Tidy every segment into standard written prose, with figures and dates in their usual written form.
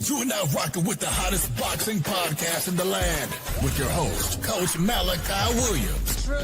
You are now rocking with the hottest boxing podcast in the land with your host, Coach Malachi Williams. True.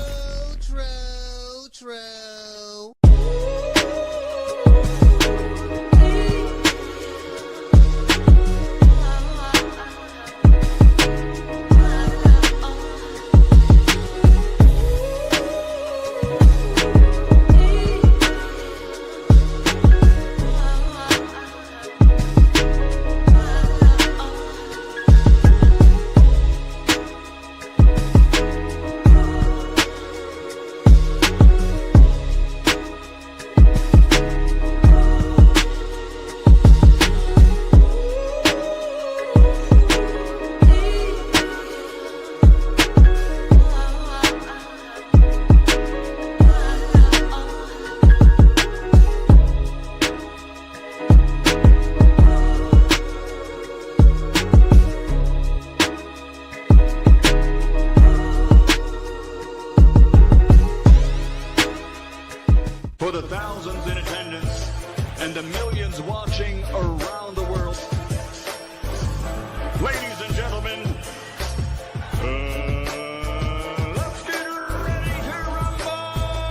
For the thousands in attendance and the millions watching around the world, ladies and gentlemen, let's get ready to rumble!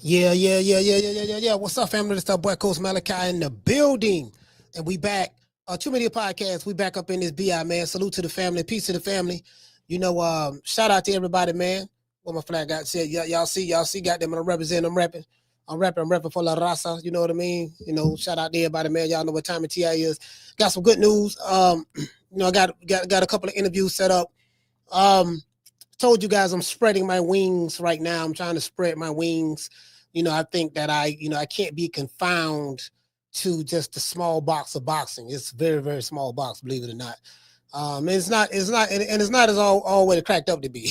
Yeah. What's up, family? This is our boy, Coach Malachi in the building. And we back. Too Many Podcasts. We back up in this BI, man. Salute to the family. Peace to the family. You know, shout out to everybody, man. What my flag got said, y'all see, got them. I'm representing, I'm repping for La Raza. You know what I mean? You know, shout out to everybody, man. Y'all know what time of TI is. Got some good news. You know, I got a couple of interviews set up. Told you guys I'm spreading my wings right now. I'm trying to spread my wings. You know, I think that I can't be confined to just the small box of boxing. It's a very, very small box, believe it or not. It's not as all way cracked up to be.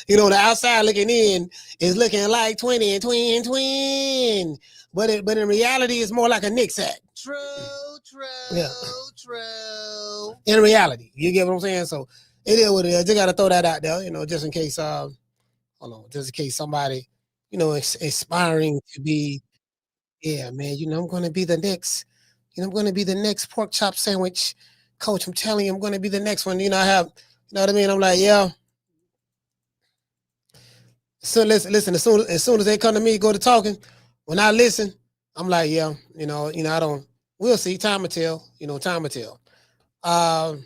You know, the outside looking in is looking like twin. But in reality, it's more like a Knicks act. True. In reality, you get what I'm saying? So it is what it is. Just gotta throw that out there, you know, just in case just in case somebody, you know, aspiring to be, yeah, man, you know, I'm gonna be the next, I'm gonna be the next pork chop sandwich. Coach, I'm telling you, I'm going to be the next one. You know, you know what I mean? I'm like, yeah. So listen, as soon as they come to me, go to talking, when I listen, I'm like, yeah, you know, we'll see. Time will tell, time will tell. And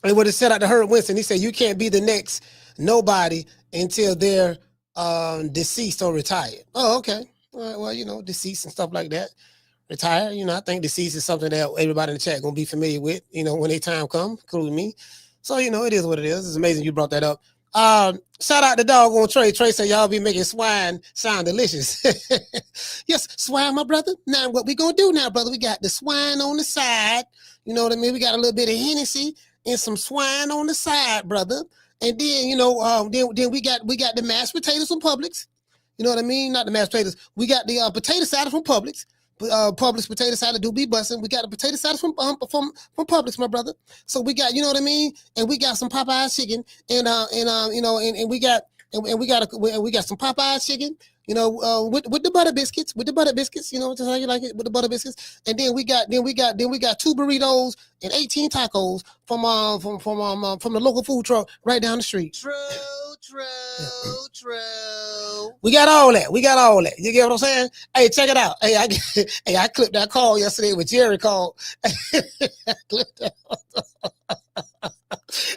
what it said out to Herb Winston, he said, you can't be the next nobody until they're deceased or retired. Oh, okay. Well, you know, deceased and stuff like that. Retire, you know, I think deceased is something that everybody in the chat gonna be familiar with, you know, when their time comes, including me. So, you know, it is what it is. It's amazing you brought that up. Shout out to Doggone Trey. Trey said y'all be making swine sound delicious. Yes, swine, my brother. Now what we gonna do now, brother? We got the swine on the side. You know what I mean? We got a little bit of Hennessy and some swine on the side, brother. And then, you know, then we got the mashed potatoes from Publix. You know what I mean? Not the mashed potatoes. We got the potato salad from Publix. Publix potato salad do be busting. We got the potato salad from Publix, my brother. So we got, you know what I mean, and we got some Popeyes chicken, and we got some Popeyes chicken, you know, with the butter biscuits, you know, just how you like it, with the butter biscuits. And then we got 2 burritos and 18 tacos from the local food truck right down the street. True. We got all that. You get what I'm saying? Hey, check it out. Hey, I clipped that call yesterday with Jerry called.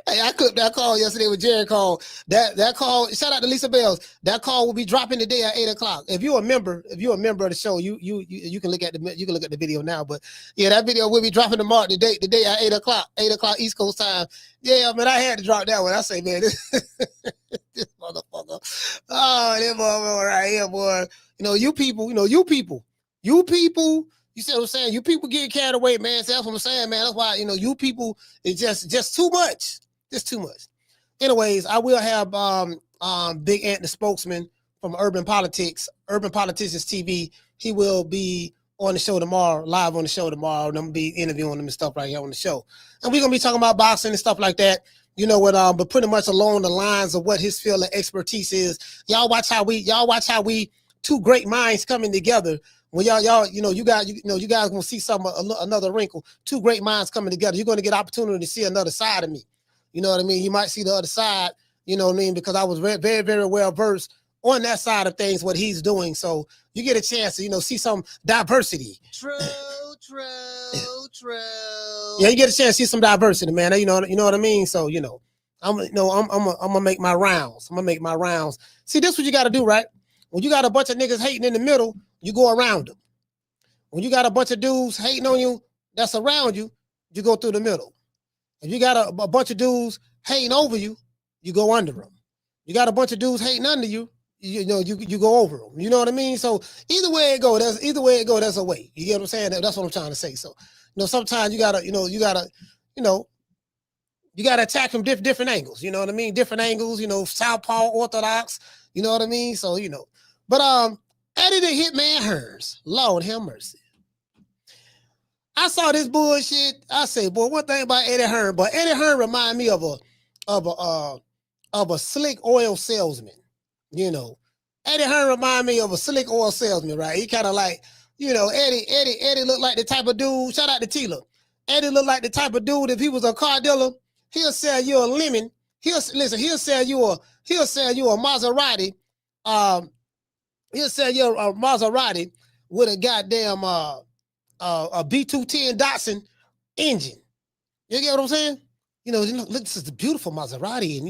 I clipped that call yesterday with Jaron called. That call, shout out to Lisa Bells. That call will be dropping today at 8:00. If you're a member of the show, you can look at the video now. But yeah, that video will be dropping tomorrow today at 8:00, 8:00 East Coast time. Yeah, man, I had to drop that one. I say, man, this motherfucker. Oh, this motherfucker right here, boy. You people. You see what I'm saying? You people get carried away, man. So that's what I'm saying, man. That's why, you people, it's just too much. Just too much. Anyways, I will have Big Ant, the spokesman from Urban Politics, Urban Politicians TV. He will be on the show tomorrow, live on the show tomorrow. And I'm going to be interviewing him and stuff right here on the show. And we're going to be talking about boxing and stuff like that. But pretty much along the lines of what his field of expertise is. Y'all watch how we two great minds coming together. When y'all, you guys gonna see another wrinkle. Two great minds coming together. You're gonna get opportunity to see another side of me. You know what I mean? You might see the other side. You know what I mean? Because I was very, very, very well versed on that side of things, what he's doing. So you get a chance to, see some diversity. True. Yeah, you get a chance to see some diversity, man. You know what I mean? So, I'm gonna make my rounds. See, this is what you gotta do, right? When you got a bunch of niggas hating in the middle, you go around them. When you got a bunch of dudes hating on you that's around you, you go through the middle. If you got a bunch of dudes hating over you, you go under them. You got a bunch of dudes hating under you, you go over them. You know what I mean? So either way it go, there's a way. You get what I'm saying? That's what I'm trying to say. So, sometimes you gotta attack from different angles. You know what I mean? Different angles. Southpaw, orthodox. You know what I mean? So but Eddie the Hitman Hearn, Lord have mercy. I saw this bullshit. I say, boy, one thing about Eddie Hearn, but Eddie Hearn remind me of a slick oil salesman. Eddie Hearn remind me of a slick oil salesman, right? He kind of like, Eddie looked like the type of dude. Shout out to Tila. Eddie looked like the type of dude. If he was a car dealer, he'll sell you a lemon. He'll sell you a Maserati. He'll sell you a Maserati with a goddamn a B210 Datsun engine. You get what I'm saying? Look, this is a beautiful Maserati, and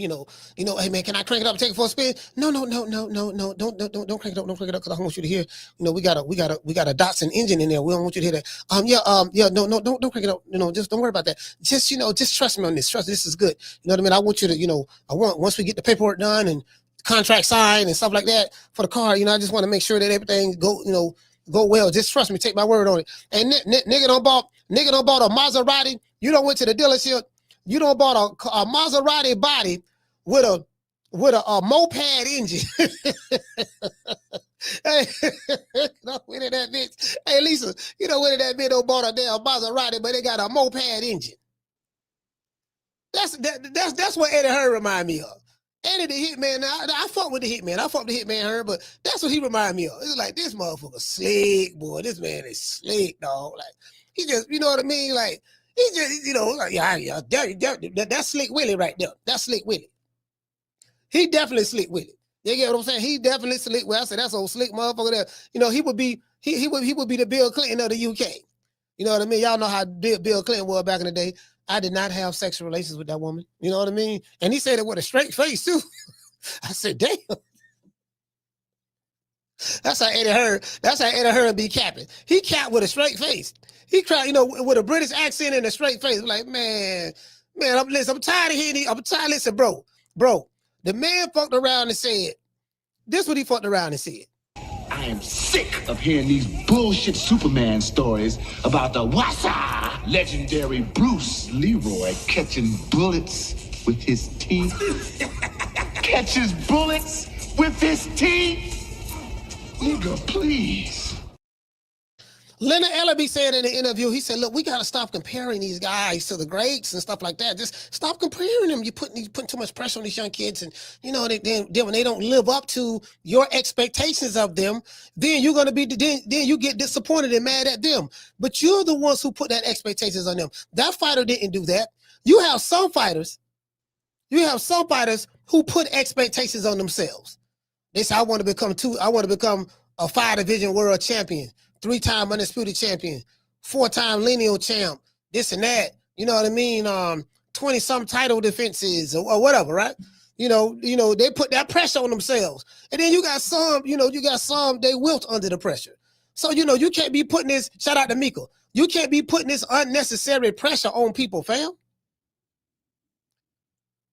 hey man, can I crank it up and take it for a spin? No, don't crank it up, because I don't want you to hear. We got a Datsun engine in there. We don't want you to hear that. Don't crank it up. Just don't worry about that. Just trust me on this. Trust this is good. You know what I mean? I want you to, once we get the paperwork done and contract signed and stuff like that for the car, I just want to make sure that everything go well. Just trust me. Take my word on it. And nigga don't bought a Maserati. You don't went to the dealership. You don't bought a Maserati body with a moped engine. Hey, went in that bitch. Hey, Lisa, went in that bitch don't bought a damn Maserati, but they got a moped engine. That's what Eddie Hearn remind me of. Eddie the Hitman. I fuck with the Hitman. I fuck with the Hitman Hearn, but that's what he remind me of. It's like, this motherfucker slick, boy. This man is slick, dog. Like, he just, you know what I mean? Like, he just, like, yeah, that's Slick Willie right there. That's Slick Willie. He definitely Slick Willie. You get what I'm saying? He definitely Slick Willie. I said, that's old slick motherfucker there. He would be the Bill Clinton of the UK. You know what I mean? Y'all know how Bill Clinton was back in the day. I did not have sexual relations with that woman. You know what I mean? And he said it with a straight face too. I said, damn. That's how Eddie Hearn be capping. He capped with a straight face. He cried, with a British accent and a straight face. Like, man, I'm tired of hearing listen, bro. The man fucked around and said, this is what he fucked around and said. I am sick of hearing these bullshit Superman stories about the Wassa legendary Bruce Leroy catching bullets with his teeth. Catches bullets with his teeth? Nigga, please. Leonard Ellaby said in the interview, he said, look, we got to stop comparing these guys to the greats and stuff like that. Just stop comparing them. You're putting too much pressure on these young kids. And, then when they don't live up to your expectations of them, then you're going to then you get disappointed and mad at them. But you're the ones who put that expectations on them. That fighter didn't do that. You have some fighters who put expectations on themselves. They say, I want to become a 5-division world champion. 3-time undisputed champion, 4-time lineal champ, this and that. You know what I mean? 20-some title defenses or whatever, right? They put that pressure on themselves. And then you got some, they wilt under the pressure. So, you can't be putting this, shout out to Mika, you can't be putting this unnecessary pressure on people, fam.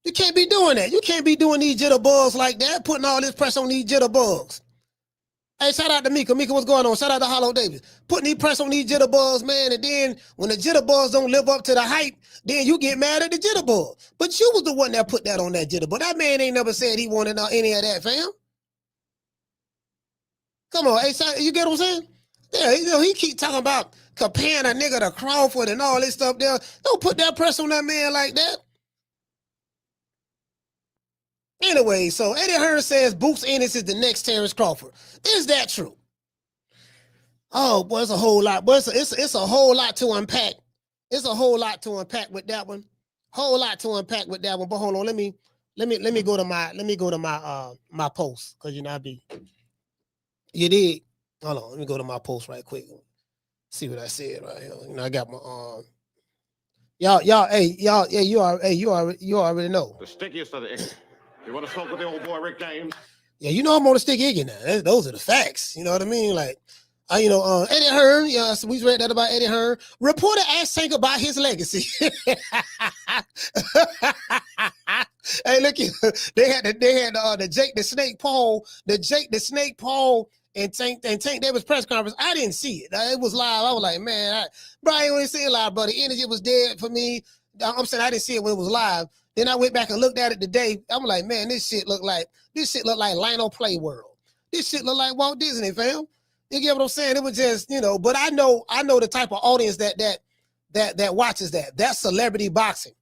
You can't be doing that. You can't be doing these jitterbugs like that, putting all this pressure on these jitterbugs. Hey, shout out to Mika. Mika, what's going on? Shout out to Hollow Davis. Putting these press on these jitterbugs, man, and then when the jitterbugs don't live up to the hype, then you get mad at the jitterbug. But you was the one that put that on that jitterbug. That man ain't never said he wanted any of that, fam. Come on, hey, you get what I'm saying? Yeah, he keep talking about comparing a nigga to Crawford and all this stuff there. Don't put that press on that man like that. Anyway, so Eddie Hearn says Boots Ennis is the next Terence Crawford. Is that true? Oh, boy, it's a whole lot. Boy, it's a whole lot to unpack. It's a whole lot to unpack with that one. Whole lot to unpack with that one. But hold on, let me go to my post, because you did. Hold on, let me go to my post right quick. See what I said right here. I got my y'all, yeah, you already know. The stickiest of the. You want to smoke with the old boy Rick James? Yeah, I'm on the stick Iggy now. Those are the facts. You know what I mean? Like, Eddie Hearn. Yeah, so we read that about Eddie Hearn. Reporter asked Tank about his legacy. Hey, look, they had the Jake the Snake Paul, and Tank Davis press conference. I didn't see it. It was live. I was like, man, I ain't see it live, buddy. Energy was dead for me. I'm saying I didn't see it when it was live. Then I went back and looked at it today. I'm like, man, this shit look like Lionel Play World. This shit look like Walt Disney, fam. You get what I'm saying? It was just, but I know the type of audience that watches that. That's celebrity boxing.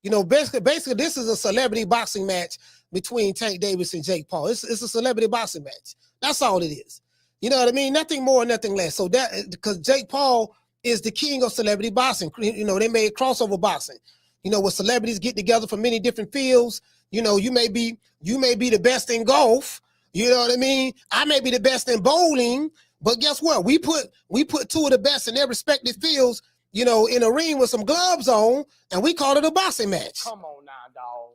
Basically, this is a celebrity boxing match between Tank Davis and Jake Paul. It's a celebrity boxing match. That's all it is. You know what I mean? Nothing more, nothing less. So that, because Jake Paul is the king of celebrity boxing. They made crossover boxing. Where celebrities get together from many different fields. You may be the best in golf. You know what I mean? I may be the best in bowling, but guess what? We put two of the best in their respective fields, in a ring with some gloves on, and we call it a boxing match. Come on now, dog.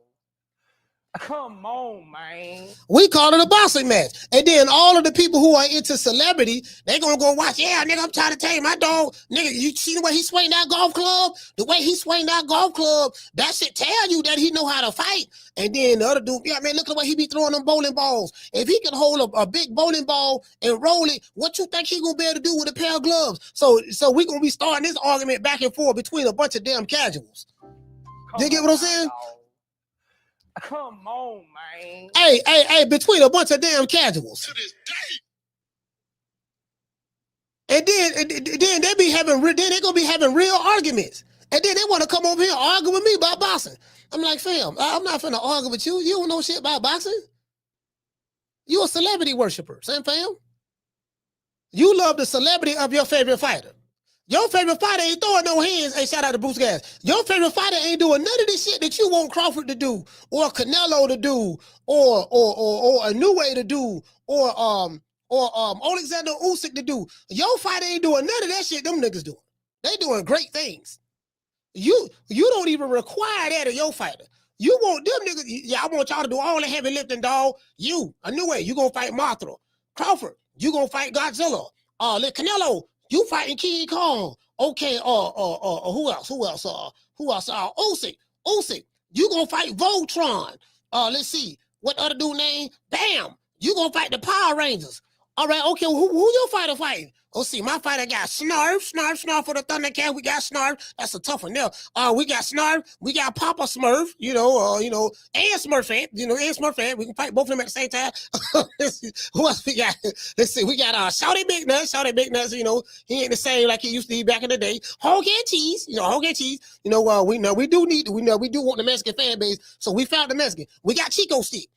Come on, man. We call it a boxing match. And then all of the people who are into celebrity, they gonna go watch. Yeah, nigga, I'm trying to tell you, my dog, nigga, you see the way he swing that golf club? The way he swing that golf club, that should tell you that he know how to fight. And then the other dude, yeah, man, look at the way he be throwing them bowling balls. If he can hold a big bowling ball and roll it, what you think he gonna be able to do with a pair of gloves? So we gonna be starting this argument back and forth between a bunch of damn casuals. You get what I'm saying? Dog. Come on, man. Hey, between a bunch of damn casuals. To this day. And then they're gonna be having real arguments. And then they want to come over here and argue with me about boxing. I'm like, fam, I'm not finna argue with you. You don't know shit about boxing. You a celebrity worshiper, same fam. You love the celebrity of your favorite fighter. Your favorite fighter ain't throwing no hands. Hey, shout out to Bruce Gas. Your favorite fighter ain't doing none of this shit that you want Crawford to do, or Canelo to do, or a new way to do, or Alexander Usyk to do. Your fighter ain't doing none of that shit them niggas doing. They doing great things. You don't even require that of your fighter. You want them niggas. Yeah, I want y'all to do all the heavy lifting, dog. You, a new way. You gonna fight Mothra. Crawford, you gonna fight Godzilla. Canelo, you fighting King Kong. Okay, who else? Usyk, you gonna fight Voltron. Let's see, what other dude name? Bam, you gonna fight the Power Rangers. All right, okay, who your fighter fighting? Oh, see, my fighter got Snarf for the Thundercat. We got Snarf. That's a tough one there. We got Snarf. We got Papa Smurf, and Smurfette, and Smurfette. We can fight both of them at the same time. Who else we got? Let's see. We got Shawty Big Nuts. He ain't the same like he used to be back in the day. Hog and cheese. We do want the Mexican fan base, so we found the Mexican. We got Chico Stick,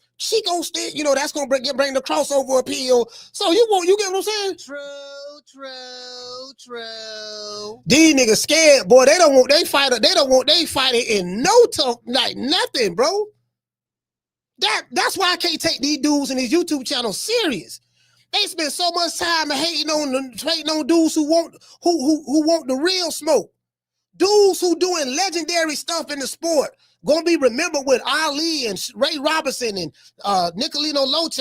that's gonna bring the crossover appeal. So you get what I'm saying? True. These niggas scared, boy. They don't want they fighter. They don't want they fighter in no talk, like nothing, bro. That's why I can't take these dudes and these YouTube channels serious. They spend so much time hating on dudes who want the real smoke. Dudes who doing legendary stuff in the sport. Gonna be remembered with Ali and Ray Robinson and Nicolino Loche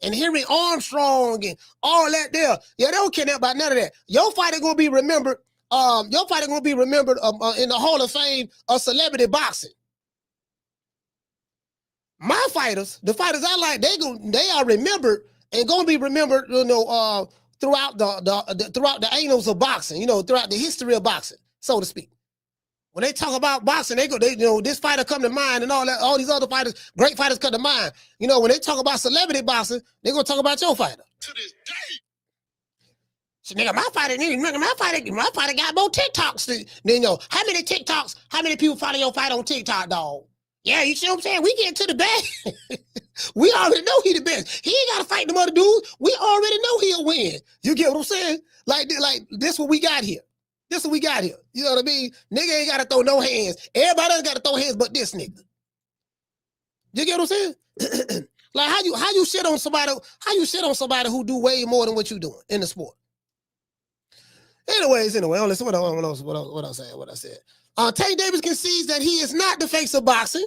and Henry Armstrong and all that there. Yeah, they don't care about none of that. Your fighter gonna be remembered. In the Hall of Fame of celebrity boxing. My fighters, the fighters I like, they are remembered and gonna be remembered. Throughout the annals of boxing. Throughout the history of boxing, so to speak. When they talk about boxing, this fighter come to mind and all these other fighters, great fighters come to mind. When they talk about celebrity boxing, they're gonna talk about your fighter. To this day. So, nigga, my fighter got more TikToks than how many TikToks, how many people follow your fight on TikTok, dog? Yeah, you see what I'm saying? We get to the bag. We already know he the best. He ain't got to fight them other dudes. We already know he'll win. You get what I'm saying? Like this what we got here. This what we got here. You know what I mean? Nigga ain't got to throw no hands. Everybody else got to throw hands but this nigga. You get what I'm saying? Like how you shit on somebody who do way more than what you doing in the sport. Anyway, listen what I said. Tank Davis concedes that he is not the face of boxing.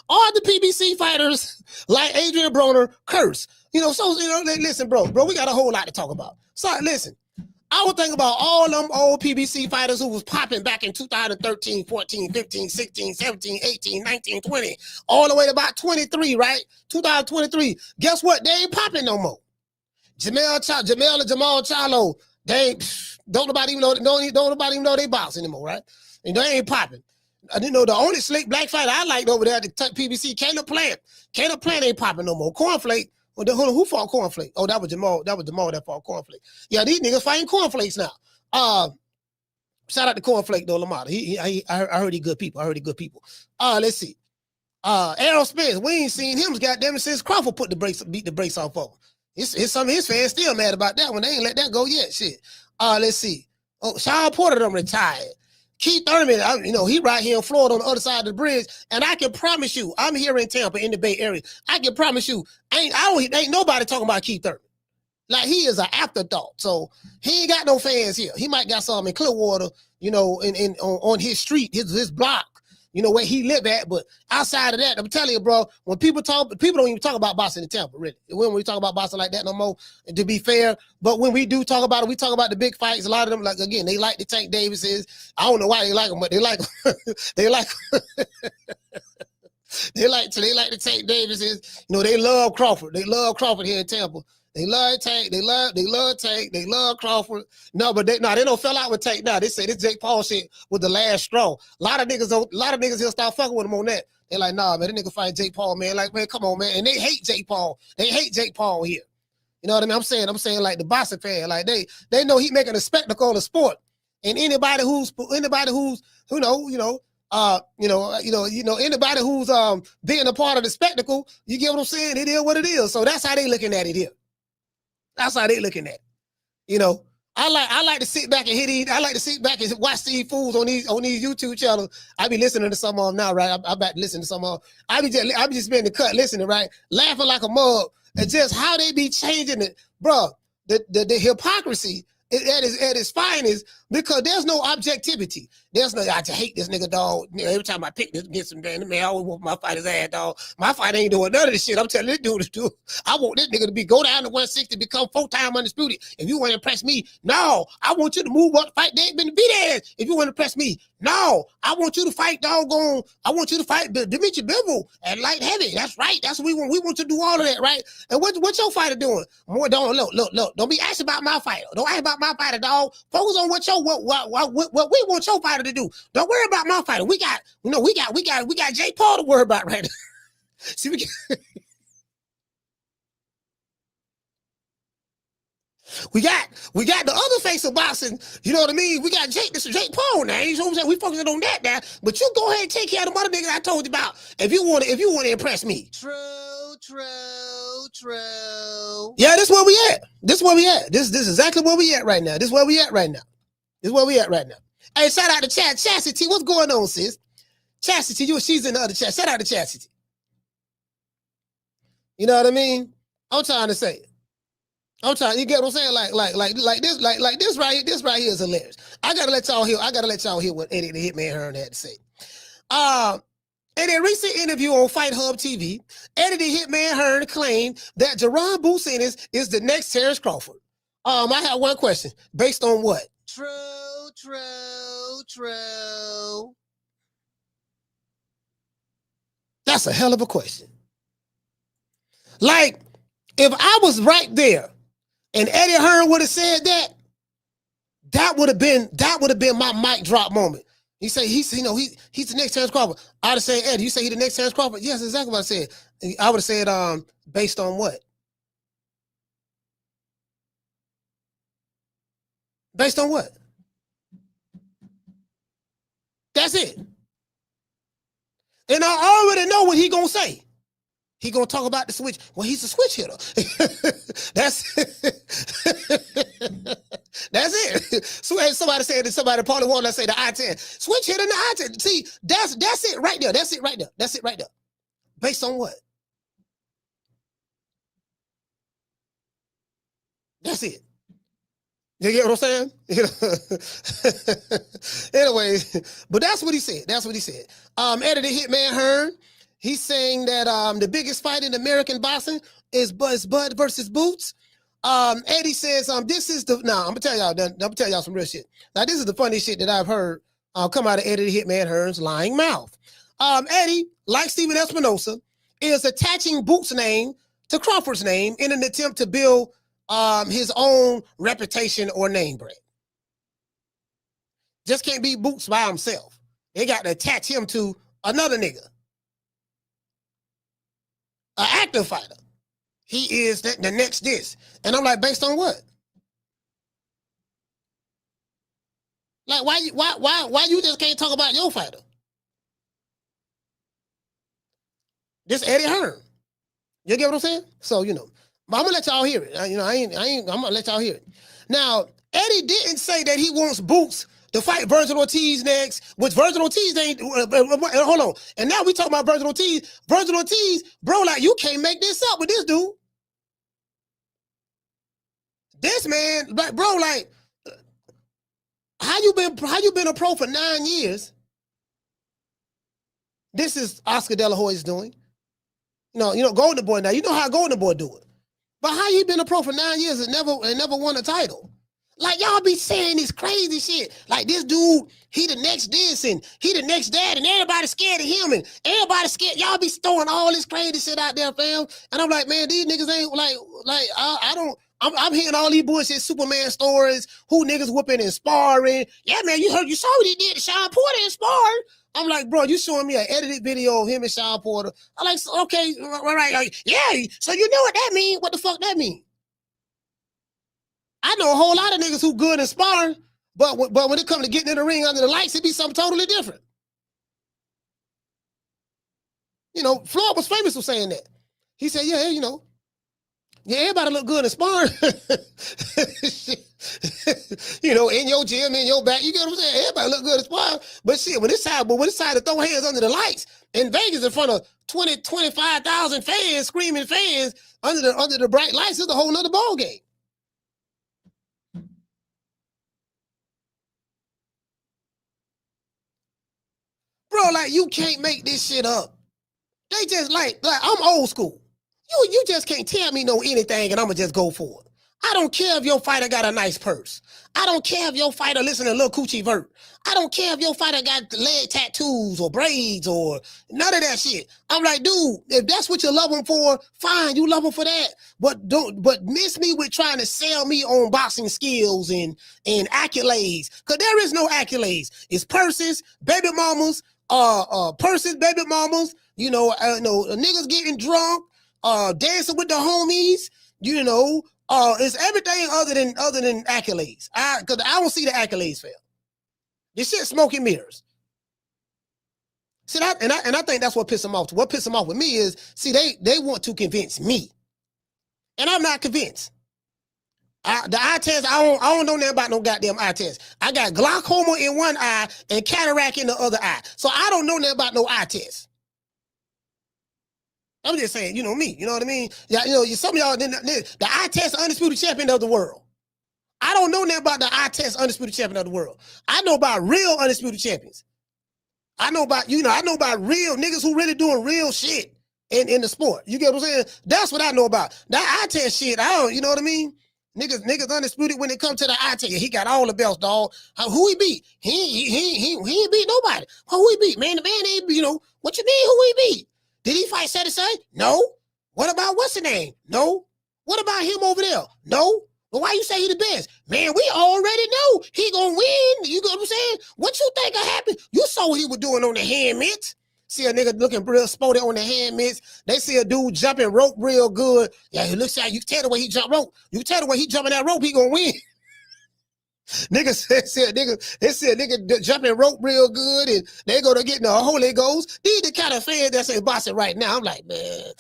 All the PBC fighters like Adrien Broner curse. Listen, bro, we got a whole lot to talk about. So listen, I would think about all them old PBC fighters who was popping back in 2013, 14, 15, 16, 17, 18, 19, 20, all the way to about 23, right? 2023. Guess what? They ain't popping no more. Jamel and Jamal Charlo, don't nobody even know they box anymore, right? And they ain't popping. The only slick black fighter I liked over there at the PBC, Caleb Plant. Caleb Plant ain't popping no more. Cornflake. Who fought Cornflake? Oh, that was Jamal. That was Jamal that fought Cornflake. Yeah, these niggas fighting Cornflakes now. Shout out to Cornflake though, Lamar. I heard he good people. Let's see. Errol Spence. We ain't seen him. Goddamn it, since Crawford beat the brakes off of him. Some of his fans still mad about that one. They ain't let that go yet. Shit. Let's see. Oh, Sean Porter done retired. Keith Thurman, he right here in Florida on the other side of the bridge, and I can promise you, I'm here in Tampa in the Bay Area. I can promise you, ain't nobody talking about Keith Thurman. Like he is an afterthought. So he ain't got no fans here. He might got some in Clearwater, on his street, his block, where he live at. But outside of that, I'm telling you, bro, when people don't even talk about boxing in Tampa, really. When we talk about boxing like that no more, to be fair. But when we do talk about it, we talk about the big fights. A lot of them, like, again, they like the Tank Davises. I don't know why they like them, but they like they like they like the Tank Davises. They love Crawford. They love Crawford here in Tampa. They love Tank. They love Tank. They love Crawford. No, but they don't fell out with Tank now. They say this Jake Paul shit was the last straw. A lot of niggas he'll start fucking with him on that. They're like, nah, man, that nigga fight Jake Paul, man. Like, man, come on, man. And they hate Jake Paul. They hate Jake Paul here. You know what I mean? I'm saying like the boxing fan, like they know he making a spectacle of sport. And anybody who's anybody who's being a part of the spectacle, you get what I'm saying? It is what it is. So that's how they looking at it here. That's how they looking at it. I like to sit back and I like to sit back and watch these fools on these YouTube channels. I be listening to some of them now, right? I'm about to listen to some of them. I be just being the cut, listening, right? Laughing like a mug. And just how they be changing it, bro. The hypocrisy at its finest, because there's no objectivity. There's no, I just hate this nigga, dog. Every time I pick this against him, man, I always want my fighter's ass, dog. My fight ain't doing none of this shit. I'm telling this dude to do. I want this nigga to go down to 160, become 4-time undisputed. If you want to impress me, no. I want you to move up, fight Dave Ben beat ass. If you want to impress me, no. I want you to fight doggone. I want you to fight Dimitri Bivol at light heavy. That's right. That's what we want. We want you to do all of that, right? And what's your fighter doing? More don't look. Don't be asking about my fighter. Don't ask about my fighter, dog. Focus on what we want your fighter to do. Don't worry about my fighter. We got Jake Paul to worry about right now. See, we got the other face of boxing. You know what I mean? We got Jake Paul now. You know what I'm saying? We focusing on that now. But you go ahead and take care of the other niggas I told you about. If you want to impress me. True. Yeah, this is where we at. This is exactly where we at right now. This is where we at right now. Hey, shout out to Chastity. What's going on, sis? Chastity, she's in the other chat. Shout out to Chastity. You know what I mean? I'm trying to say it. You get what I'm saying? Like this right here is hilarious. I gotta let y'all hear what Eddie the Hitman Hearn had to say. In a recent interview on Fight Hub TV, Eddie the Hitman Hearn claimed that Jaron Boots Ennis is the next Terence Crawford. I have one question. Based on what? True. That's a hell of a question. Like, if I was right there and Eddie Hearn would have said that would have been my mic drop moment. He say he's the next Terence Crawford. I'd have said, Eddie, you say he the next Terence Crawford? Yes, exactly what I said. I would have said, based on what? Based on what? That's it. And I already know what he gonna say. He gonna talk about the switch. Well, he's a switch hitter. That's that's it. So somebody said that somebody probably wanted to say the I-10. Switch hitter and the I-10. See, that's it right there. That's it right there. That's it right there. Based on what? That's it. You get what I'm saying? Anyway, but that's what he said. That's what he said. Eddie the Hitman Hearn, he's saying that the biggest fight in American boxing is Bud versus Boots. Eddie says, this is the, I'm gonna tell y'all some real shit. Now, this is the funniest shit that I've heard come out of Eddie the Hitman Hearn's lying mouth. Eddie, like Stephen Espinosa, is attaching Boots' name to Crawford's name in an attempt to build his own reputation or name brand. Just can't be Boots by himself. They got to attach him to another nigga. An active fighter. He is the next this. And I'm like, based on what? Like, why you just can't talk about your fighter? This Eddie Hearn. You get what I'm saying? So, you know, but I'm gonna let y'all hear it. I'm gonna let y'all hear it. Now, Eddie didn't say that he wants Boots to fight Virgil Ortiz next, which Virgil Ortiz ain't, hold on. And now we talking about Virgil Ortiz. Virgil Ortiz, bro, like, you can't make this up with this dude. This man, like, bro, like, how you been a pro for 9 years? This is Oscar De La Hoya's doing. You know, Golden Boy now. You know how Golden Boy do it. But how you been a pro for 9 years and never won a title? Like, y'all be saying this crazy shit. Like, this dude, he the next this and he the next that, and everybody scared of him and everybody scared. Y'all be throwing all this crazy shit out there, fam. And I'm like, man, these niggas ain't I'm hearing all these bullshit Superman stories, who niggas whooping and sparring. Yeah, man, you saw what he did to Sean Porter in sparring. I'm like, bro, you showing me an edited video of him and Sean Porter. I'm like, okay, right, like, yeah, so you know what that mean? What the fuck that mean? I know a whole lot of niggas who good in sparring, but when it comes to getting in the ring under the lights, it be something totally different. You know, Floyd was famous for saying that. He said, yeah, you know, yeah, everybody look good in sparring. You know, in your gym, in your back, you get what I'm saying? Everybody look good in sparring. But shit, when it's time to throw hands under the lights in Vegas in front of 25,000 fans, screaming fans under the bright lights, it's a whole nother ball game. Bro, like, you can't make this shit up. They just like I'm old school. You just can't tell me no anything and I'm gonna just go for it. I don't care if your fighter got a nice purse. I don't care if your fighter listen to Lil Coochie Vert. I don't care if your fighter got leg tattoos or braids or none of that shit. I'm like, dude, if that's what you love him for, fine, you love him for that. But miss me with trying to sell me on boxing skills and accolades. Cause there is no accolades. It's purses, baby mamas, baby mamas, you know, niggas getting drunk, dancing with the homies, you know, it's everything other than accolades. Cause I don't see the accolades fail. This shit smoking mirrors. See that, and I think that's what pissed them off. What pissed them off with me is, see, they want to convince me, and I'm not convinced. The eye test, I don't know nothing about no goddamn eye test. I got glaucoma in one eye and cataract in the other eye, so I don't know nothing about no eye test. I'm just saying, you know me, you know what I mean? Yeah, you know, some of y'all, the eye test undisputed champion of the world. I don't know nothing about the eye test undisputed champion of the world. I know about real undisputed champions. I know about real niggas who really doing real shit in the sport. You get what I'm saying? That's what I know about. That eye test shit, I don't, you know what I mean? Niggas undisputed when it comes to the eye test. He got all the belts, dog. Who he beat? He ain't beat nobody. Who he beat? Man, the man ain't, you know, what you mean who he beat? Did he fight Satisfy? No. What about what's the name? No. What about him over there? No. But why you say he the best? Man, we already know he gonna win. You know what I'm saying? What you think will happen? You saw what he was doing on the hand mitts. See a nigga looking real sporty on the hand mitts. They see a dude jumping rope real good. Yeah, he looks like you tell the way he jump rope. You tell the way he jumping that rope, he gonna win. Nigga said nigga jumping rope real good, and they go to getting the Holy Ghost. These the kind of fans that's in boxing right now. I'm like, man,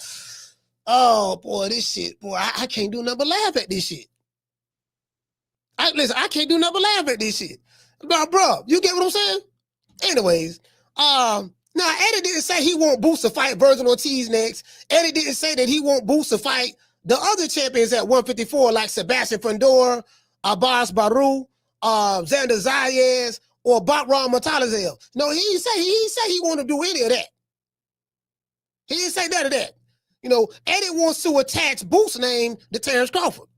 oh boy, this shit, boy, I can't do nothing but laugh at this shit. I can't do nothing but laugh at this shit. Bro, you get what I'm saying? Anyways, now Eddie didn't say he want Boots to fight Virgil Ortiz next. Eddie didn't say that he want Boots to fight the other champions at 154, like Sebastian Fundora, Abbas Baru, Xander Zayas, or Bakram Matalazel. No, he didn't say he want to do any of that. He didn't say none of that. You know, Eddie wants to attach Boots' name to Terence Crawford.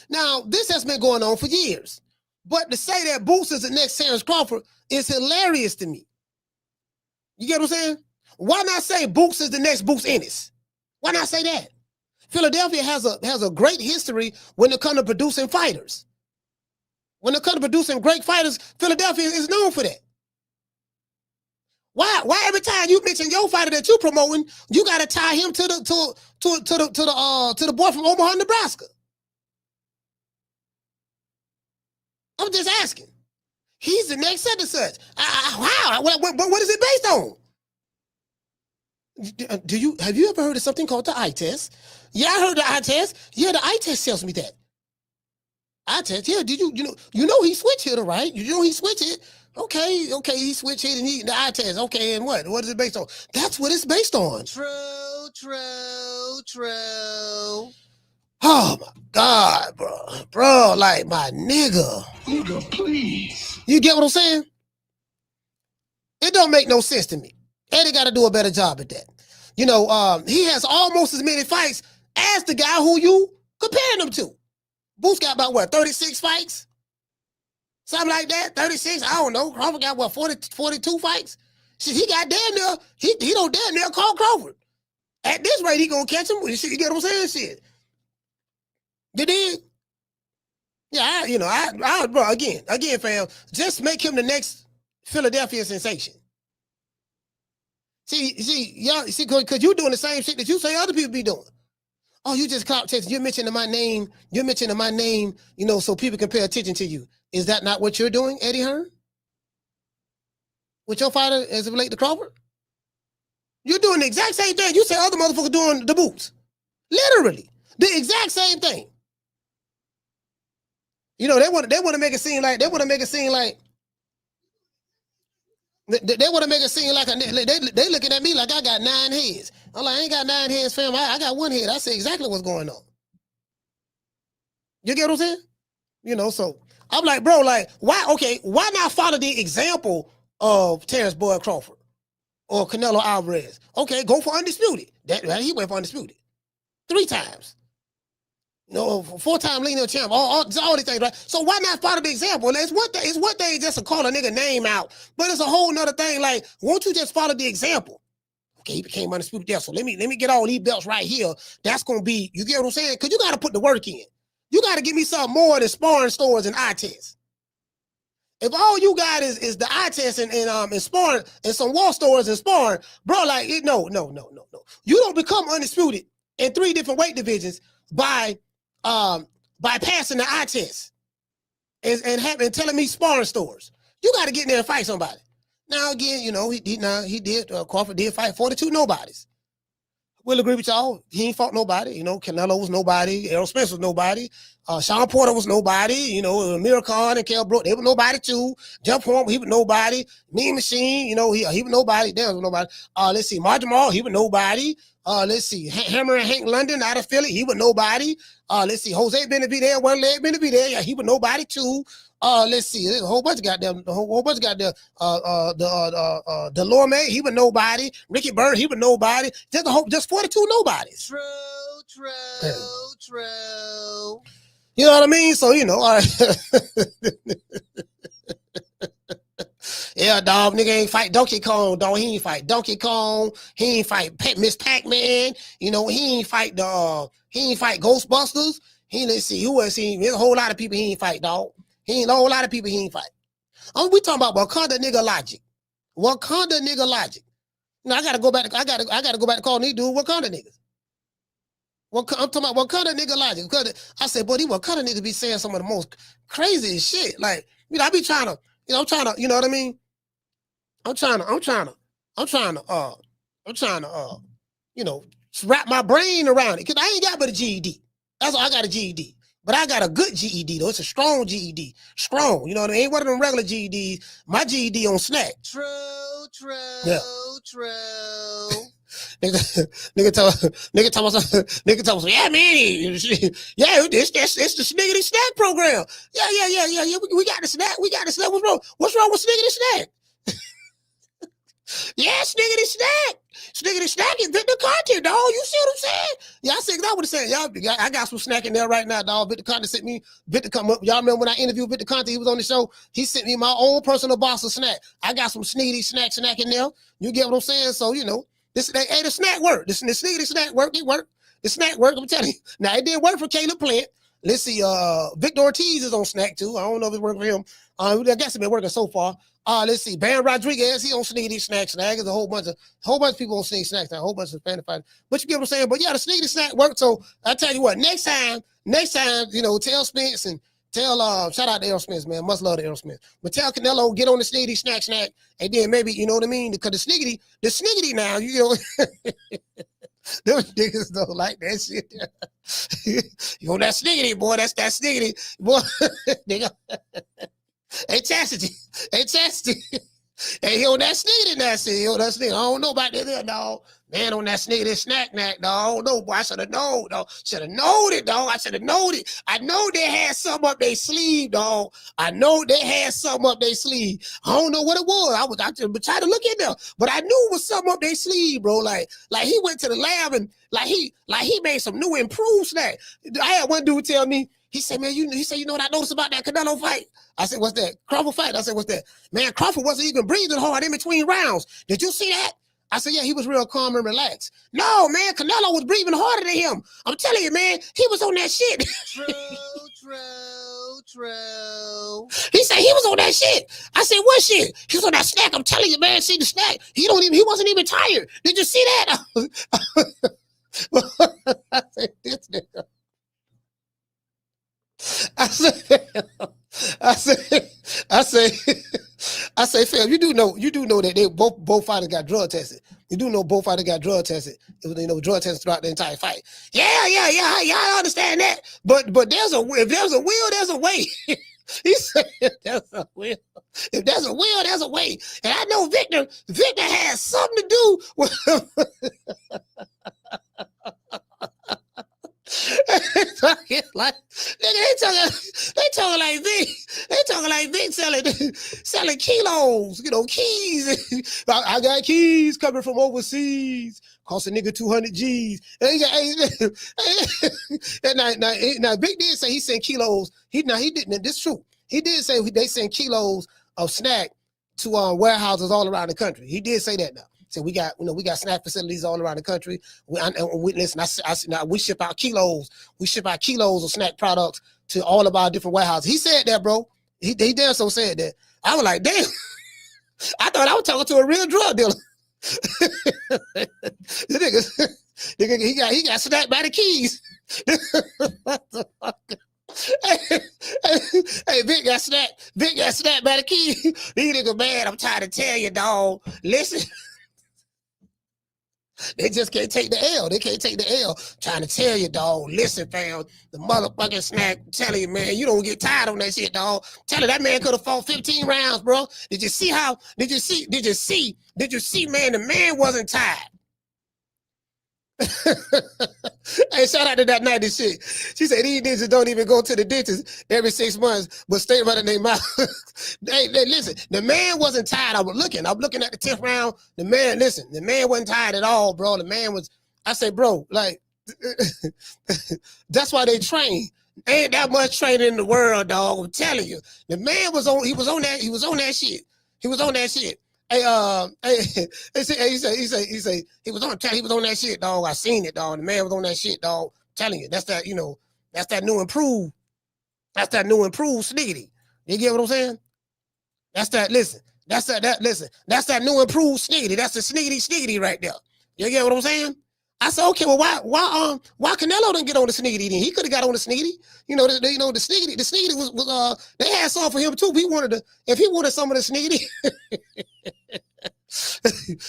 Now, this has been going on for years. But to say that Boots is the next Terence Crawford is hilarious to me. You get what I'm saying? Why not say Boots is the next Boots Ennis? Why not say that? Philadelphia has a great history when it comes to producing fighters. When it comes to producing great fighters, Philadelphia is known for that. Why every time you mention your fighter that you're promoting, you got to tie him to the boy from Omaha, Nebraska? I'm just asking. He's the next such and such. Wow. What is it based on? Have you ever heard of something called the eye test? Yeah, I heard the eye test. Yeah, the eye test tells me that. Eye test. Yeah, you know he switch hitter, right? You know he switch hit. Okay, he switch hit and the eye test. Okay, and what? What is it based on? That's what it's based on. True. Oh my God, bro, like my nigga. Nigga, please. You get what I'm saying? It don't make no sense to me. Eddie got to do a better job at that. You know, he has almost as many fights as the guy who you comparing him to. Boots got about what, 36 fights? Something like that, 36, I don't know. Crawford got what, 42 fights? Shit, he got damn near, he don't damn near call Crawford. At this rate, he gonna catch him. You get what I'm saying? Shit. You did? Yeah, bro, again, fam, just make him the next Philadelphia sensation. See, because you're doing the same shit that you say other people be doing. Oh, you just clout chasing. You're mentioning my name, you know, so people can pay attention to you. Is that not what you're doing, Eddie Hearn? With your fighter as it relates to Crawford? You're doing the exact same thing. You say other motherfuckers doing the Boots. Literally. The exact same thing. You know, they want to make it seem like they want to make it seem like they looking at me like I got 9 heads. I'm like, I ain't got 9 heads, fam. I got 1 head. I see exactly what's going on. You get what I'm saying? You know, so I'm like, bro, like, why not follow the example of Terence Boyd Crawford or Canelo Alvarez? Okay, go for undisputed. He went for undisputed 3 times. No, 4-time lineal champ, all these things, right? So why not follow the example? And it's one thing just to call a nigga name out, but it's a whole nother thing. Like, won't you just follow the example? Okay, he became undisputed there, so let me get all these belts right here. That's gonna be, you get what I'm saying? Because you got to put the work in. You got to give me something more than sparring stores and eye tests. If all you got is the eye test and sparring and some wall stores and sparring, bro, like, no. You don't become undisputed in 3 different weight divisions by passing the eye test and telling me sparring stores. You got to get in there and fight somebody. Now again, you know, Crawford did fight 42 nobodies. We'll agree with y'all. He ain't fought nobody. You know, Canelo was nobody. Errol Spence was nobody. Sean Porter was nobody. You know, Amir Khan and Kell Brook, they were nobody too. Jeff Horn, he was nobody. Mean Machine, you know, he was nobody. Damn, was nobody. Let's see, Mark Jamal, he was nobody. Let's see, Hammer and Hank London out of Philly, he was nobody. Let's see, Jose Benavidez, one leg Benavidez, yeah, he was nobody too. Let's see, there's a whole bunch of goddamn, Delorme, he was nobody. Ricky Byrne, he was nobody. Just 42 nobodies. True. You know what I mean? So, you know, all right. Yeah, dog, nigga ain't fight Donkey Kong, dog. He ain't fight Donkey Kong. He ain't fight Miss Pac-Man. You know, he ain't fight Ghostbusters. Let's see, who else there's a whole lot of people he ain't fight, dog. A whole lot of people he ain't fight. We talking about Wakanda nigga logic. Wakanda nigga logic. You know, I gotta go back to calling these dudes Wakanda niggas. I'm talking about what kind of nigga logic? I said, boy, these what kind of niggas be saying some of the most craziest shit. Like, I be trying to, I'm trying to, you know what I mean? I'm trying to, wrap my brain around it. Cause I ain't got but a GED. That's all I got, a GED. But I got a good GED though. It's a strong GED. Strong. You know what I mean? Ain't one of them regular GEDs. My GED on SNAC. True. Nigga tell me, yeah, man, yeah, it's the Sniggity Snack program. Yeah. We got the snack. What's wrong with Sniggity Snack? Yeah, Sniggity Snack. Sniggity Snack is Victor content, dog. You see what I'm saying? Yeah, I said that would have said, y'all, I got some snack in there right now, dog. Victor Conte sent me, Victor come up. Y'all remember when I interviewed Victor Conte, he was on the show, he sent me my own personal box of snack. I got some Sniggity snack in there. You get what I'm saying? So, the snack work. The Sniggity snack work, it worked. The snack work, I'm telling you. Now, it did work for Caleb Plant. Let's see, Victor Ortiz is on snack too. I don't know if it's working for him. I guess it's been working so far. Let's see, Baron Rodriguez, he on Sniggity Snack. There's a whole bunch of people on Sniggity Snacks, a whole bunch of fan fighters. But you get what I'm saying? But yeah, the Sniggity Snack worked. So I tell you what, next time, tell Spence and tell shout out to Errol Smith, man. Must love the Errol Smith. But tell Canelo, get on the Sniggity Snack, and then maybe, you know what I mean? Because the Sniggity now, those niggas don't like that shit. You on that Sniggity, boy. That's that Sniggity, boy. Nigga. Hey, Chastity. Hey, he on that Sniggity now, see. On that Sniggity. I don't know about that, dog. Man, on that Sniggity Snack, dog. I don't know, boy. I should have known, dog. Should have known it, dog. I should have known it. I know they had something up their sleeve, dog. I know they had something up their sleeve. I don't know what it was. I was trying to look in there, but I knew it was something up their sleeve, bro. Like he went to the lab and like he made some new improved snack. I had one dude tell me, he said, man, you know what I noticed about that Canelo fight? I said, what's that? Crawford fight? I said, what's that? Man, Crawford wasn't even breathing hard in between rounds. Did you see that? I said, yeah, he was real calm and relaxed. No, man, Canelo was breathing harder than him. I'm telling you, man, he was on that shit. True. He said he was on that shit. I said, what shit? He was on that snack. I'm telling you, man, see the snack. He wasn't even tired. Did you see that? I said, this nigga. I say, fam, you do know that they both fighters got drug tested. You do know both fighters got drug tested. It was, drug tested throughout the entire fight. Yeah, I understand that. But if there's a will, there's a way. He said, if there's a will, there's a way. And I know Victor has something to do with they talking like Vic selling kilos, keys. I got keys coming from overseas, cost a nigga 200 G's. And now Vic did say he sent kilos. He didn't. This is true. He did say they send kilos of snack to warehouses all around the country. He did say that now. So we got snack facilities all around the country. We ship out kilos. We ship out kilos of snack products to all of our different warehouses. He said that, bro. He damn so said that. I was like, damn. I thought I was talking to a real drug dealer. The nigga, he got snapped by the keys. What the fuck? Hey, Vic got snapped by the keys. These niggas, man, I'm trying to tell you, dog. Listen. They just can't take the L. Trying to tell you, dog. Listen, fam. The motherfucking snack. I'm telling you, man. You don't get tired on that shit, dog. Tell you that man could have fought 15 rounds, bro. Did you see, man? The man wasn't tired. Hey, shout out to that 90 shit. She said these niggas don't even go to the dentist every 6 months, but stay running their mouth. Hey, listen, the man wasn't tired. I'm looking at the 10th round. The man wasn't tired at all, bro. The man was, I say, bro, like, that's why they train. Ain't that much training in the world, dog. I'm telling you. The man was on that shit. Hey, he said he was on that shit, dog. I seen it, dog. The man was on that shit, dog. I'm telling you, that's that new improved Sniggity. You get what I'm saying? That's that new improved Sniggity. That's the Sniggity right there. You get what I'm saying? I said, okay, well, why Canelo didn't get on the sniggity then? He could have got on the sniggity. You know, the sniggity was they had some for him too. If he wanted some of the sniggity.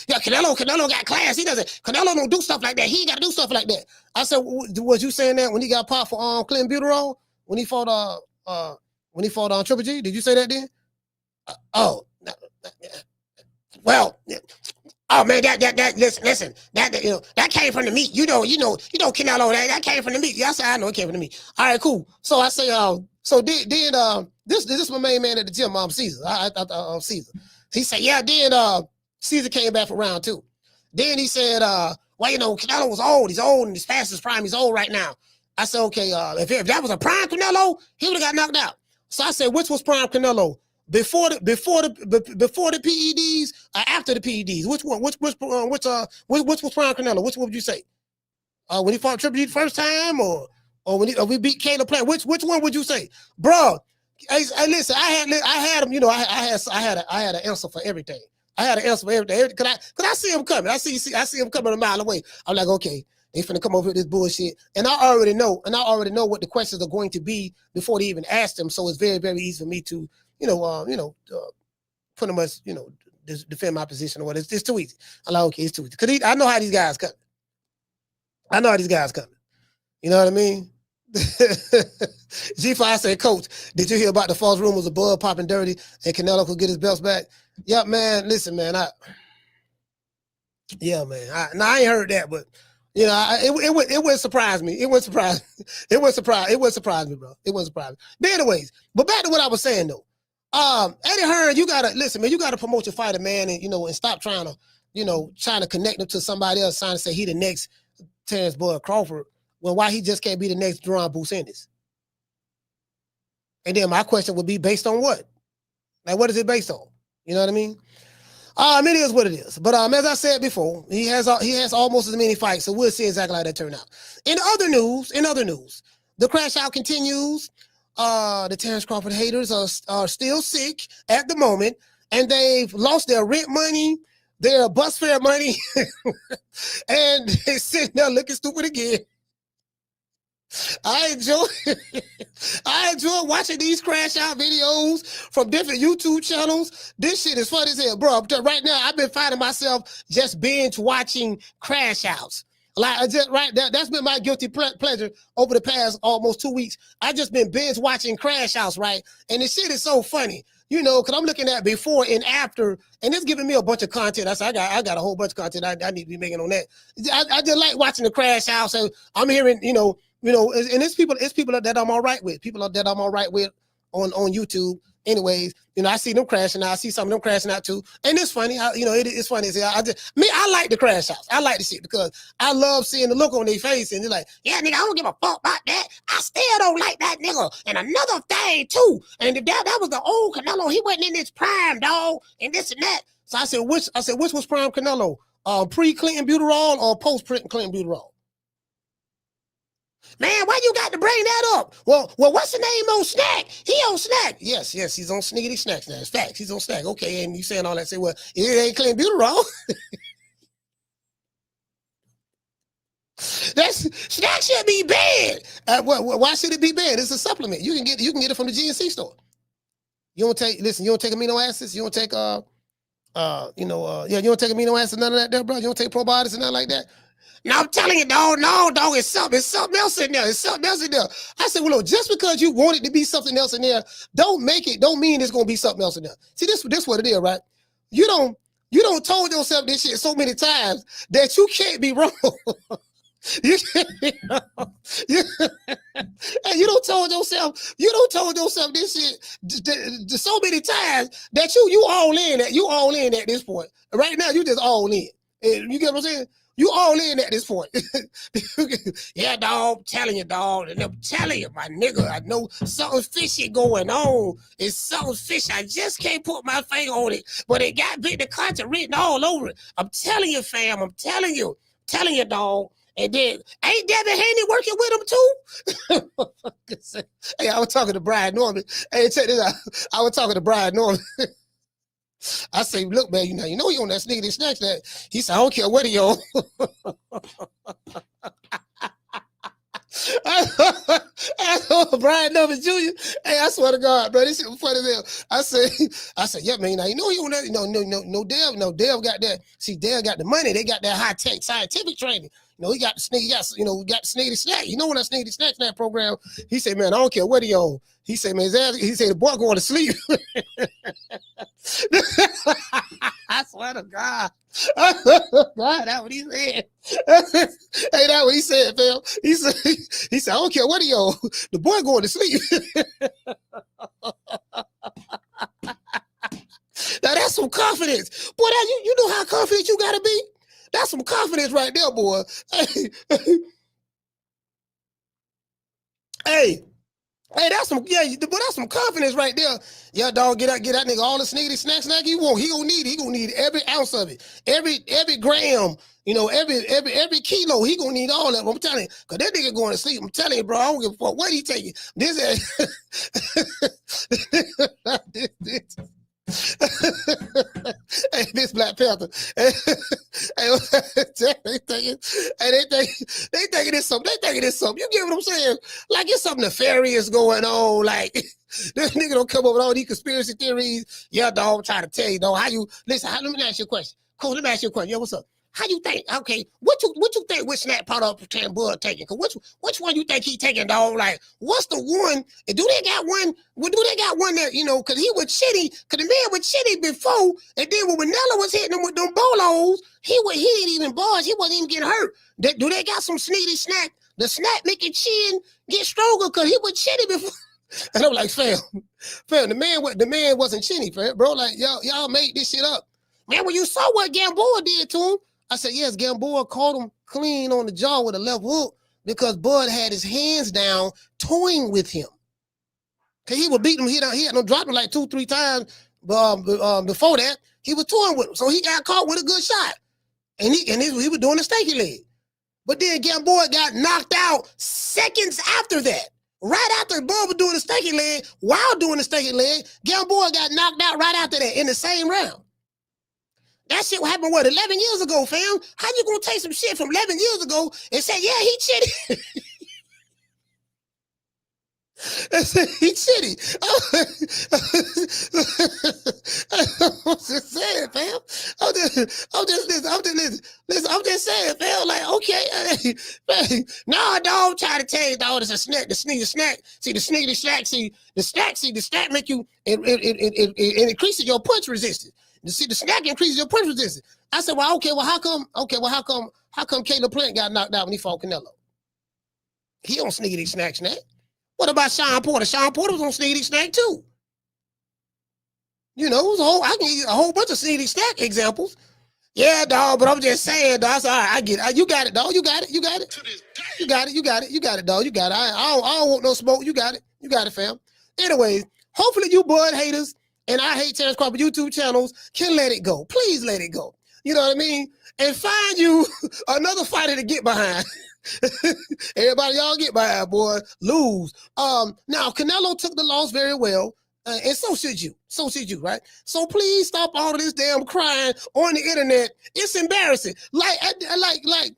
Yeah, Canelo got class. Canelo don't do stuff like that. He ain't got to do stuff like that. I said, was you saying that when he got popped for Clinton Buterol when he fought on Triple G? Did you say that then? Well. Oh man, listen, that came from the meat. You know, Canelo, that came from the meat. Yes, I know it came from the meat. All right, cool. So I say, this is my main man at the gym, Caesar. Caesar. He said, yeah. Then Caesar came back for round 2. Then he said, Canelo was old. He's old and his fastest prime. He's old right now. I said, okay, if that was a prime Canelo, he would have got knocked out. So I said, which was prime Canelo? Before the PEDs or after the PEDs? Which one? Which was prime Canelo? Which one would you say? When he fought Triple G the first time, or when we beat Caleb Plant? Which one would you say, bro? Hey, listen, I had him. You know, I had an answer for everything. I had an answer for everything. Cause I see him coming. I see him coming a mile away. I'm like, okay, they finna come over with this bullshit, and I already know what the questions are going to be before they even ask them. So it's very, very easy for me to. Pretty much, defend my position or what. It's too easy. I'm like, okay, it's too easy. Because I know how these guys coming. You know what I mean? G5 said, Coach, did you hear about the false rumors of Bud popping dirty and Canelo could get his belts back? Yeah, man. Listen, man. I ain't heard that, but it wouldn't surprise me. It wouldn't surprise me, bro. It wouldn't surprise me. But anyways, back to what I was saying though. Eddie Hearn, you gotta promote your fighter, man, and stop trying to connect him to somebody else, trying to say he the next Terence Crawford, when why he just can't be the next Jaron Boots Ennis. And then my question would be based on what? Like, what is it based on? You know what I mean? It is what it is. But as I said before, he has almost as many fights, so we'll see exactly how that turn out. In other news, the crash out continues. The Terence Crawford haters are still sick at the moment, and they've lost their rent money, their bus fare money, and they're sitting there looking stupid again. I enjoy watching these crash out videos from different YouTube channels. This shit is funny as hell, bro. Right now, I've been finding myself just binge watching crash outs. Like that's been my guilty pleasure over the past almost 2 weeks. I just been binge watching crash outs, right? And the shit is so funny, because I'm looking at before and after, and it's giving me a bunch of content. I got a whole bunch of content I need to be making on that. I just like watching the crash outs, and I'm hearing, and it's people that I'm all right with. People that I'm all right with on YouTube. Anyways, I see them crashing out. I see some of them crashing out too. And it's funny. It's funny. I like the crash outs. I like the shit because I love seeing the look on their face. And they're like, yeah, nigga, I don't give a fuck about that. I still don't like that nigga. And another thing too. And that was the old Canelo. He wasn't in his prime, dog. And this and that. So I said, which was prime Canelo? Pre-Clinton Buterol or post-Clinton Buterol? Man, why you got to bring that up? Well, what's the name on SNAC? He on SNAC. Yes, he's on Sniggity Snacks now. It's facts. He's on SNAC. Okay, and you saying all that, say, well, it ain't Clinton Buterol. SNAC should be banned. Why should it be banned? It's a supplement. You can get it from the GNC store. You don't take amino acids. You don't take you don't take amino acids, none of that there, bro. You don't take probiotics and nothing like that. Now I'm telling you, dog, it's something else in there. It's something else in there. I said, well, look, just because you want it to be something else in there, don't mean it's gonna be something else in there. See, this what it is, right? You don't told yourself this shit so many times that you can't be wrong. You don't told yourself this shit so many times that you all in at this point. Right now, you just all in. You get what I'm saying? You all in at this point. Yeah, dog, I'm telling you, dog. And I'm telling you, my nigga, I know something fishy going on. It's something fishy. I just can't put my finger on it. But it got the content written all over it. I'm telling you, fam. I'm telling you, dog. And then, ain't Devin Haney working with him too? Hey, I was talking to Brian Norman. Hey, check this out. I was talking to Brian Norman. I say, look, man, you know he on that sneaky snacks that. He said, I don't care what he on. Brian Numbers Jr. Hey, I swear to God, bro, this shit was funny as hell. I said, yeah, man, you know he on that. No, Dale got that. See, Dale got the money. They got that high tech scientific training. You know, he got the sneaky, we got the sneaky snack. You know when that sneaky snack program, he said, man, I don't care what he on. He said, man, he said the boy going to sleep. I swear to God. God, that's what he said. Hey, that's what he said, fam. He said, I don't care what he on. The boy going to sleep. Now that's some confidence. Boy, you know how confident you gotta be? That's some confidence right there, boy. Hey, that's some confidence right there. Yeah, dog, get that nigga all the sneaky snack you want. He gonna need every ounce of it, every gram, every kilo. He gonna need all of it. I'm telling you, cause that nigga going to sleep. I'm telling you, bro. I don't give a fuck what he taking. Hey, this Black Panther. They thinking it's something. You get what I'm saying? Like it's something nefarious going on. Like this nigga don't come up with all these conspiracy theories. Yeah, dog, I'm trying to tell you, dog. Let me ask you a question. Cool, let me ask you a question. Yeah, what's up? How you think? Okay, what you think? Which snap part of Tan Bud taking? Cause which one you think he taking, dog? Like, what's the one? And do they got one? Well, do they got one that Cause he was shitty. Cause the man was shitty before, and then when Manella was hitting him with them bolos, he didn't even budge. He wasn't even getting hurt. Do they got some sneaky snack? The snack make your chin get stronger because he was shitty before. And I'm like, fam, the man wasn't chinny, fam, bro. Like y'all made this shit up, man. When you saw what Gamboa did to him. I said, yes, Gamboa caught him clean on the jaw with a left hook because Bud had his hands down toying with him. Cause he would beat him. He had no dropping like 2-3 times before that. He was toying with him. So he got caught with a good shot. And he was doing the stanky leg. But then Gamboa got knocked out seconds after that. Right after Bud was doing the stanky leg, while doing the stanky leg, Gamboa got knocked out right after that in the same round. That shit happened, 11 years ago, fam? How you gonna take some shit from 11 years ago and say, yeah, he chitty? He chitty. I'm just saying, fam. I'm just saying, fam. Like, okay, nah, dog, try to tell you, dog, it's a snack, the sneaky snack. See, the sneaky snack, the snack make you, it increases your punch resistance. See, the snack increases your punch resistance. I said, well, okay, well, how come Caleb Plant got knocked out when he fought Canelo? He on sneaky snack. What about Sean Porter? Sean Porter was on sneaky snack too. It was I can give you a whole bunch of sneaky snack examples. Yeah, dog, but I'm just saying, dog. So, all right, I get it. You got it, dog. You got it, dog. You got it. I don't want no smoke. You got it, fam. Anyways, hopefully you Bud haters and I Hate Terence Crawford YouTube channels can let it go. Please let it go. You know what I mean? And find you another fighter to get behind. Everybody, y'all get behind, boy. Lose. Now, Canelo took the loss very well. And so should you, right? So please stop all of this damn crying on the internet. It's embarrassing. Like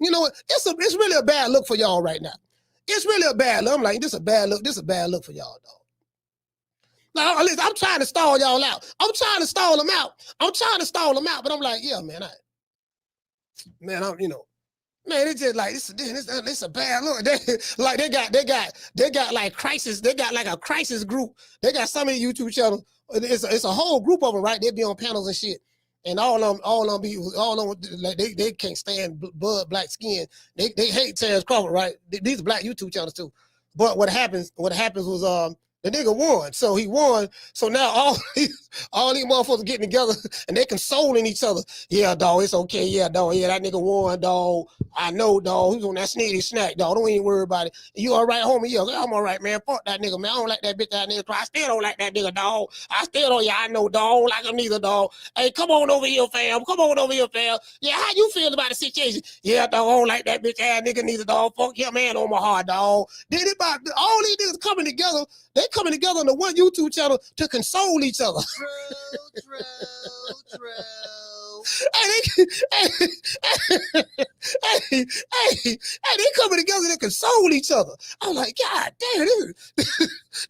you know what? It's really a bad look for y'all right now. It's really a bad look. I'm like, this is a bad look. This is a bad look for y'all, dog. Now, listen, I'm trying to stall y'all out. I'm trying to stall them out. But I'm like, yeah, man, it's just like it's a bad look. They got like crisis. They got like a crisis group. They got so many YouTube channels. It's a whole group of them, right? They be on panels and shit. And all of them like they can't stand Bud black skin. They hate Terence Crawford, right? These are black YouTube channels too. But what happens was the nigga won. So he won. So now all these motherfuckers getting together and they consoling each other. Yeah, dog, it's okay. Yeah, dog. Yeah, that nigga won, dog. I know, dog. Who's on that sneaky snack, dog? Don't even worry about it. You all right, homie? Yeah, I'm all right, man. Fuck that nigga, man. I don't like that bitch, that nigga. I still don't like that nigga, dog. I still don't. Yeah, I know, dog. I don't like him neither, dog. Hey, come on over here, fam. Yeah, how you feel about the situation? Yeah, dog. I don't like that bitch, ass nigga neither, dog. Fuck your man on my heart, dog. Then about all these niggas coming together. They coming together on the one YouTube channel to console each other. True. Hey, they coming together to console each other. I'm like, God damn,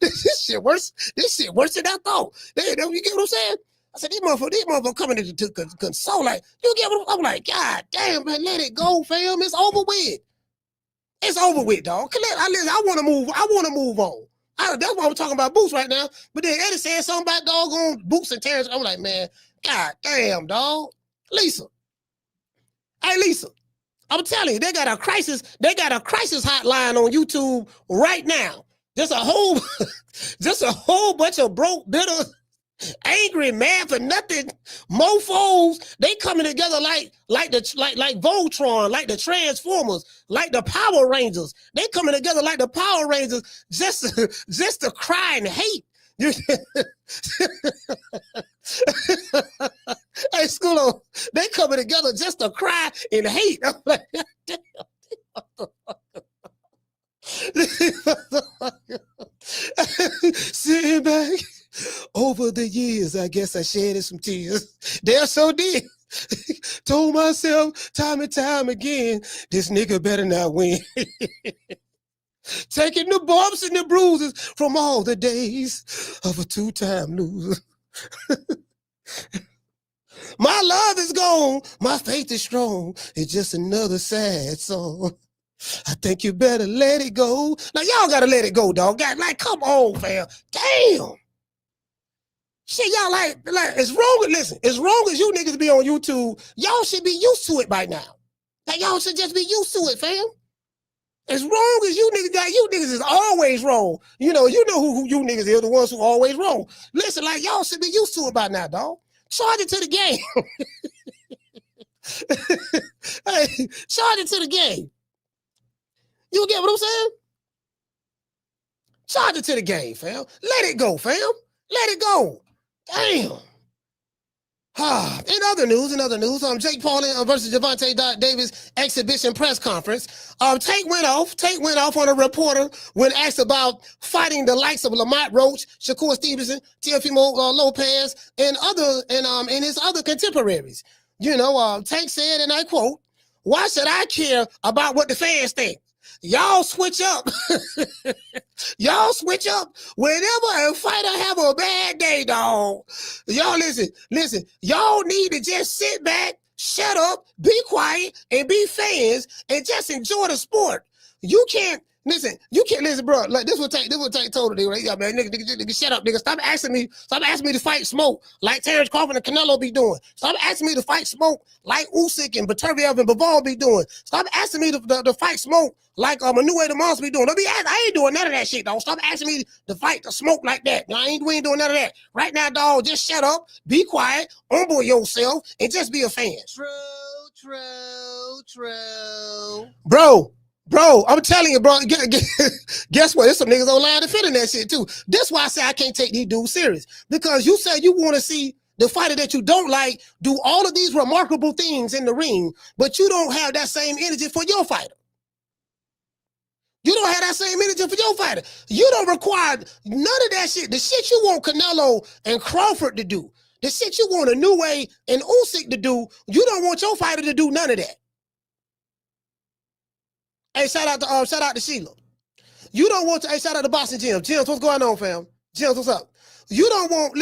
this shit worse. This shit worse than I thought. You get what I'm saying? I said, these motherfuckers coming to console. Like, you get what I'm like, God damn, man, let it go, fam. It's over with. It's over with, dog. I want to move. I want to move on. That's why I'm talking about Boots right now. But then Eddie said something about doggone Boots and Terence. I'm like, man, God damn, dog. Lisa. Hey, Lisa. I'm telling you, they got a crisis hotline on YouTube right now. Just a whole bunch of broke, bitter, angry, mad for nothing mofos. They coming together like Voltron, like the Transformers, like the Power Rangers. They coming together like the Power Rangers just to cry and hate. Hey, Schoolo, they coming together just to cry and hate. I'm like, sitting back. Over the years, I guess I shedded some tears. There so did. Told myself time and time again, this nigga better not win. Taking the bumps and the bruises from all the days of a two-time loser. My love is gone. My faith is strong. It's just another sad song. I think you better let it go. Now, y'all got to let it go, dog. Like, come on, fam. Damn. Shit, y'all like, as wrong as you niggas be on YouTube, y'all should be used to it by now. Like, y'all should just be used to it, fam. As wrong as you niggas is always wrong. You know who you niggas is, the ones who always wrong. Listen, like, y'all should be used to it by now, dog. Charge it to the game. Hey, charge it to the game. You get what I'm saying? Charge it to the game, fam. Let it go, fam. Let it go. Damn. In other news, Jake Paul versus Gervonta Davis exhibition press conference. Tate went off on a reporter when asked about fighting the likes of Lamont Roach, Shakur Stevenson, Teofimo Lopez, and his other contemporaries. Tate said, and I quote, "Why should I care about what the fans think? Y'all switch up. Y'all switch up whenever a fighter have a bad day, dog. Y'all listen. Y'all need to just sit back, shut up, be quiet, and be fans, and just enjoy the sport. You can't listen, bro. Like this will take totally right. Yeah, man, nigga, shut up, nigga. Stop asking me to fight Smoke like Terence Crawford and Canelo be doing. Stop asking me to fight Smoke like Usyk and Beterbiev and Bivol be doing. Stop asking me to fight Smoke like Manuel de Mons be doing. I ain't doing none of that shit, dog. Stop asking me to fight the Smoke like that. We ain't doing none of that. Right now, dog, just shut up, be quiet, humble yourself, and just be a fan. True. Bro, I'm telling you, bro, guess what? There's some niggas online defending that shit too. That's why I say I can't take these dudes serious. Because you said you want to see the fighter that you don't like do all of these remarkable things in the ring, but you don't have that same energy for your fighter. You don't have that same energy for your fighter. You don't require none of that shit. The shit you want Canelo and Crawford to do, the shit you want Inoue and Usyk to do, you don't want your fighter to do none of that. Hey, shout out to Sheila. You don't want to, hey, shout out to Boston Jim. Jim, what's going on, fam? Jim, what's up? You don't want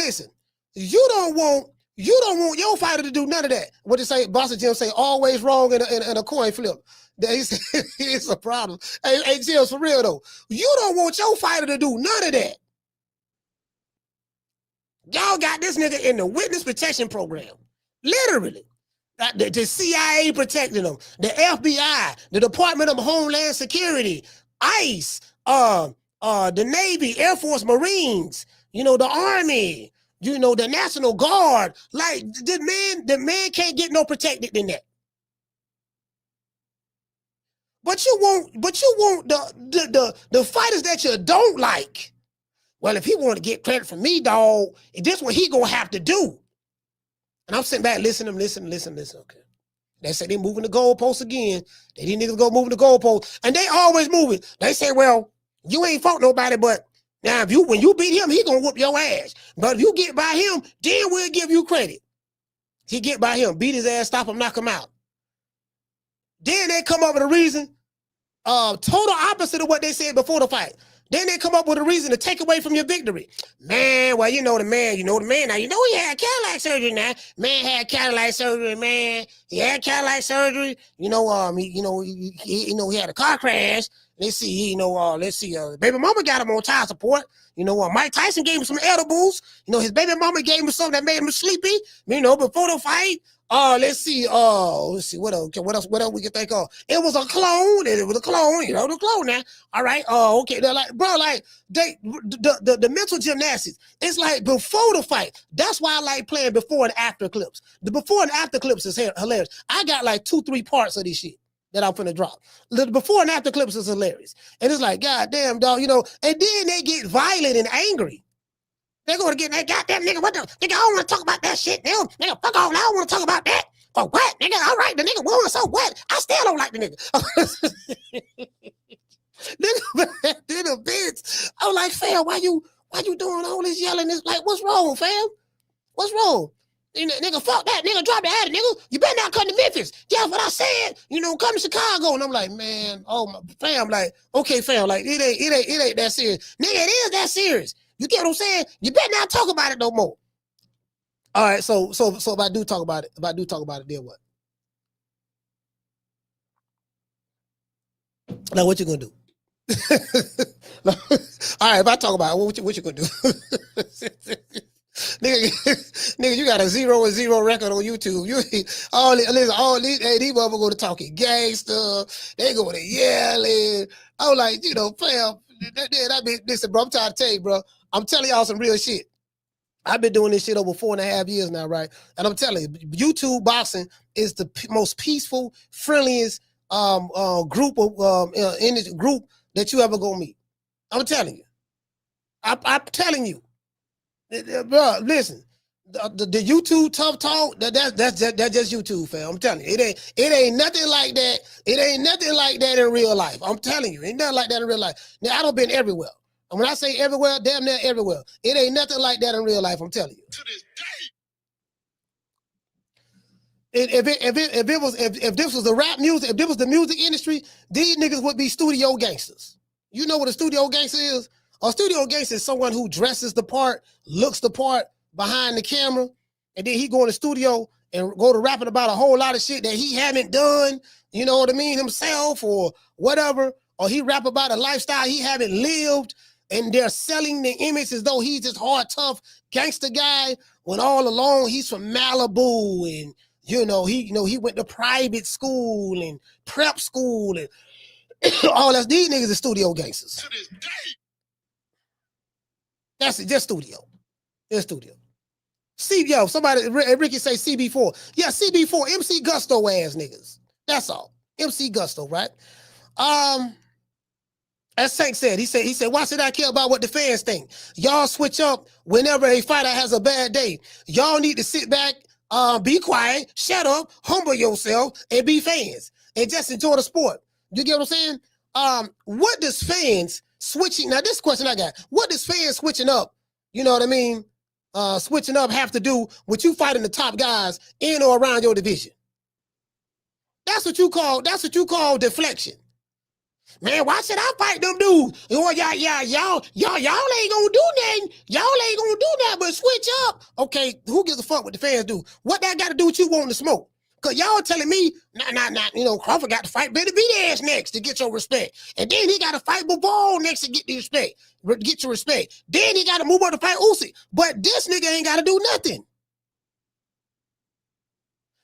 your fighter to do none of that. What they say, Boston Jim say, always wrong in a coin flip. It's a problem. Hey, Jim, for real though. You don't want your fighter to do none of that. Y'all got this nigga in the witness protection program. Literally. The CIA protecting them, the FBI, the Department of Homeland Security, ICE, the Navy, Air Force, Marines, the Army, the National Guard. Like the man can't get no protected than that. But you want the fighters that you don't like. Well, if he want to get credit from me, dog, this what he gonna have to do. And I'm sitting back, listen. Okay. They say they moving the goalposts again. These niggas go moving the goalposts. And they always moving. They say, well, you ain't fought nobody, but now when you beat him, he gonna whoop your ass. But if you get by him, then we'll give you credit. He get by him, beat his ass, stop him, knock him out. Then they come up with a reason, total opposite of what they said before the fight. Then they come up with a reason to take away from your victory. Man, well, you know the man. Now, you know he had Cadillac surgery now. Man had Cadillac surgery, man. He had Cadillac surgery. He had a car crash. Let's see, baby mama got him on child support. Mike Tyson gave him some edibles. His baby mama gave him something that made him sleepy. Before the fight. Let's see what else we can think of. It was a clone. The clone now. All right. Okay. They're like, bro, like the mental gymnastics. It's like before the fight. That's why I like playing before and after clips. The before and after clips is hilarious. I got like 2-3 parts of this shit that I'm finna drop. The before and after clips is hilarious. And it's like, God damn, dog, and then they get violent and angry. They're going to get that goddamn nigga. What the nigga? I don't want to talk about that shit. Nigga, fuck off. I don't want to talk about that. For what, nigga? All right, the nigga won. So what? I still don't like the nigga. Nigga, bitch. I'm like, fam, why you doing all this yelling? It's like, what's wrong, fam? What's wrong? Nigga, fuck that. Nigga, drop the attic, nigga. You better not come to Memphis. Yeah, what I said. Come to Chicago. And I'm like, man, oh my fam. Like, okay, fam. Like, it ain't that serious. Nigga, it is that serious. You get what I'm saying? You better not talk about it no more. All right, so if I do talk about it, then what? Now what you gonna do? All right, if I talk about it, what you gonna do? nigga, you got a 0-0 record on YouTube. These motherfuckers go to talking gangster. They go to yelling. I'm like, fam, listen, bro, I'm trying to tell you, bro. I'm telling y'all some real shit. I've been doing this shit over 4.5 years now, right? And I'm telling you, YouTube boxing is the most peaceful, friendliest group that you ever gonna meet. I'm telling you. I'm telling you, bro. Listen, the YouTube tough talk. That's just YouTube, fam. I'm telling you, it ain't nothing like that. It ain't nothing like that in real life. I'm telling you, ain't nothing like that in real life. Now I done been everywhere. And when I say everywhere, damn near everywhere. It ain't nothing like that in real life, I'm telling you. To this day. If this was the rap music, if this was the music industry, these niggas would be studio gangsters. You know what a studio gangster is? A studio gangster is someone who dresses the part, looks the part behind the camera, and then he go in the studio and go to rapping about a whole lot of shit that he haven't done, you know what I mean, himself or whatever, or he rap about a lifestyle he haven't lived. And they're selling the image as though he's this hard, tough gangster guy when all along he's from Malibu and he went to private school and prep school and all that. These niggas are studio gangsters. To this day. That's it, just studio. Just studio. Somebody Ricky say CB4. Yeah, CB4, MC Gusto ass niggas. That's all. MC Gusto, right? As Tank said, he said, why should I care about what the fans think? Y'all switch up whenever a fighter has a bad day. Y'all need to sit back, be quiet, shut up, humble yourself, and be fans. And just enjoy the sport. You get what I'm saying? What does fans switching, now this question I got, what does fans switching up, you know what I mean? Switching up have to do with you fighting the top guys in or around your division? That's what you call deflection. Man, why should I fight them dudes? Oh, y'all ain't gonna do nothing. Y'all ain't gonna do that, but switch up. Okay, who gives a fuck what the fans do? What that got to do with you wanting to smoke? Because y'all telling me, Crawford got to fight Better Beat ass next to get your respect. And then he got to fight Bivol next to get your respect. Then he got to move on to fight Usyk. But this nigga ain't got to do nothing.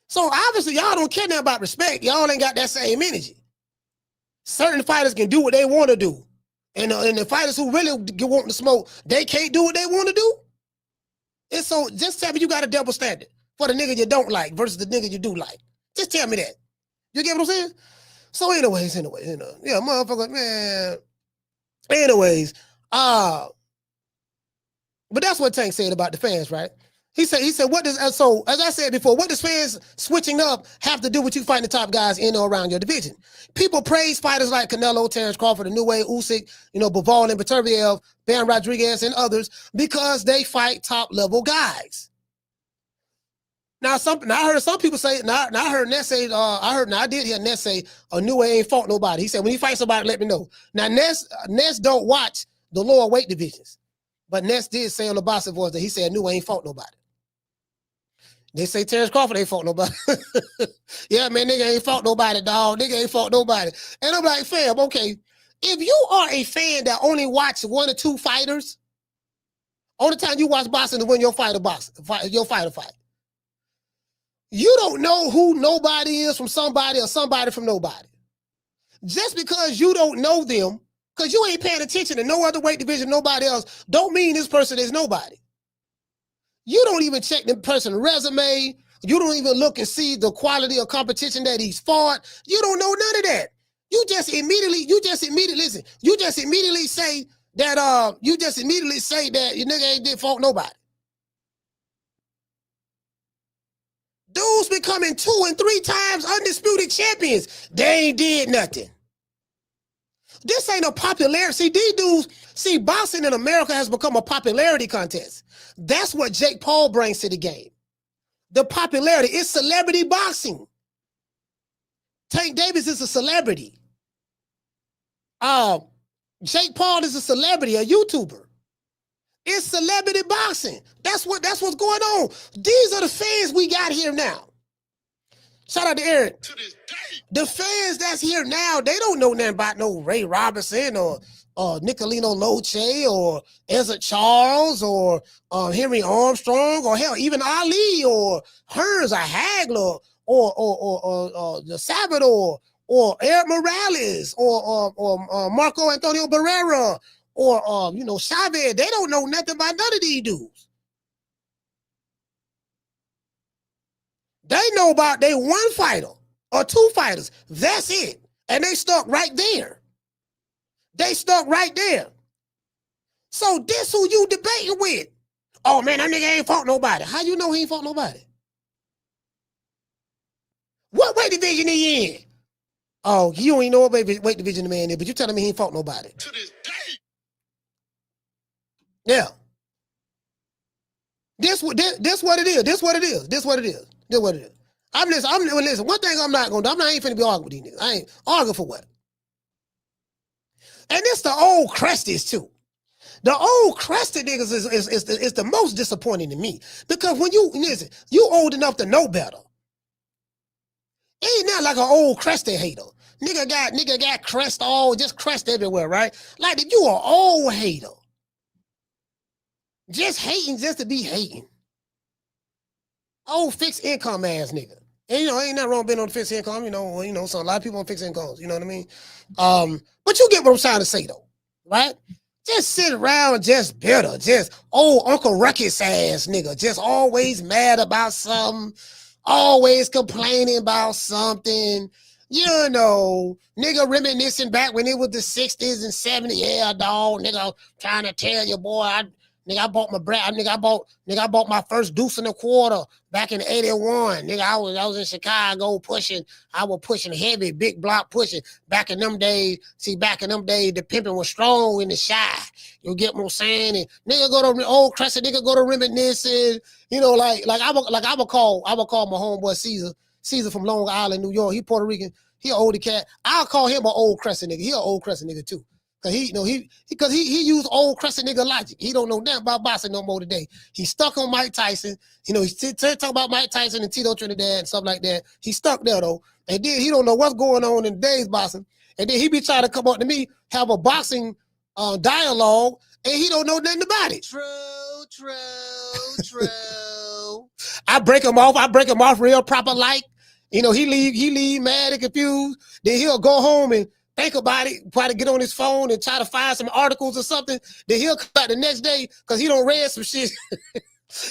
So obviously y'all don't care nothing about respect. Y'all ain't got that same energy. Certain fighters can do what they want to do. And the fighters who really want to smoke, they can't do what they want to do. And so just tell me you got a double standard for the nigga you don't like versus the nigga you do like. Just tell me that. You get what I'm saying? So anyways, yeah, motherfucker, man. Anyways, but that's what Tank said about the fans, right? He said, what does, so as I said before, what does fans switching up have to do with you fighting the top guys in or around your division? People praise fighters like Canelo, Terence Crawford, Inoue, Usyk, Bivol and Beterbiev, Ben Rodriguez, and others because they fight top level guys. Now, I heard some people say. Now I heard Ness say. I did hear Ness say, New ain't fought nobody. He said, when he fights somebody, let me know. Now Ness don't watch the lower weight divisions, but Ness did say on the Boxing Voice that he said New ain't fought nobody. They say Terence Crawford ain't fought nobody. Yeah, man, nigga ain't fought nobody, dog. Nigga ain't fought nobody. And I'm like, fam, okay, if you are a fan that only watch 1 or 2 fighters, only time you watch boxing is when your fighter fight. You don't know who nobody is from somebody or somebody from nobody. Just because you don't know them, because you ain't paying attention to no other weight division, nobody else, don't mean this person is nobody. You don't even check the person's resume. You don't even look and see the quality of competition that he's fought. You don't know none of that. You just immediately say that your nigga ain't did fought nobody. Dudes becoming 2 and 3 times undisputed champions. They ain't did nothing. This ain't a popularity. These dudes, boxing in America has become a popularity contest. That's what Jake Paul brings to the game. The popularity. It's celebrity boxing. Tank Davis is a celebrity. Jake Paul is a celebrity, a YouTuber. It's celebrity boxing. That's what's going on. These are the fans we got here now. Shout out to Eric. To this day. The fans that's here now, they don't know nothing about no Ray Robinson or Nicolino Loche or Ezra Charles or Henry Armstrong or hell, even Ali or Hearns or Hagler or the Salvador or Eric Morales or Marco Antonio Barrera or Chavez. They don't know nothing about none of these dudes. They know about they 1 fighter or 2 fighters. That's it. And they stuck right there. So this who you debating with. Oh man, that nigga ain't fought nobody. How you know he ain't fought nobody? What weight division he in? Oh, you don't even know what weight division the man is, but you telling me he ain't fought nobody. To this day. Yeah. This what it is. Listen, one thing I'm not gonna do, I ain't finna be arguing with these niggas. I ain't arguing for what? And it's the old crusties too. The old crusted niggas is the most disappointing to me. Because when you old enough to know better. Ain't not like an old crusty hater. Nigga got crust just crust everywhere, right? Like you an old hater. Just hating just to be hating. Old fixed income ass nigga. And ain't nothing wrong being on fixed income, so a lot of people on fixed incomes, you know what I mean? But you get what I'm trying to say though, right? Just sit around just bitter, just old Uncle Ruckus ass nigga, just always mad about something, always complaining about something, nigga reminiscing back when it was the 60s and 70s. Yeah, dog, nigga trying to tell you, boy, I bought my first deuce and a quarter back in 81. Nigga, I was in Chicago pushing. I was pushing heavy, big block pushing. Back in them days, the pimping was strong in the shy. You get what I'm saying? And nigga go to old Crescent, nigga go to reminiscing. I would call my homeboy Caesar from Long Island, New York. He Puerto Rican. He an older cat. I'll call him an old Crescent nigga. He an old Crescent nigga too. Cause he used old Crescent nigga logic. He don't know nothing about boxing no more today. He stuck on Mike Tyson. He's talking about Mike Tyson and Tito Trinidad and stuff like that. He stuck there though. And then he don't know what's going on in today's boxing. And then he be trying to come up to me, have a boxing dialogue, and he don't know nothing about it. True. I break him off real proper like. He leave mad and confused. Then he'll go home and think about it, probably get on his phone and try to find some articles or something. Then he'll come back the next day because he don't read some shit.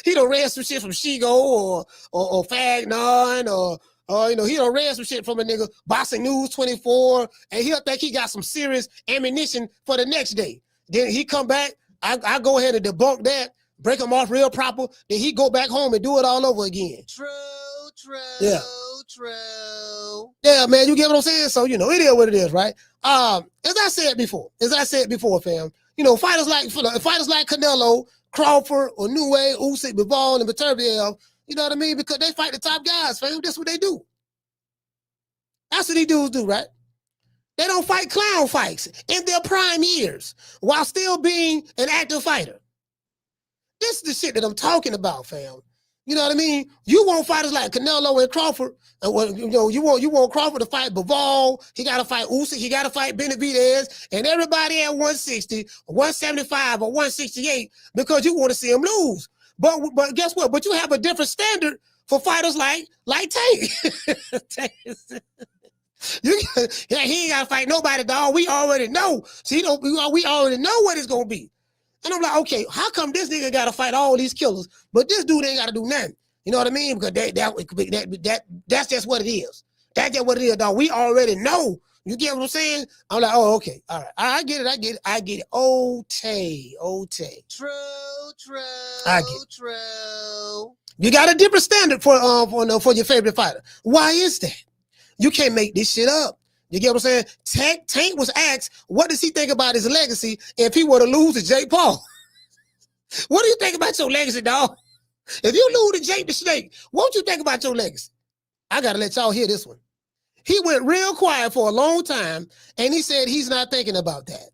He don't read some shit from Shigo or Fagnon or he don't read some shit from a nigga Boxing News 24, and he'll think he got some serious ammunition for the next day. Then he come back, I go ahead and debunk that, break him off real proper, then he go back home and do it all over again. True. Yeah, man, you get what I'm saying? So, it is what it is, right? As I said before, fam, fighters like Canelo, Crawford, Inoue, Usyk, Bivol, and Beterbiev, You know what I mean? Because they fight the top guys, fam. That's what they do. That's what these dudes do, right? They don't fight clown fights in their prime years while still being an active fighter. This is the shit that I'm talking about, fam. You know what I mean? You want fighters like Canelo and Crawford. You know, you want Crawford to fight Bivol. He got to fight Usyk. He got to fight Benavidez. And everybody at 160, 175, or 168 because you want to see him lose. But guess what? But you have a different standard for fighters like Tank. He ain't got to fight nobody, dog. We already know. See, we already know what it's going to be. And I'm like, okay, how come this nigga got to fight all these killers, but this dude ain't got to do nothing? You know what I mean? Because that's just what it is. That's just what it is, dog. We already know. You get what I'm saying? I'm like, oh, okay. All right. I get it. Okay. True. I get it. True. You got a different standard for your favorite fighter. Why is that? You can't make this shit up. You get what I'm saying? Tank was asked, what does he think about his legacy if he were to lose to Jake Paul? What do you think about your legacy, dog? If you lose to Jake the Snake, what do you think about your legacy? I got to let y'all hear this one. He went real quiet for a long time, and he said he's not thinking about that.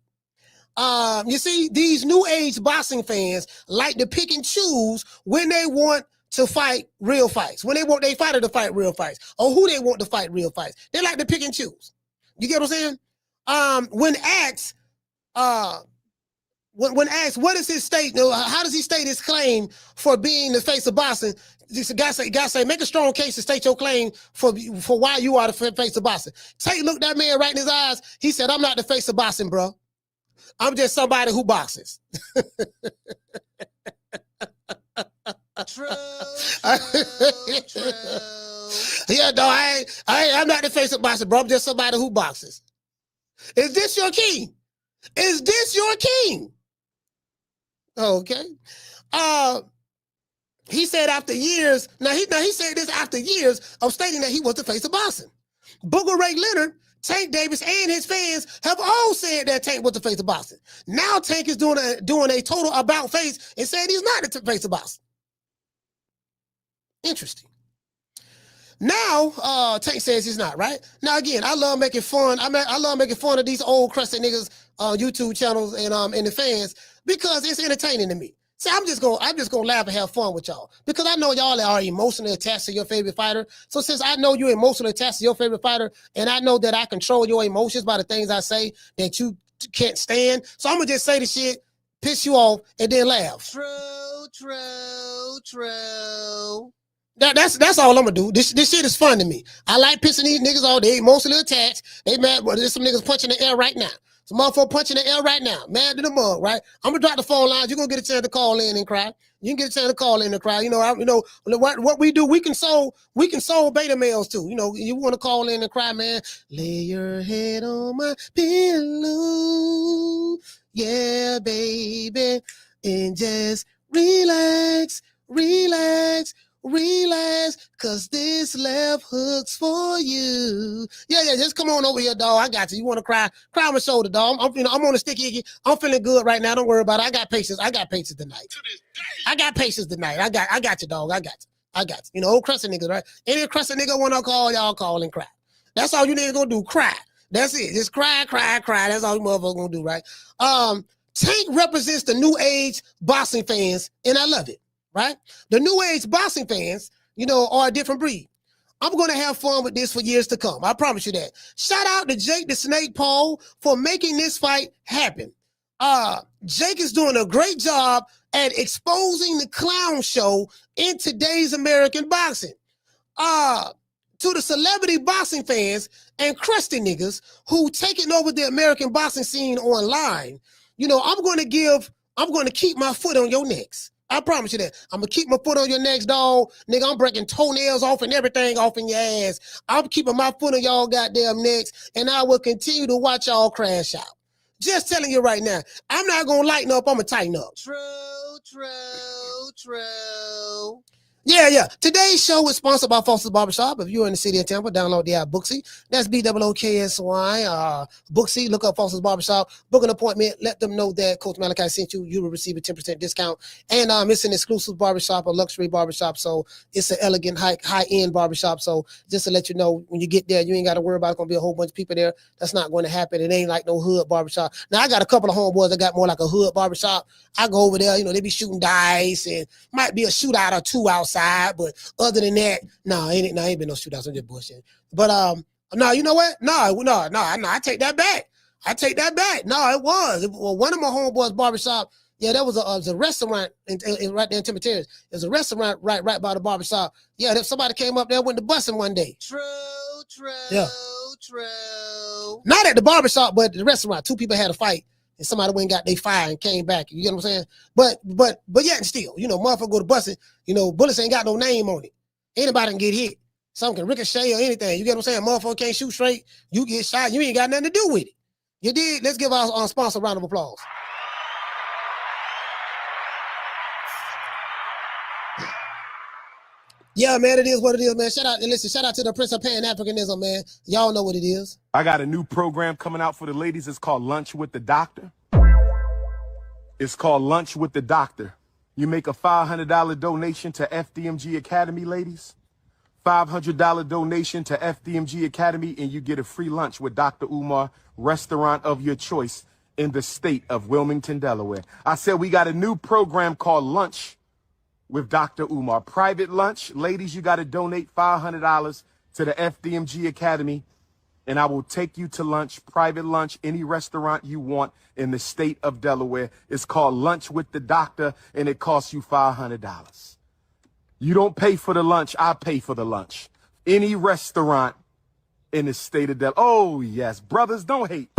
You see, these new age boxing fans like to pick and choose when they want to fight real fights, when they want their fighter to fight real fights, or who they want to fight real fights. They like to pick and choose. You get what I'm saying? When asked, what is his state? How does he state his claim for being the face of boxing? This guy say, make a strong case to state your claim for why you are the face of boxing. Tate looked that man right in his eyes. He said, I'm not the face of boxing, bro. I'm just somebody who boxes. True. Yeah, no, I'm not the face of boxing, bro. I'm just somebody who boxes. Is this your king? Is this your king? Okay. He said after years, now he said this after years of stating that he was the face of boxing. Booger Ray Leonard, Tank Davis, and his fans have all said that Tank was the face of boxing. Now Tank is doing a total about face and saying he's not the face of boxing. Interesting. Now, Tank says he's not, right? Now, again, I love making fun. I love making fun of these old crusty niggas on YouTube channels and the fans because it's entertaining to me. See, I'm just gonna laugh and have fun with y'all because I know y'all are emotionally attached to your favorite fighter. So since I know you're emotionally attached to your favorite fighter, and I know that I control your emotions by the things I say that you can't stand, so I'm gonna just say the shit, piss you off, and then laugh. True. That's all I'm gonna do. This shit is fun to me. I like pissing these niggas off. They emotionally attached. They mad. Well, there's some niggas punching the air right now. Some motherfucker punching the air right now. Mad to the mug, right? I'm gonna drop the phone lines. You're gonna get a chance to call in and cry. You can get a chance to call in and cry. You know what we do. We can soul beta males too. You know, you want to call in and cry, man. Lay your head on my pillow, yeah, baby, and just relax, cause this left hook's for you. Yeah, just come on over here, dog. I got you. You want to cry? Cry on my shoulder, dog. I'm on the sticky icky. I'm feeling good right now. Don't worry about it. I got patience tonight. I got patience tonight. I got you, dog. I got you. You know, old crusty niggas, right? Any crusty nigga want to call, y'all call and cry. That's all you niggas gonna do, cry. That's it. Just cry. That's all you motherfuckers gonna do, right? Tank represents the new age boxing fans, and I love it. Right? The new age boxing fans, you know, are a different breed. I'm going to have fun with this for years to come. I promise you that. Shout out to Jake the Snake Paul for making this fight happen. Jake is doing a great job at exposing the clown show in today's American boxing. To the celebrity boxing fans and crusty niggas who taking over the American boxing scene online, you know, I'm going to keep my foot on your necks. I promise you that. I'm going to keep my foot on your necks, dog. Nigga, I'm breaking toenails off and everything off in your ass. I'm keeping my foot on y'all goddamn necks, and I will continue to watch y'all crash out. Just telling you right now, I'm not going to lighten up. I'm going to tighten up. True. Yeah. Today's show is sponsored by Foster's Barbershop. If you're in the city of Tampa, download the app Booksy. That's BOOKSY. Booksy, look up Foster's Barbershop. Book an appointment. Let them know that Coach Malachi sent you. You will receive a 10% discount. And it's an exclusive barbershop, a luxury barbershop. So it's an elegant, high-end barbershop. So just to let you know, when you get there, you ain't got to worry about it's going to be a whole bunch of people there. That's not going to happen. It ain't like no hood barbershop. Now, I got a couple of homeboys that got more like a hood barbershop. I go over there, they be shooting dice and might be a shootout or two outside. But other than that, ain't been no shootouts. I'm just bullshit. But no, you know what? No, I take that back. No, it was. Well, one of my homeboys' barbershop. Yeah, that was a restaurant in right there in Timber Terrace. There's a restaurant right by the barbershop. Yeah, somebody came up there, went to busing one day. True. Not at the barbershop, but the restaurant. Two people had a fight. And somebody went and got their fire and came back. You get what I'm saying? But yet and still, motherfucker go to busting, bullets ain't got no name on it. Anybody can get hit. Something can ricochet or anything. You get what I'm saying? Motherfucker can't shoot straight. You get shot. You ain't got nothing to do with it. You did. Let's give our sponsor a round of applause. Yeah, man, it is what it is, man. Shout out to the Prince of Pan-Africanism, man. Y'all know what it is. I got a new program coming out for the ladies. It's called Lunch with the Doctor. It's called Lunch with the Doctor. You make a $500 donation to FDMG Academy, ladies. $500 donation to FDMG Academy, and you get a free lunch with Dr. Umar, restaurant of your choice in the state of Wilmington, Delaware. I said we got a new program called Lunch with Dr. Umar. Private lunch. Ladies, you got to donate $500 to the FDMG Academy, and I will take you to lunch, private lunch, any restaurant you want in the state of Delaware. It's called Lunch with the Doctor, and it costs you $500. You don't pay for the lunch. I pay for the lunch. Any restaurant in the state of Delaware. Oh, yes. Brothers, don't hate.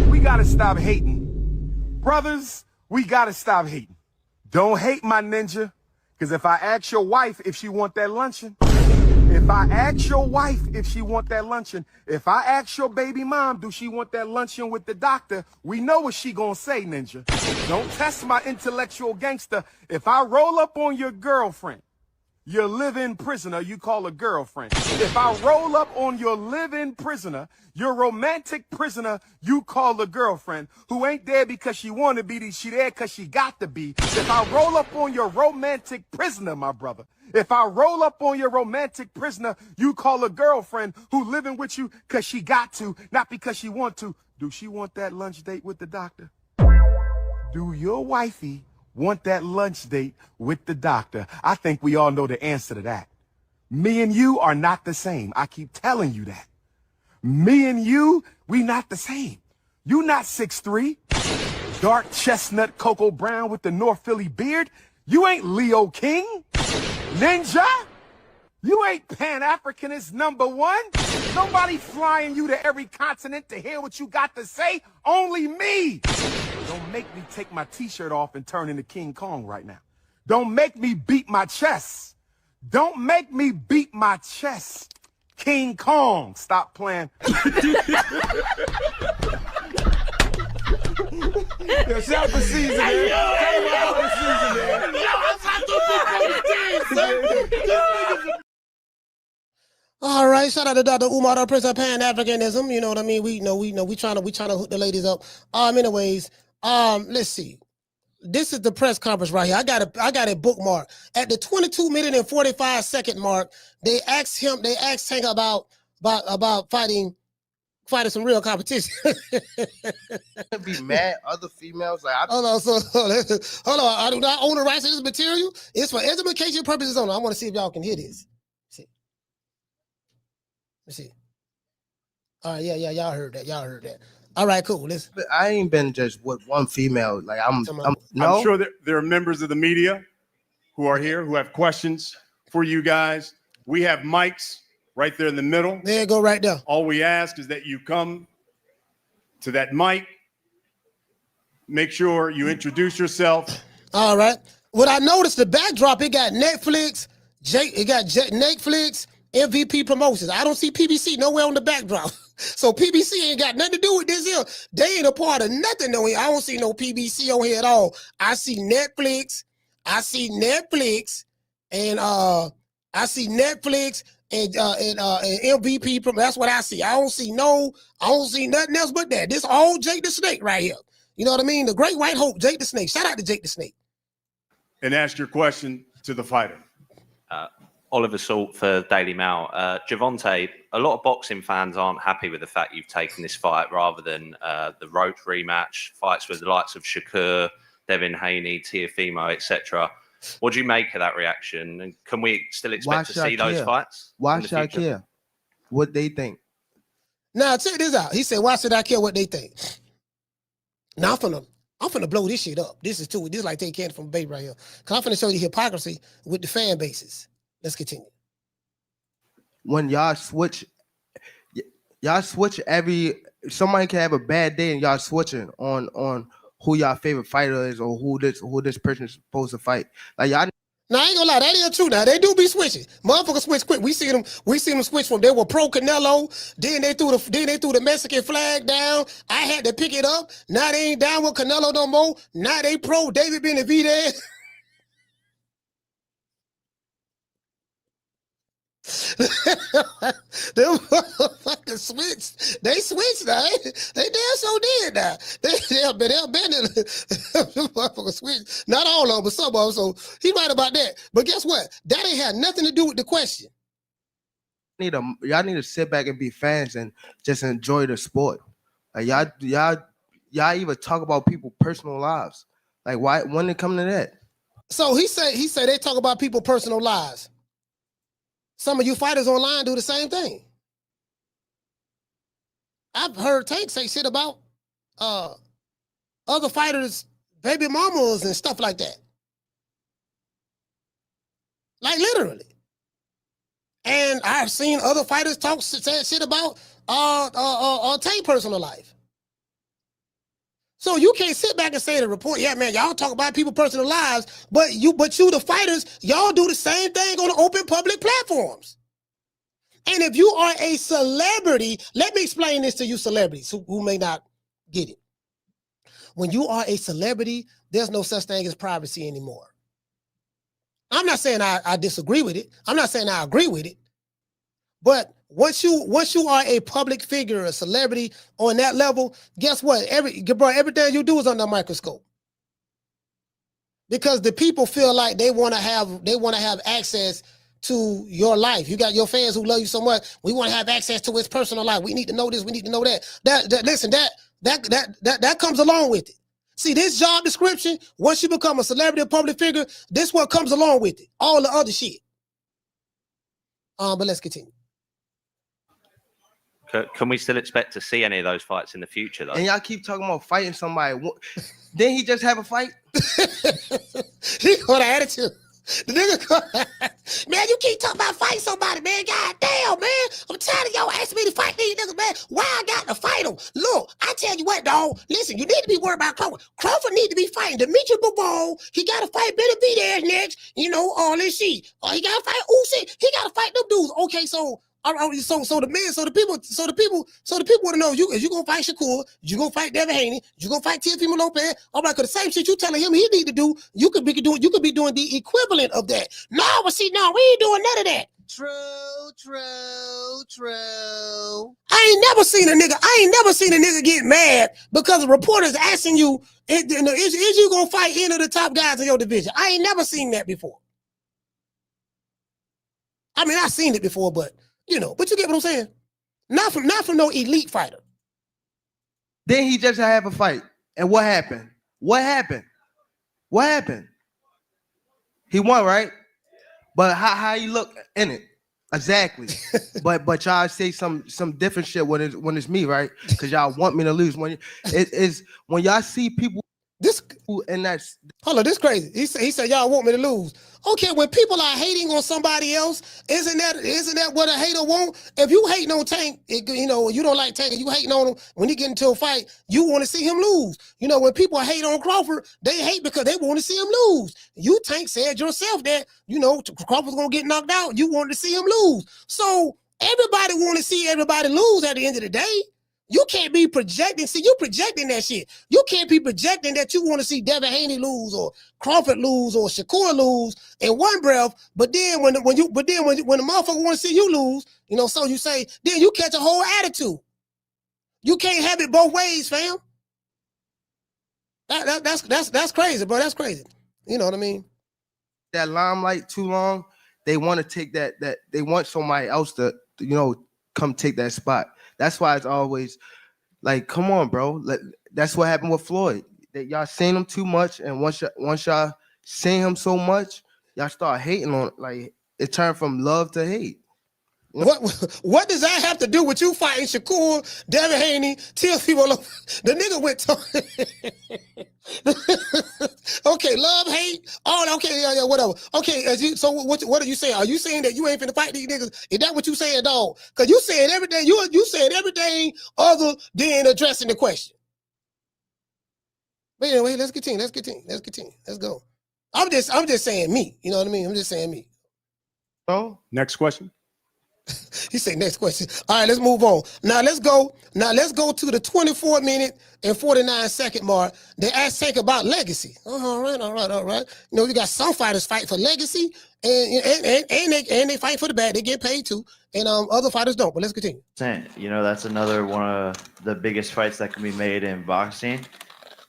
We got to stop hating. Brothers, we got to stop hating. Don't hate, my ninja. Because if I ask your wife if she want that luncheon, if I ask your baby mom, do she want that luncheon with the doctor, we know what she gonna say, ninja. Don't test my intellectual gangster. If I roll up on your girlfriend, your live-in prisoner, you call a girlfriend. If I roll up on your live-in prisoner, your romantic prisoner, you call a girlfriend, who ain't there because she want to be, she there because she got to be. If I roll up on your romantic prisoner, my brother, if I roll up on your romantic prisoner, you call a girlfriend who living with you because she got to, not because she want to. Do she want that lunch date with the doctor? Do your wifey want that lunch date with the doctor? I think we all know the answer to that. Me and you are not the same. I keep telling you that. Me and you, we not the same. You not 6'3", dark chestnut Cocoa Brown with the North Philly beard. You ain't Leo King, ninja. You ain't Pan-Africanist #1. Nobody flying you to every continent to hear what you got to say. Only me. Don't make me take my t-shirt off and turn into King Kong right now. Don't make me beat my chest. Don't make me beat my chest. King Kong. Stop playing. Yo, shout for season, man. Shout for season, man. All right, shout out to Dr. Umar, the Prince of Pan-Africanism. You know what I mean? We trying to hook the ladies up. Anyways, let's see. This is the press conference right here. I got a bookmark. At the 22-minute and 45-second mark, they asked Tank about fighting some real competition. Be mad other females like hold on. I do not own the rights to this material. It's for education purposes only. I want to see if y'all can hear this. Let's see. All right, yeah, y'all heard that. All right, cool. Listen. I ain't been just with one female. Like I'm sure there are members of the media who are here who have questions for you guys. We have mics right there in the middle. There you go, right there. All we ask is that you come to that mic. Make sure you introduce yourself. All right. What I noticed, the backdrop, it got Netflix, MVP promotions. I don't see PBC nowhere on the backdrop. So PBC ain't got nothing to do with this here. They ain't a part of nothing on here. I don't see no PBC on here at all. I see Netflix, and I see Netflix and MVP. That's what I see. I don't see nothing else but that. This all Jake the Snake right here. You know what I mean? The Great White Hope, Jake the Snake. Shout out to Jake the Snake. And ask your question to the fighter. Oliver Salt for Daily Mail. Javante, a lot of boxing fans aren't happy with the fact you've taken this fight rather than the Roach rematch, fights with the likes of Shakur, Devin Haney, Teofimo, etc. What do you make of that reaction? And can we still expect to see those fights? Why should I care what they think? Now, check this out. He said, why should I care what they think? Now, I'm finna blow this shit up. This is like taking candy from a baby right here. Because I'm finna show you hypocrisy with the fan bases. Let's continue. When y'all switch somebody can have a bad day and y'all switching on who y'all favorite fighter is or who this person is supposed to fight. Like y'all. Now I ain't gonna lie, that ain't true. Now they do be switching. Motherfuckers switch quick. We see them switch from they were pro Canelo, then they threw the Mexican flag down. I had to pick it up. Now they ain't down with Canelo no more. Now they pro David Benavidez. They fucking switched. They switched now. They damn so did now. They'll been in motherfucker switch. Not all of them, but some of them. So he right about that. But guess what? That ain't had nothing to do with the question. Y'all need to sit back and be fans and just enjoy the sport. Like y'all even talk about people's personal lives. Like why when it come to that? So he said they talk about people's personal lives. Some of you fighters online do the same thing. I've heard Tank say shit about other fighters, baby mamas and stuff like that. Like literally. And I've seen other fighters say shit about Tank's personal life. So you can't sit back and say the report, yeah, man, y'all talk about people's personal lives, but you the fighters, y'all do the same thing on open public platforms. And if you are a celebrity, let me explain this to you celebrities who may not get it. When you are a celebrity, there's no such thing as privacy anymore. I'm not saying I disagree with it. I'm not saying I agree with it. But once you are a public figure, a celebrity on that level, guess what? Everything you do is under a microscope. Because the people feel like they want to have access to your life. You got your fans who love you so much. We want to have access to his personal life. We need to know this. We need to know that. That comes along with it. See, this job description, once you become a celebrity, a public figure, this what comes along with it. All the other shit. But let's continue. Can we still expect to see any of those fights in the future, though? And y'all keep talking about fighting somebody. Didn't he just have a fight? He got an attitude. The nigga, man, you keep talking about fighting somebody, man. God damn, man. I'm tired of y'all asking me to fight these niggas, man. Why I got to fight them? Look, I tell you what, dog. Listen, you need to be worried about Crawford. Crawford need to be fighting Demetri Bivol. He got to fight Benavidez next. You know, all this shit. He got to fight Usyk. He got to fight them dudes. Okay, so the people want to know if you gonna fight Shakur, you gonna fight Devin Haney, you gonna fight Teofimo Lopez. All right, because the same shit you telling him he need to do, you could be doing the equivalent of that. No, but see, no, we ain't doing none of that. True. I ain't never seen a nigga get mad because a reporter's asking you, is you gonna fight any of the top guys in your division? I ain't never seen that before. I mean, I've seen it before, but you know, but you get what I'm saying? Not from no elite fighter. Then he just have a fight. And what happened? He won, right? But how he look in it? Exactly. but y'all say some different shit when it's me, right? Because y'all want me to lose. When y'all see people this crazy. He said y'all want me to lose. Okay, when people are hating on somebody else, isn't that what a hater want? If you hating on Tank, you don't like Tank, and you hating on him, when you get into a fight, you want to see him lose. You know, when people hate on Crawford, they hate because they want to see him lose. You, Tank, said yourself that, Crawford's going to get knocked out. You wanted to see him lose. So everybody want to see everybody lose at the end of the day. You can't be projecting. See, you projecting that shit. You can't be projecting that you want to see Devin Haney lose or Crawford lose or Shakur lose in one breath. But then when the motherfucker want to see you lose, you know, so you say, then you catch a whole attitude. You can't have it both ways, fam. That's crazy, bro. That's crazy. You know what I mean? That limelight too long. They want to take that they want somebody else to, you know, come take that spot. That's why it's always like, come on, bro. That's what happened with Floyd. That y'all seen him too much, and once y'all seen him so much, y'all start hating on it. Like it turned from love to hate. What does that have to do with you fighting Shakur, Devin Haney, TLC? The nigga went to okay, love, hate, all okay, yeah, whatever. Okay, so what are you saying? Are you saying that you ain't finna fight these niggas? Is that what you saying, dog? Because you saying everything, you saying everything other than addressing the question. But anyway, let's continue. Let's go. I'm just saying me. You know what I mean? I'm just saying me. Oh, next question. He said next question. All right, let's move on. Now let's go to the 24 minute and 49 second mark. They asked Tank about legacy. All right. You know, you got some fighters fight for legacy and they fight for the bag. They get paid too. And other fighters don't. But let's continue. You know, that's another one of the biggest fights that can be made in boxing.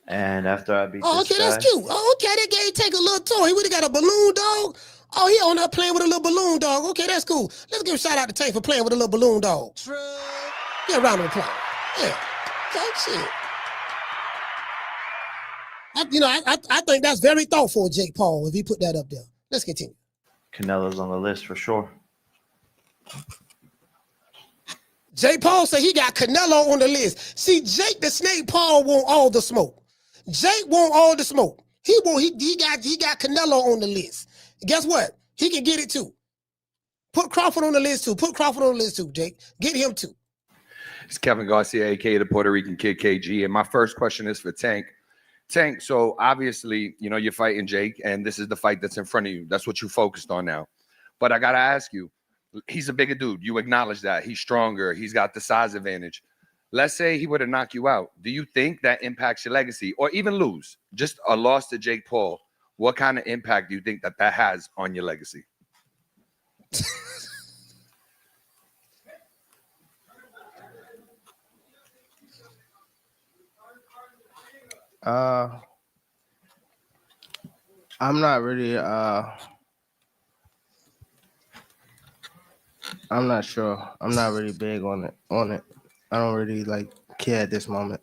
And after I beat this guy, that's cute. Oh, okay, that gave Tank a little toy. He would have got a balloon dog. Oh, he on there playing with a little balloon dog. Okay, that's cool. Let's give a shout out to Tank for playing with a little balloon dog. Get a round of applause. Yeah. Okay, shit. I think that's very thoughtful of Jake Paul if he put that up there. Let's continue. Canelo's on the list for sure. Jake Paul said he got Canelo on the list. See, Jake the Snake Paul want all the smoke. Jake want all the smoke. He got Canelo on the list. Guess what? He can get it too. Put Crawford on the list too, Jake. Get him too. It's Kevin Garcia, aka the Puerto Rican Kid KG. And my first question is for Tank. Tank, so obviously, you know, you're fighting Jake, and this is the fight that's in front of you. That's what you focused on now. But I got to ask you, he's a bigger dude. You acknowledge that. He's stronger. He's got the size advantage. Let's say he would have knocked you out. Do you think that impacts your legacy, or even lose? Just a loss to Jake Paul. What kind of impact do you think that has on your legacy? I'm not really I'm not sure. I'm not really big on it. I don't really care at this moment.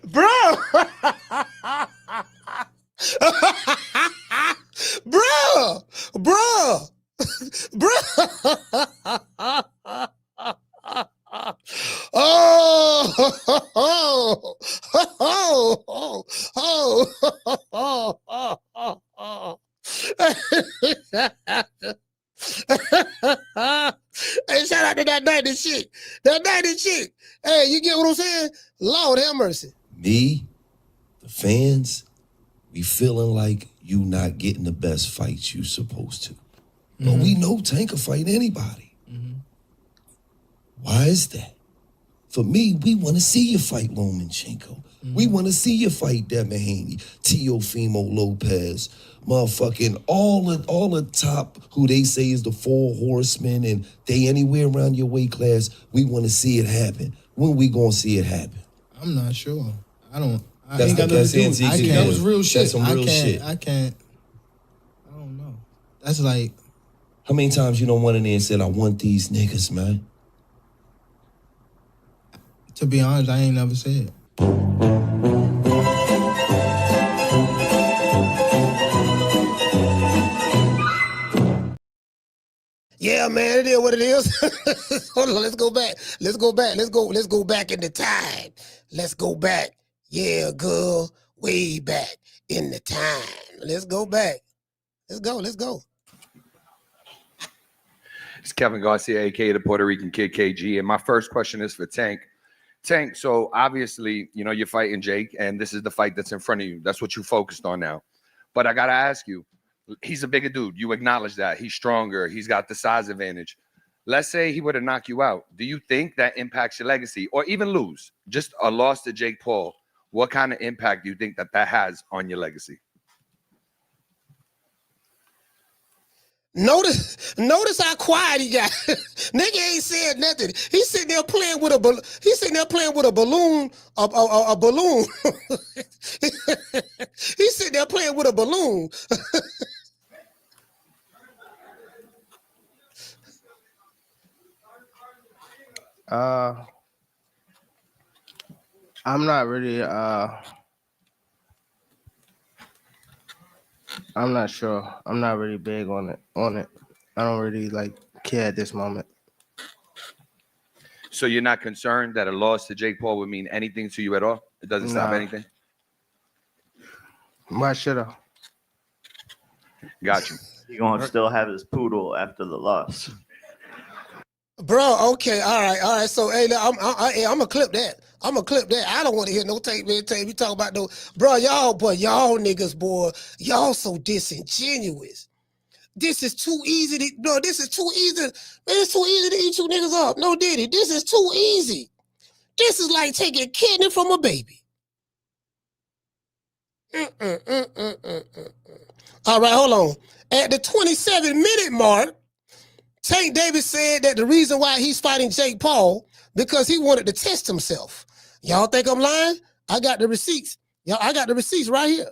Bro. Hey, shout out to that 90 chick. Hey, you get what I'm saying? Lord have mercy. Me, the fans, we feeling like you not getting the best fights you supposed to. But we know Tank can fight anybody. Why is that? For me, we want to see you fight Lomachenko. We want to see you fight Devin Haney, Teofimo Lopez, motherfucking all the top who they say is the 4 horsemen, and they anywhere around your weight class. We want to see it happen. When we gonna see it happen? I'm not sure. I ain't got that's nothing to do. That was real shit. That's some real shit. I don't know. That's like, how many times you don't went in there and said, I want these niggas, man? To be honest, I ain't never said it. Yeah, man, it is what it is. Hold on, let's go back. Let's go back in the time. Let's go back. Yeah, girl, way back in the time. Let's go back. Let's go. It's Kevin Garcia, aka the Puerto Rican Kid KG. And my first question is for Tank. Tank, so obviously, you know, you're fighting Jake, and this is the fight that's in front of you. That's what you focused on now. But I got to ask you, he's a bigger dude. You acknowledge that. He's stronger. He's got the size advantage. let's say he would have knocked you out. Do you think that impacts your legacy, or even lose? Just a loss to Jake Paul. What kind of impact do you think that has on your legacy? Notice how quiet he got. Nigga ain't said nothing. He's sitting there playing with a balloon. He's sitting there playing with a balloon. A balloon. He's sitting there playing with a balloon. I'm not really. I'm not sure. I'm not really big on it. I don't really care at this moment. So you're not concerned that a loss to Jake Paul would mean anything to you at all? It doesn't stop anything? Why should I? Got you. You're going to still have his poodle after the loss. Bro, okay, all right. So, hey, I'm gonna clip that. I don't want to hear no tape. You talk about no, bro. Y'all niggas, boy, y'all so disingenuous. This is too easy this is too easy. Man, it's too easy to eat you niggas up. No, Diddy, this is too easy. This is like taking kidney from a baby. All right, hold on. At the 27-minute mark, Tank Davis said that the reason why he's fighting Jake Paul because he wanted to test himself. Y'all think I'm lying? I got the receipts. I got the receipts right here.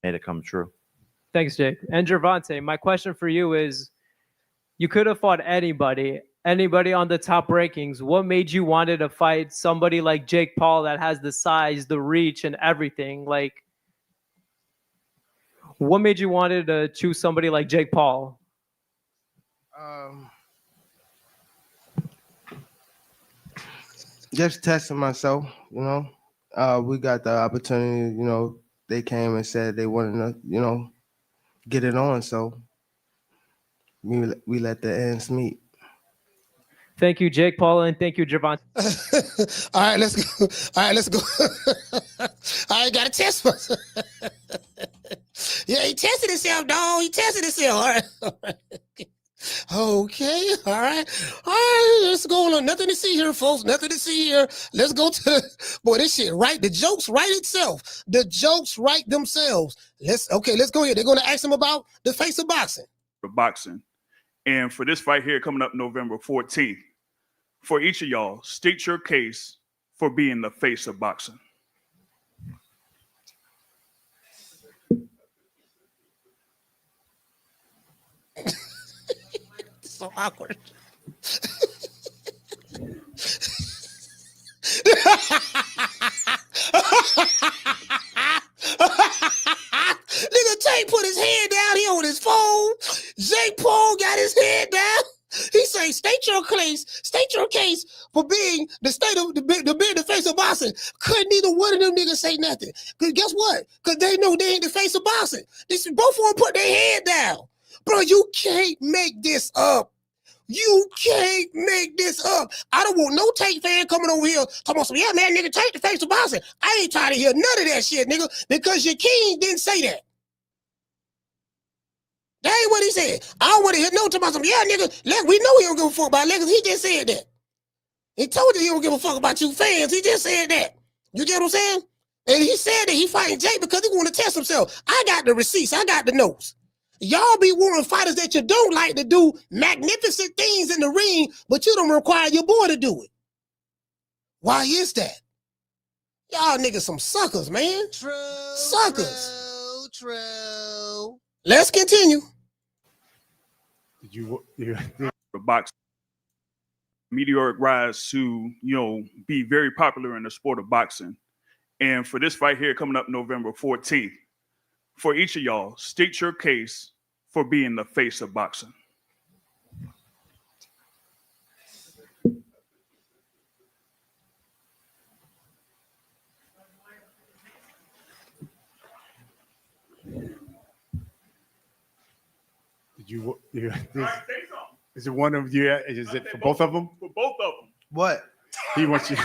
Made it come true. Thanks, Jake. And Gervonta, my question for you is, you could have fought anybody on the top rankings. What made you wanted to fight somebody like Jake Paul that has the size, the reach, and everything? Like, what made you wanted to choose somebody like Jake Paul? Just testing myself, we got the opportunity, they came and said they wanted to, get it on, so we let the ends meet. Thank you, Jake Paul, and thank you, Gervonta. All right, let's go. I ain't got to test myself. Yeah, he tested himself, dog. He tested himself. All right. Okay, all right. Let's go on. Nothing to see here, folks. Nothing to see here. Let's go to boy. This shit right. The jokes write itself. The jokes write themselves. Let's go here. They're gonna ask him about the face of boxing. And for this fight here coming up November 14th, for each of y'all, state your case for being the face of boxing. So awkward. Nigga Tank put his head down. He on his phone. Jake Paul got his head down. He say, state your case for being the face of boxing. Couldn't neither one of them niggas say nothing. Cause guess what? Cause they know they ain't the face of boxing. Both of them put their head down. Bro, you can't make this up. You can't make this up. I don't want no Tank fan coming over here talking about, yeah, man, nigga, Tank the face of boxing. I ain't trying to hear none of that shit, nigga, because your king didn't say that. That ain't what he said. I don't want to hear no talking about some, yeah, nigga, we know he don't give a fuck about legacy. He just said that. He told you he don't give a fuck about you fans. He just said that. You get what I'm saying? And he said that he fighting Jake because he want to test himself. I got the receipts. I got the notes. Y'all be wanting fighters that you don't like to do magnificent things in the ring, but you don't require your boy to do it. Why is that? Y'all niggas some suckers, man. Suckers. True. Let's continue. The box meteoric rise to, be very popular in the sport of boxing. And for this fight here coming up November 14th, for each of y'all, state your case for being the face of boxing. Is it one of you? Is it for both of them? For both of them. What? He wants you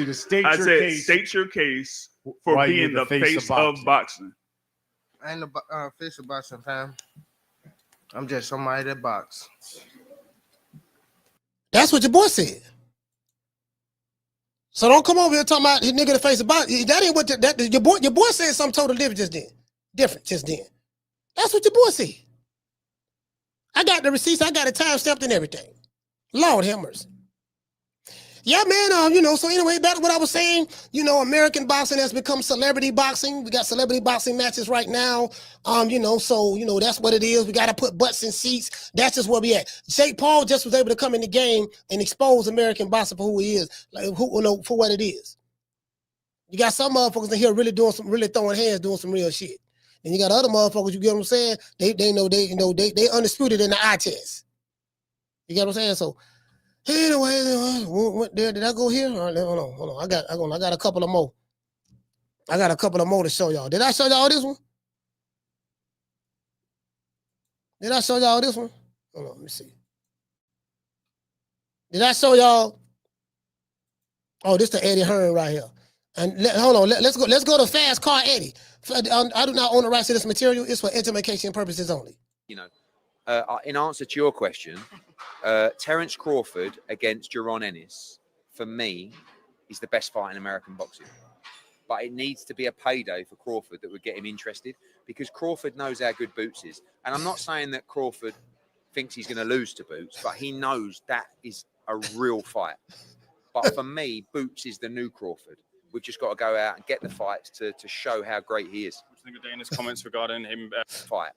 to state your case. State your case for being the face of boxing. I ain't the face of boxing, fam. I'm just somebody that box. That's what your boy said. So don't come over here talking about his nigga in the face about that ain't what your boy said something totally different just then. That's what your boy said. I got the receipts, I got it time stamped and everything. Lord have mercy. Yeah, man, so anyway, back to what I was saying, American boxing has become celebrity boxing. We got celebrity boxing matches right now. So that's what it is. We got to put butts in seats. That's just where we at. Jake Paul just was able to come in the game and expose American boxing for who he is, for what it is. You got some motherfuckers in here really throwing hands, doing some real shit. And you got other motherfuckers, you get what I'm saying? They undisputed in the eye test. You get what I'm saying? So, anyway, did I go here? Hold on. I got a couple of more. I got a couple of more to show y'all. Did I show y'all this one? Did I show y'all this one? Hold on, let me see. Did I show y'all? Oh, this the Eddie Hearn right here. And hold on, let's go. Let's go to Fast Car Eddie. I do not own the rights to this material. It's for education purposes only. In answer to your question, Terence Crawford against Jaron Ennis, for me, is the best fight in American boxing. But it needs to be a payday for Crawford that would get him interested, because Crawford knows how good Boots is. And I'm not saying that Crawford thinks he's going to lose to Boots, but he knows that is a real fight. But for me, Boots is the new Crawford. We've just got to go out and get the fights to show how great he is. What do you think of Dana's comments regarding him? Fight.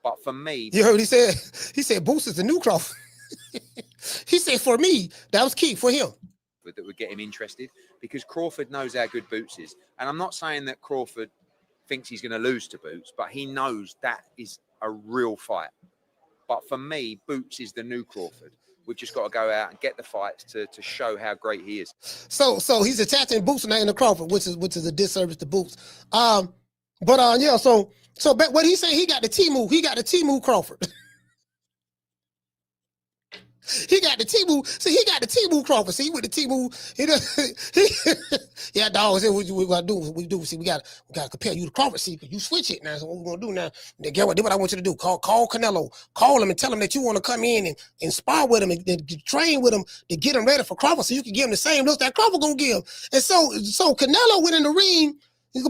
But for me... You heard what he said? He said Boots is the new Crawford. He said for me, that was key for him. That would get him interested, because Crawford knows how good Boots is. And I'm not saying that Crawford thinks he's going to lose to Boots, but he knows that is a real fight. But for me, Boots is the new Crawford. We've just got to go out and get the fights to show how great he is. So he's attaching Boots and the Crawford, which is a disservice to Boots. So what he said, he got the T-Move Crawford. He got the T-Move. See, he got the T-Move Crawford. See, with the T-Move, yeah, dog. What we gotta do? See, we gotta compare you to Crawford. See, you switch it now. So what we're gonna do now? Get what I want you to do. Call Canelo. Call him and tell him that you want to come in and spar with him and train with him to get him ready for Crawford, so you can give him the same looks that Crawford gonna give. And so Canelo went in the ring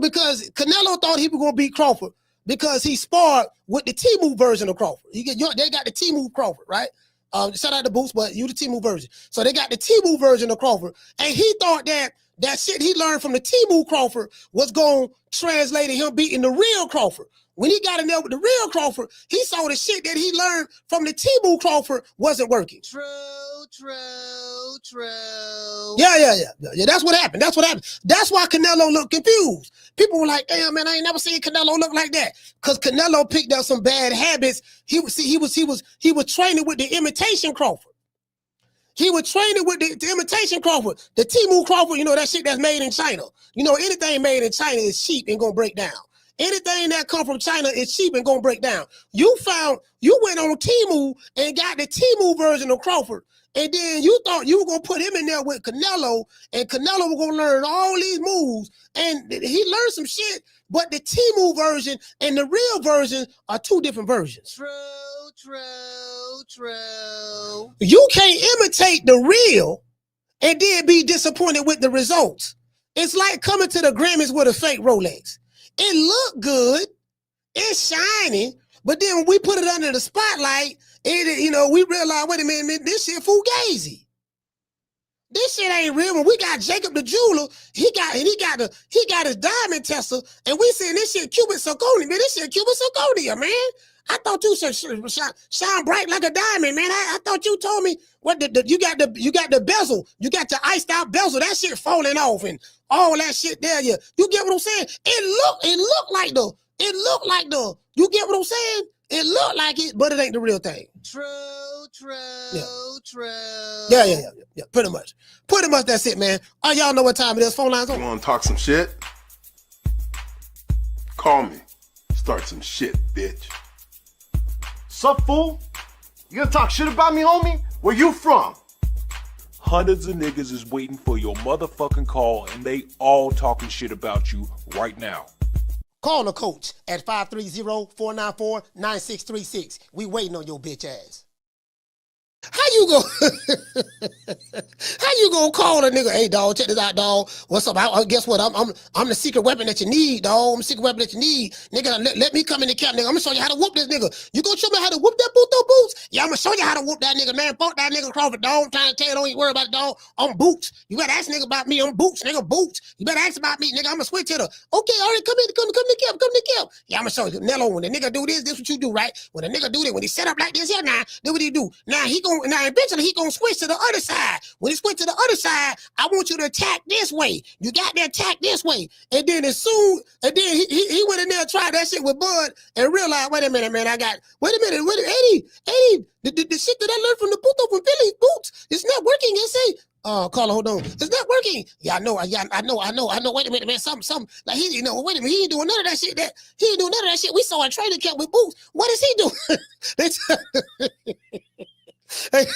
because Canelo thought he was gonna beat Crawford because he sparred with the T-Move version of Crawford. They got the T-Move Crawford, right? Shout out to Boots, but you the T-Move version. So they got the T-Move version of Crawford. And he thought that shit he learned from the T-Move Crawford was going to translate to him beating the real Crawford. When he got in there with the real Crawford, he saw the shit that he learned from the T-Move Crawford wasn't working. True. Yeah. That's what happened. That's why Canelo looked confused. People were like, damn, man, I ain't never seen Canelo look like that. Because Canelo picked up some bad habits. He was training with the imitation Crawford. He was training with the imitation Crawford. The T-Move Crawford, that shit that's made in China. Anything made in China is cheap and gonna break down. Anything that come from China is cheap and gonna break down. You went on T-Move and got the T-Move version of Crawford. And then you thought you were going to put him in there with Canelo, and Canelo was going to learn all these moves. And he learned some shit, but the T-Move version and the real version are two different versions. True. You can't imitate the real and then be disappointed with the results. It's like coming to the Grammys with a fake Rolex. It looked good, it's shiny, but then when we put it under the spotlight, we realize, wait a minute, this shit fugazi. This shit ain't real. When we got Jacob the jeweler, he got his diamond tester, and we saying this shit cubic zirconia, man. This shit cubic zirconia, man. I thought you should shine bright like a diamond, man. I thought you told me what you got the bezel, you got the iced out bezel, that shit falling off and all that shit there. You get what I'm saying? It looked like the. You get what I'm saying? It looked like it, but it ain't the real thing. True. Yeah. Pretty much that's it, man. Y'all know what time it is. Phone lines on. You want to talk some shit? Call me. Start some shit, bitch. Sup, fool? You gonna talk shit about me, homie? Where you from? Hundreds of niggas is waiting for your motherfucking call, and they all talking shit about you right now. Call the coach at 530-494-9636. We waiting on your bitch ass. How you go? How you gonna call a nigga? Hey, dog, check this out, dog. What's up? Guess what? I'm the secret weapon that you need, dog. I'm the secret weapon that you need, nigga. Let me come in the camp, nigga. I'm gonna show you how to whoop this nigga. You gonna show me how to whoop that Boots? Yeah, I'm gonna show you how to whoop that nigga, man. Fuck that nigga Crawford, dog. I'm trying to tell you, don't even worry about it, dog. I'm Boots. You better ask nigga about me. I'm Boots, nigga. Boots. You better ask about me, nigga. I'm gonna switch it up. Okay, all right, come to the camp. Yeah, I'm gonna show you. Nello, when the nigga do this what you do, right? When the nigga do this, when he set up like this here, now, do what he do. Now eventually he gonna switch to the other side. When he switch to the other side, I want you to attack this way. You got to attack this way. And then he went in there and tried that shit with Bud and realized, wait a minute, man, Eddie, the shit that I learned from the Puto from Philly Boots, it's not working. They say, Carla, hold on. It's not working. Yeah, I know. Wait a minute, man. Something like wait a minute. He ain't doing none of that shit. He ain't doing none of that shit. We saw a training camp with Boots. What is he doing? Hey,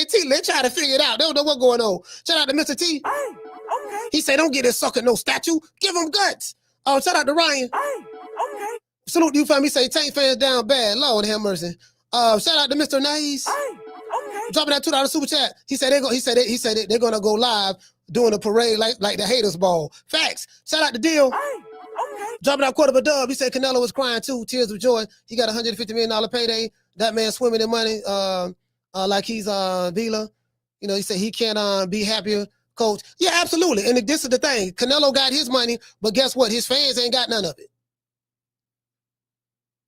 T, let's try to figure it out. They don't know what's going on. Shout out to Mr. T. Hey, okay. He said, don't get this sucker no statue. Give him guts. Oh, shout out to Ryan. Hey, okay. Salute you, fam. He say, Tank fans down bad. Lord have mercy. Shout out to Mr. Nice. Hey, okay. Dropping that $2 super chat. He said they're gonna go live doing a parade like the haters ball. Facts. Shout out to Deal. Hey, okay. Dropping out $2 dub. He said Canelo was crying too. Tears of joy. He got $150 million payday. That man swimming in money, like he's Vila. You know, he said he can't be happier, coach. Yeah, absolutely. And this is the thing. Canelo got his money, but guess what? His fans ain't got none of it.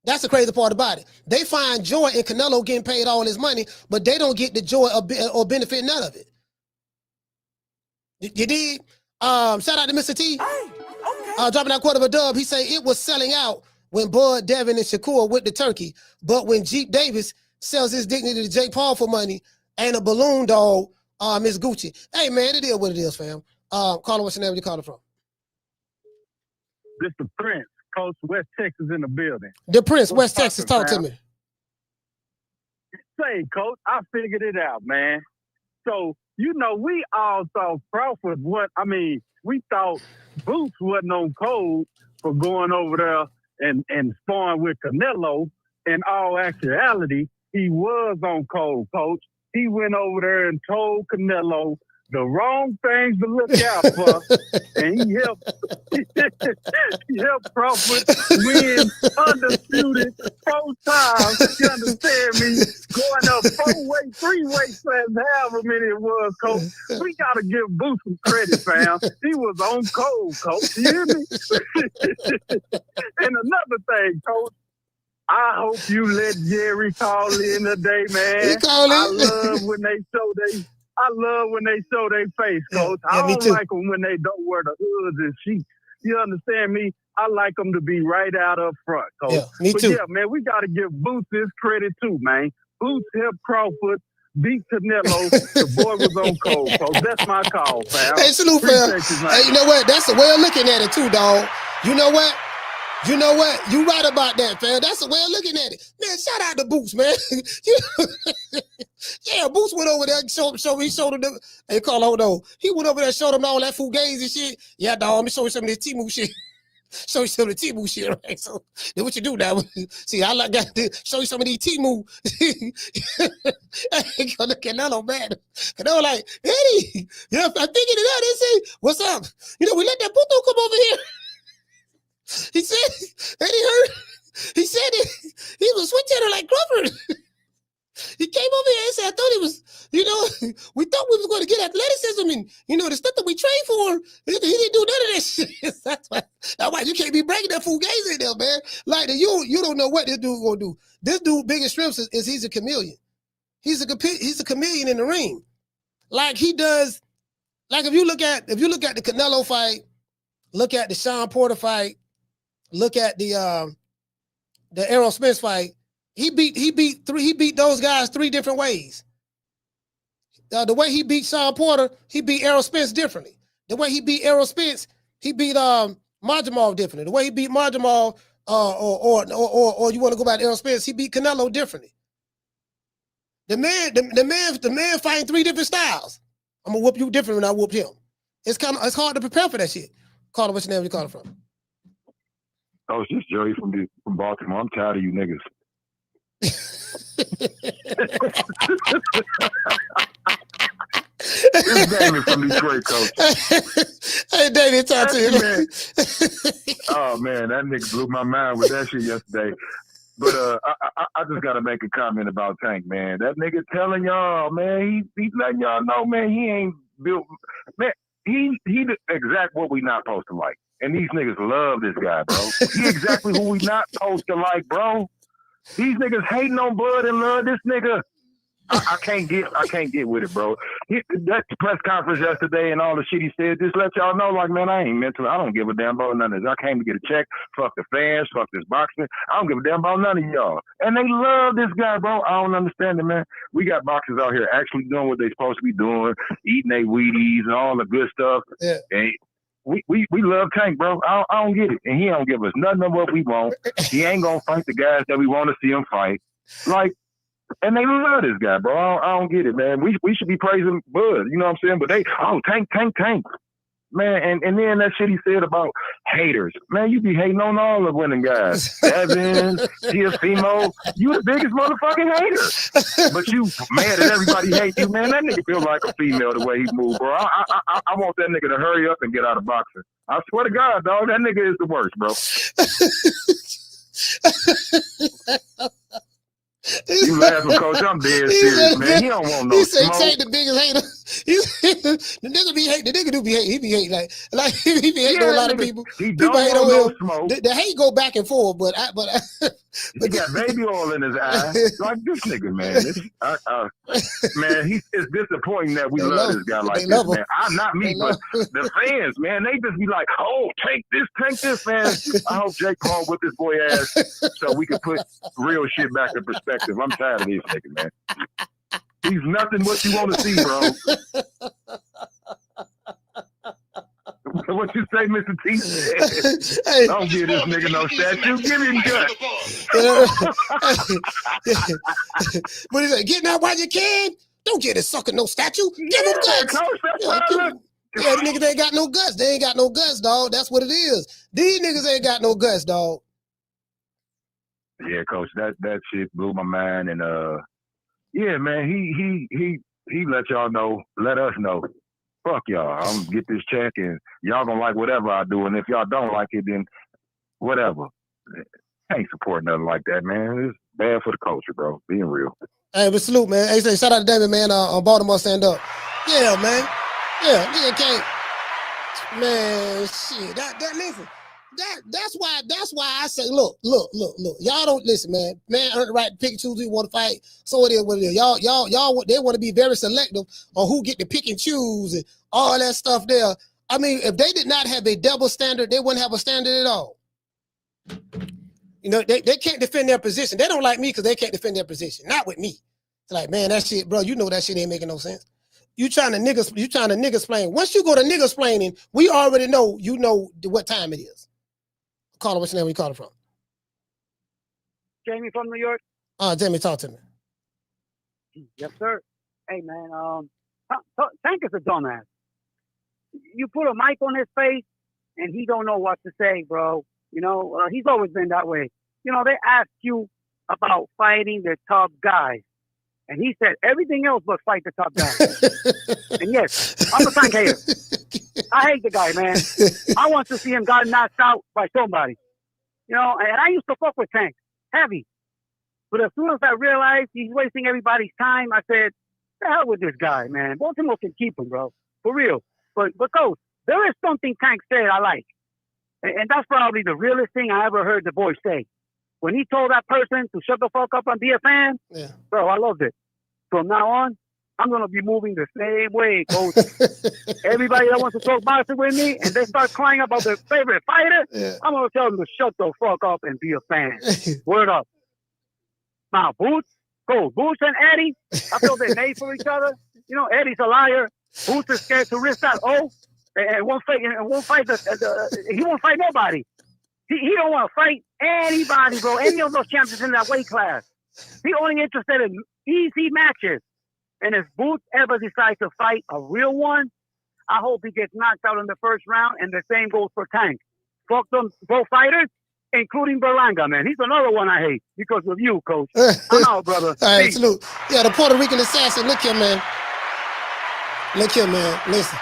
That's the crazy part about it. They find joy in Canelo getting paid all his money, but they don't get the joy or benefit none of it. You did? Shout out to Mr. T. Hey, okay. Dropping that $2 dub. He say it was selling out when Bud, Devin, and Shakur with the turkey. But when Jeep Davis sells his dignity to Jake Paul for money and a balloon dog, Miss Gucci. Hey, man, it is what it is, fam. Caller, what's your name? Where you calling from? This the Prince, Coach, West Texas in the building. The Prince, West Texas. Talk to me. Say, Coach, I figured it out, man. So, we all thought Crawford, we thought Boots wasn't on code for going over there and sparring with Canelo. In all actuality, he was on code, Coach. He went over there and told Canelo the wrong things to look out for, and he helped Crawford win undisputed 4 times. You understand me? Going up 4-way, 3-way slams, however many it was, Coach. We got to give Boots some credit, fam. He was on code, Coach. You hear me? And another thing, Coach, I hope you let Jerry call in today, man. I love when they show their face, Coach. I don't like them when they don't wear the hoods and sheets. You understand me? I like them to be right out up front, Coach. Yeah, me too. Yeah, man, we got to give Boots his credit too, man. Boots helped Crawford beat Canelo. The boy was on cold, Coach. That's my call, fam. Hey, salute, fam. Hey, you know what? That's the way of looking at it too, dog. You know what? You right about that, fam. That's the way of looking at it. Man, shout out to Boots, man. Yeah, Boots went over there and he showed him the, hey, Carl, hold on. He went over there and showed him all that fugazi and shit. Yeah, dog, let me show you some of this T-Move shit. Show you some of the T-Move shit, right? So, then what you do now? See, I got to show you some of these T-Move. Canelo, man. Canelo like, Eddie, yeah, I figured it out. They say, what's up? We let that Puto come over here. He said, Eddie Hearn, he said he was switch hitter like Crawford. He came over here and said, I thought he was, we thought we was going to get athleticism and, the stuff that we trained for. He didn't do none of that shit. That's why you can't be breaking that fugazi in there, man. Like, you don't know what this dude going to do. This dude, biggest strength is he's a chameleon. He's a chameleon in the ring. Like he does, like if you look at the Canelo fight, look at the Sean Porter fight, look at the Errol Spence fight. He beat those guys 3 different ways. The way he beat Sean Porter, he beat Errol Spence differently. The way he beat Errol Spence, he beat Marjamov differently. The way he beat Marjamov, or you want to go back to Errol Spence, he beat Canelo differently. The man fighting 3 different styles. I'm gonna whoop you different when I whoop him. It's hard to prepare for that shit. Carter, what's your name? Where you calling from? Oh, it's just Joey from Baltimore. I'm tired of you niggas. It's Damon from Detroit, Coach. Hey, David, talk to you. Man. Oh, man, that nigga blew my mind with that shit yesterday. But I just got to make a comment about Tank, man. That nigga telling y'all, man, he's letting y'all know, man, he ain't built. Man, he the exact what we not supposed to like. And these niggas love this guy, bro. He exactly who we not supposed to like, bro. These niggas hating on Bud and love this nigga. I can't get with it, bro. That press conference yesterday and all the shit he said, just let y'all know, like, man, I ain't mental. I don't give a damn about none of this. I came to get a check. Fuck the fans. Fuck this boxing. I don't give a damn about none of y'all. And they love this guy, bro. I don't understand it, man. We got boxers out here actually doing what they supposed to be doing, eating their Wheaties and all the good stuff. Yeah. And we love Tank, bro. I don't get it. And he don't give us nothing of what we want. He ain't gonna fight the guys that we want to see him fight. Like, and they love this guy, bro. I don't get it, man. We should be praising Bud, you know what I'm saying? But they, Tank. Man, and then that shit he said about haters. Man, you be hating on all the winning guys. Evan, Tiafimo, you the biggest motherfucking hater. But you mad that everybody hates you, man. That nigga feel like a female the way he move, bro. I want that nigga to hurry up and get out of boxing. I swear to God, dog, that nigga is the worst, bro. You laughing, Coach? I'm dead serious, man. He don't want no smoke. He say Tank the biggest hater. The nigga be hating. The nigga do be hating. He be hating like he be hating on a lot of people. People hate on on him. Smoke. The hate go back and forth, but he got baby oil in his eye. Like this nigga, man. Man, it's disappointing that we love this guy like this, man. Not me, but the fans, man. They just be like, oh, take this, man. I hope Jake Paul whip this boy ass so we can put real shit back in perspective. I'm tired of this nigga, man. He's nothing what you want to see, bro. What you say, Mr. T? Hey. Don't give this nigga no statue. Give him guts. But he said, get out while you can. Don't get this sucker no statue. Give him guts. The niggas ain't got no guts. They ain't got no guts, dog. That's what it is. These niggas ain't got no guts, dog. Yeah, Coach, that shit blew my mind, and yeah, man, he let y'all know, let us know. Fuck y'all, I'm gonna get this check, and y'all gonna like whatever I do, and if y'all don't like it, then whatever. I ain't supporting nothing like that, man. It's bad for the culture, bro. Being real. Hey, but salute, man. Hey, shout out to David, man. On Baltimore, stand up. Yeah, man. Yeah, nigga can't. Man, shit. Listen. That's why I say, look. Y'all don't listen, man. Man earned the right to pick and choose who you want to fight. So it is what it is. Y'all, they want to be very selective on who get to pick and choose and all that stuff there. I mean, if they did not have a double standard, they wouldn't have a standard at all. You know, they can't defend their position. They don't like me because they can't defend their position. Not with me. It's like, man, that shit, bro, you know that shit ain't making no sense. You trying to nigga explain. Once you go to nigga explaining, we already know you know what time it is. Caller, what's your name? Where you calling from? Jamie from New York. Jamie, talk to me. Yes, sir. Hey, man, Tank is a dumbass. You put a mic on his face, and he don't know what to say, bro. You know, he's always been that way. You know, they ask you about fighting the top guys, and he said everything else but fight the top guys. And yes, I'm a Tank hater. I hate the guy, man. I want to see him got knocked out by somebody. You know, and I used to fuck with Tank, heavy. But as soon as I realized he's wasting everybody's time, I said, the hell with this guy, man. Baltimore can keep him, bro. For real. But Coach, there is something Tank said I like. And that's probably the realest thing I ever heard the boy say. When he told that person to shut the fuck up and be a fan, bro, I loved it. From now on, I'm going to be moving the same way, Coach. Everybody that wants to talk boxing with me and they start crying about their favorite fighter, I'm going to tell them to shut the fuck up and be a fan. Word up. Now, Boots, Boots and Eddie, I feel they're made for each other. You know, Eddie's a liar. Boots is scared to risk that and won't fight. He won't fight nobody. He don't want to fight anybody, bro. Any of those champions in that weight class. He only interested in easy matches. And if Boots ever decides to fight a real one, I hope he gets knocked out in the first round. And the same goes for Tank. Fuck them both fighters. including Berlanga, man. He's another one I hate because of you, Coach. I'm out, brother. All right, Peace. salute. Yeah, the Puerto Rican assassin. Look here, man. Look here, man. Listen.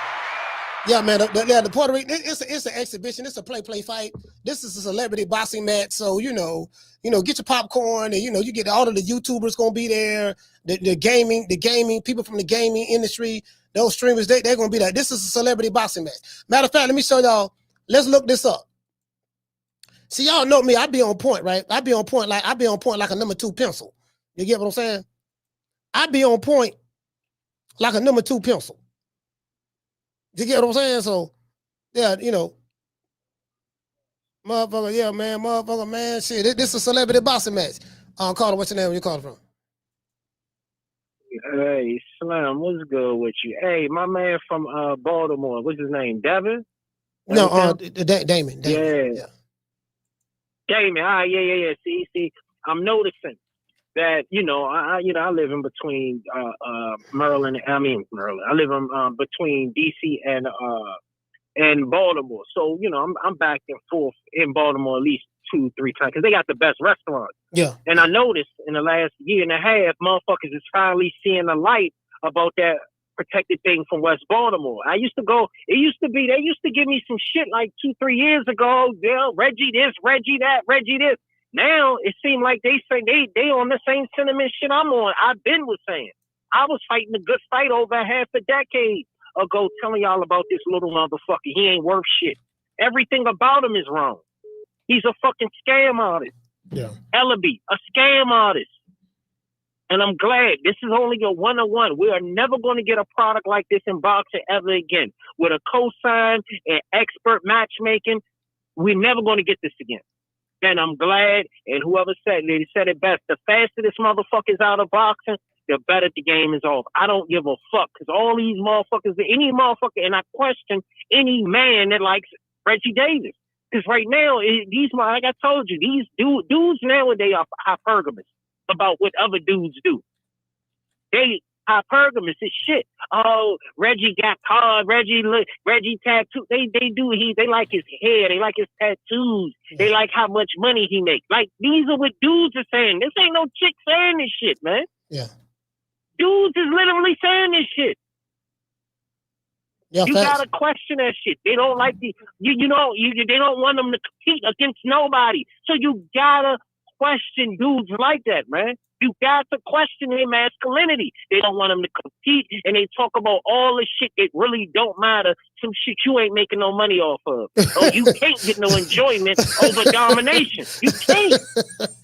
Yeah, man. The Puerto Rican. It's an exhibition. It's a play fight. This is a celebrity boxing match. So get your popcorn, and you get all of the YouTubers gonna be there. The gaming people from the gaming industry. Those streamers, they're gonna be there. This is a celebrity boxing match. Matter of fact, let me show y'all. Let's look this up. See, y'all know me. I be on point, right? I be on point like a number 2 pencil. You get what I'm saying? I be on point like a number 2 pencil. You get what I'm saying? So, yeah, motherfucker, man, shit. This is a celebrity boxing match. Carter, what's your name? Where you calling from? Hey, Slim, what's good with you? Hey, my man from Baltimore, what's his name? Devin? No, Damon. Yeah. Damon. Yeah. See, I'm noticing that I live in between Maryland. I live in between DC and Baltimore. So I'm back and forth in Baltimore at least 2-3 times because they got the best restaurants. Yeah. And I noticed in the last year and a half, motherfuckers is finally seeing the light about that protected thing from West Baltimore. They used to give me some shit like 2-3 years ago. Yeah, Reggie this, Reggie that, Reggie this. Now it seemed like they say they on the same sentiment shit I'm on. I've been saying. I was fighting a good fight over half a decade ago, telling y'all about this little motherfucker. He ain't worth shit. Everything about him is wrong. He's a fucking scam artist. Yeah. Ellaby, a scam artist. And I'm glad this is only a 1-on-1. We are never going to get a product like this in boxing ever again. With a cosign and expert matchmaking, we're never going to get this again. And I'm glad, and whoever said it best, the faster this motherfucker's out of boxing, the better the game is off. I don't give a fuck, because all these motherfuckers, any motherfucker, and I question any man that likes Reggie Davis. Because right now, like I told you, these dudes nowadays are hypergamous about what other dudes do. They hypergamous as shit. Oh, Reggie got card. Reggie tattoo. They like his hair. They like his tattoos. They like how much money he makes. Like, these are what dudes are saying. This ain't no chick saying this shit, man. Yeah. Dudes is literally saying this shit. Yeah, you gotta question that shit. They don't like they don't want them to compete against nobody. So you gotta question dudes like that, man. You got to question their masculinity. They don't want them to compete, and they talk about all the shit that really don't matter. Some shit you ain't making no money off of. Oh, you can't get no enjoyment over domination. You can't.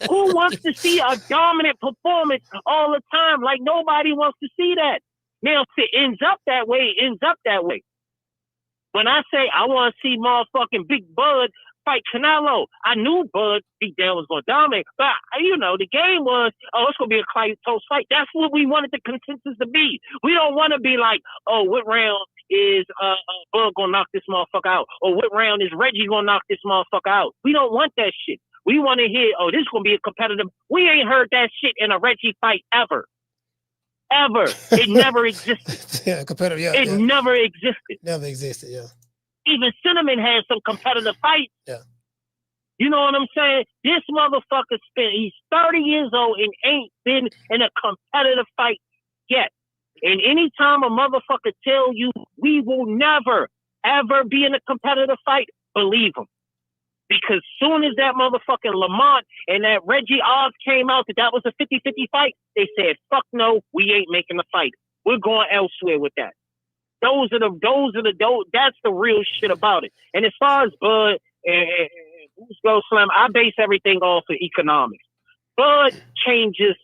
Who wants to see a dominant performance all the time? Like, nobody wants to see that. Now, if it ends up that way, it ends up that way. When I say I want to see motherfucking Big Bud fight Canelo, I knew Bud deep down was going to dominate. But, the game was, it's going to be a close fight. That's what we wanted the consensus to be. We don't want to be like, what round is Bud going to knock this motherfucker out? Or what round is Reggie going to knock this motherfucker out? We don't want that shit. We want to hear, this is going to be a competitive. We ain't heard that shit in a Reggie fight ever. Ever. It never existed. Yeah, competitive. Yeah, it never existed. Never existed. Yeah. Even Cinnamon had some competitive fights. Yeah. You know what I'm saying? This motherfucker he's 30 years old and ain't been in a competitive fight yet. And anytime a motherfucker tell you we will never, ever be in a competitive fight, believe him. Because soon as that motherfucking Lamont and that Reggie Oz came out that was a 50-50 fight, they said, fuck no, we ain't making a fight. We're going elsewhere with that. That's the real shit about it. And as far as Bud and Boots Go Slam, I base everything off of economics. Bud changes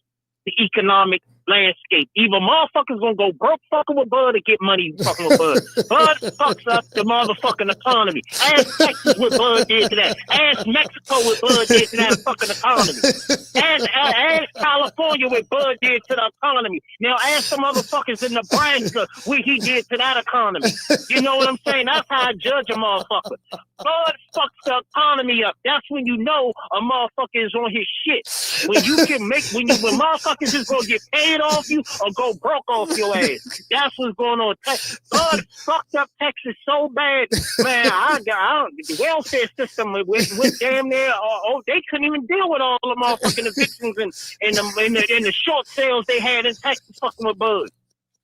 the economic landscape. Either motherfuckers gonna go broke fucking with Bud or get money fucking with Bud. Bud fucks up the motherfucking economy. Ask Texas what Bud did to that. Ask Mexico what Bud did to that fucking economy. Ask California what Bud did to the economy. Now ask some motherfuckers in Nebraska what he did to that economy. You know what I'm saying? That's how I judge a motherfucker. Bud fucks the economy up. That's when you know a motherfucker is on his shit. When motherfuckers is gonna get paid kid off you or go broke off your ass. That's what's going on. God fucked up Texas so bad, man. The welfare system with damn near. They couldn't even deal with all the motherfucking evictions and the short sales they had in Texas fucking with Bud.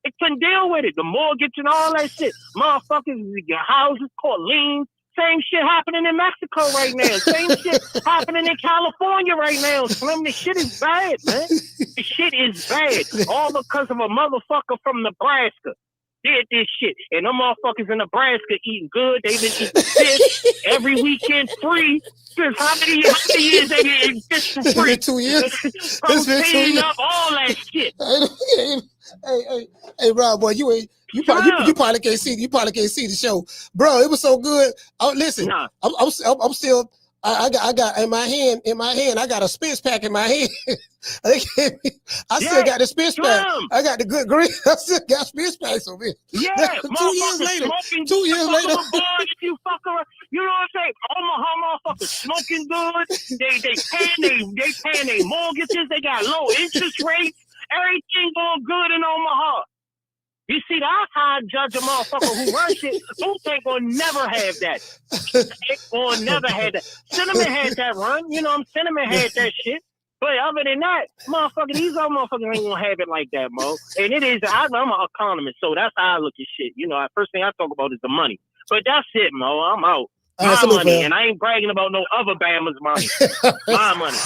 They couldn't deal with it. The mortgage and all that shit. Motherfuckers, your houses caught liens. Same shit happening in Mexico right now. Same shit happening in California right now. Slim, this shit is bad, man. This shit is bad. All because of a motherfucker from Nebraska did this shit. And them motherfuckers in Nebraska eating good. They've been eating fish every weekend free. Since how many years they been eating fish for free? 2 years. It's been 2 Protein years. up, all that shit. Hey, Rob, boy, you probably can't see the show, bro. It was so good. Oh, listen, I'm still. I got in my hand. I got a Spitz pack in my hand. I still got the Spitz pack. I got the good green. I still got Spitz packs over here. Yeah, 2 years later. 2 years later. You fuck around. You know what I'm saying? Omaha motherfuckers smoking good. They paying their mortgages. They got low interest rates. Everything going good in Omaha. You see, that's how I judge a motherfucker who runs shit. Boots ain't gonna never have that. Ain't gonna never have that. Cinnamon had that run. You know, Cinnamon had that shit. But other than that, motherfucker, these other motherfuckers ain't gonna have it like that, Mo. And it is, I'm an economist, so that's how I look at shit. You know, first thing I talk about is the money. But that's it, Mo. I'm out. My money, and I ain't bragging about no other Bama's money. My money.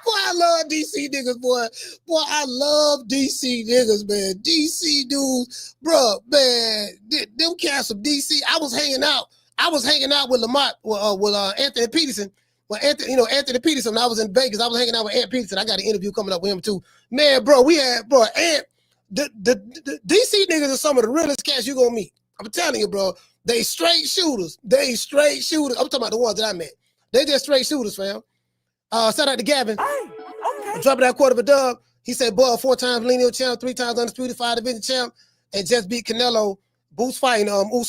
Boy, I love DC niggas, boy. Boy, I love DC niggas, man. DC dudes, bro, man. Them cats from DC. I was hanging out with Lamont, with Anthony Peterson. Well, Anthony Peterson. When I was in Vegas, I was hanging out with Ant Peterson. I got an interview coming up with him too. Man, bro, Ant. The DC niggas are some of the realest cats you gonna meet. I'm telling you, bro. They straight shooters. I'm talking about the ones that I met. They just straight shooters, fam. Shout out to Gavin. Dropping that quarter of a dub. He said, boy, 4 times lineal champ, 3 times undisputed 5 division champ, and just beat Canelo. Boots fighting. We'll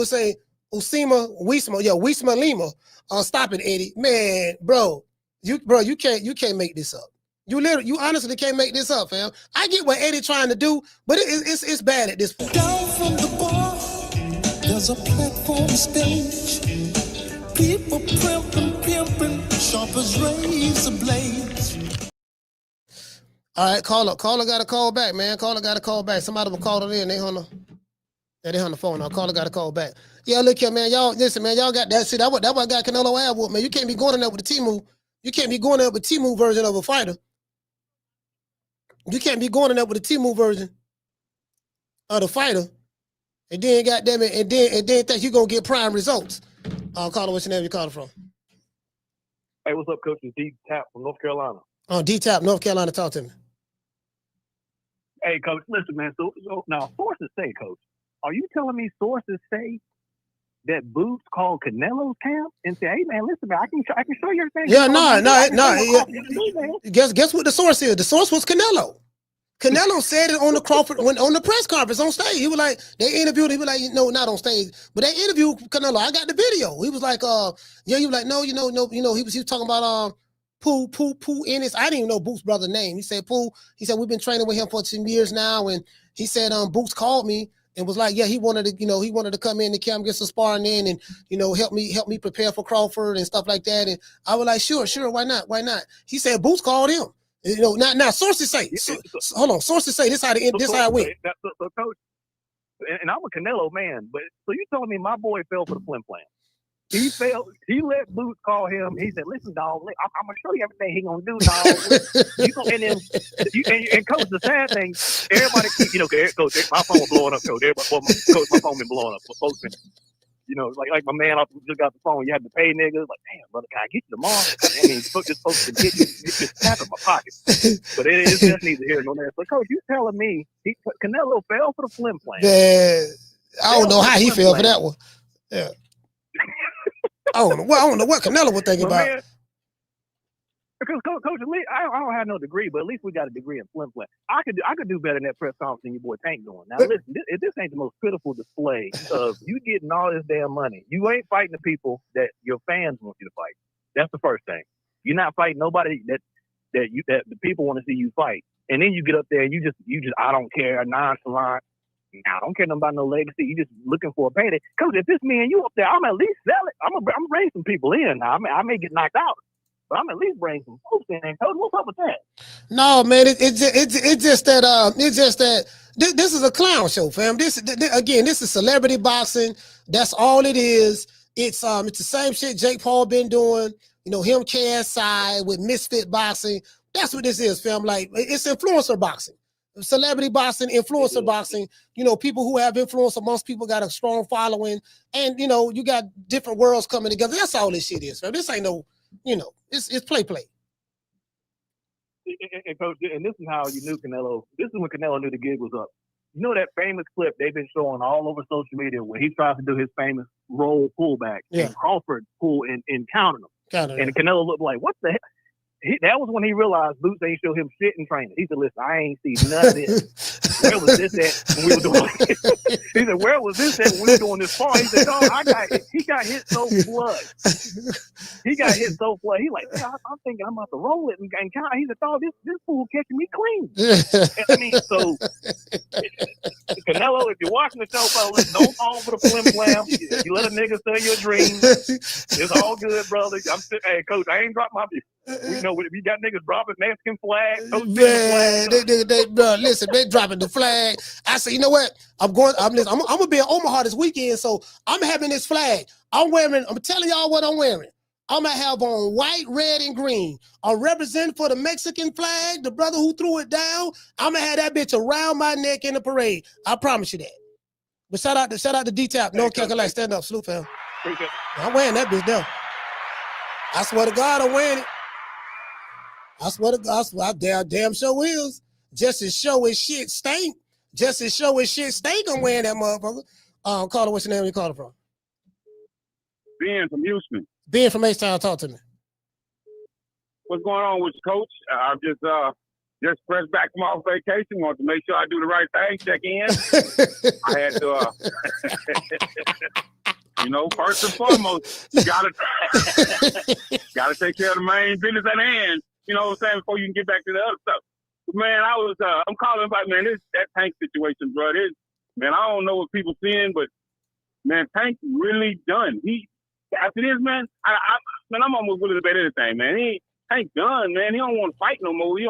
say Wisma Lima. Stop it, Eddie. Man, bro, you can't make this up. You honestly can't make this up, fam. I get what Eddie trying to do, but it's bad at this point. Down from the bar, there's a platform stage. People pimping, sharp as razor blades. All right, caller got to call back, man. Caller got to call back. Somebody will call it in. They on the phone now. Caller got to call back. Yeah, look here, man. Y'all, listen, man. Y'all got that. See, that what got Canelo ad whooped, man. You can't be going in there with the T-move. You can't be going there with the T-move version of a fighter. You can't be going in there with the T-move version of the fighter, and then goddamn it, and then think you're gonna get prime results. Caller, what's your name? You calling from? Hey, what's up, Coach? It's D-Tap from North Carolina. Oh, D-Tap, North Carolina. Talk to me. Hey, Coach, listen, man. So now, sources say, Coach, are you telling me sources say that Boots called Canelo's camp and say, "Hey, man, listen, man, I can show you everything." Yeah, no. Guess what the source is? The source was Canelo. Canelo said it on the Crawford on the press conference on stage. He was like, they interviewed. He was like, no, not on stage, but they interviewed Canelo. I got the video. He was like, yeah. He was like, no. He was talking about Pooh Ennis. I didn't even know Boots' brother's name. He said Pooh. He said we've been training with him for 10 years now, and he said Boots called me and was like, yeah, he wanted to come in to camp, get some sparring in, and help me prepare for Crawford and stuff like that. And I was like, sure, why not? He said Boots called him. Now sources say. Hold on, sources say this how it went. So, Coach, and I'm a Canelo man, but so you telling me my boy fell for the flim flam? He fell. He let Boots call him. He said, "Listen, dog, I'm gonna show you everything he gonna do, dog." And Coach, the sad thing, everybody, Coach, my phone was blowing up, Coach. Coach, my phone been blowing up. Folks been, like my man just got the phone. You had to pay niggas. Like, damn, brother, can I get you tomorrow? I mean, this folks can get you. Just tap in my pocket. But it's just neither here nor there. So, Coach, you telling me Canelo fell for the flim flam? Yeah, I don't know how he fell for that one. Yeah. I don't know what Canelo was thinking about. Man, because Coach, I don't have no degree, but at least we got a degree in flim flam. I could do better in that press conference than your boy Tank doing. Now listen, this ain't the most pitiful display of you getting all this damn money. You ain't fighting the people that your fans want you to fight. That's the first thing. You're not fighting nobody that the people want to see you fight. And then you get up there and you just I don't care, nonchalant. I don't care nothing about no legacy. You just looking for a payday. Coach, if it's me and you up there, I'm at least sell it. I'm gonna bring some people in. Now, I may get knocked out, but I'm at least bring some folks in. Coach, what's up with that? No, man, it's just that this is a clown show, fam. This is celebrity boxing. That's all it is. It's the same shit Jake Paul been doing. You know, him KSI with Misfit Boxing. That's what this is, fam. Like, it's influencer boxing. Celebrity boxing, influencer boxing, you know, people who have influence amongst people got a strong following, and you know, you got different worlds coming together. That's all this shit is, man. This ain't no, you know, it's play. And Coach, and this is how you knew Canelo. This is when Canelo knew the gig was up. You know that famous clip they've been showing all over social media where he tries to do his famous roll pullback, and Crawford pull and counted him. And Canelo looked like, what the hell? That was when he realized Boots ain't show him shit in training. He said, listen, I ain't see none of this. Where was this at when we were doing it? He said, where was this at when we were doing this fall? He said, no, he got hit so blood. He got hit so blood. He like, yeah, I'm thinking I'm about to roll it and count. He said, oh, this fool catching me clean. I mean, so Canelo, if you're watching the show, fellas, don't fall for the flim flam. You let a nigga sell your dreams. It's all good, brother. Hey, Coach, I ain't dropped my view. We know we got niggas dropping Mexican flags. Man, bro, listen, they dropping the flag. I said, you know what? I'm gonna be in Omaha this weekend, so I'm having this flag. I'm telling y'all what I'm wearing. I'm gonna have on white, red, and green. I'm representing for the Mexican flag, the brother who threw it down. I'm gonna have that bitch around my neck in the parade. I promise you that. But shout out to D-Tap, North Carolina. Stand up, salute, fam. I'm wearing that bitch though. I swear to God, I'm wearing it. I swear to God, I damn sure is. Just as show as shit stink. I'm wearing that motherfucker. Caller, what's your name? Where you calling from? Ben from Houston. Ben from H-Town, talk to me. What's going on with you, Coach? I just pressed back from off vacation. Want to make sure I do the right thing. Check in. I had to, you know, first and foremost, you gotta take care of the main business at hand. You know what I'm saying? Before you can get back to the other stuff. Man, I'm calling about, man, that Tank situation, bro. Man, I don't know what people seeing, but man, Tank really done. After this, man, I'm almost willing to bet anything, man. Tank done, man. He don't want to fight no more. He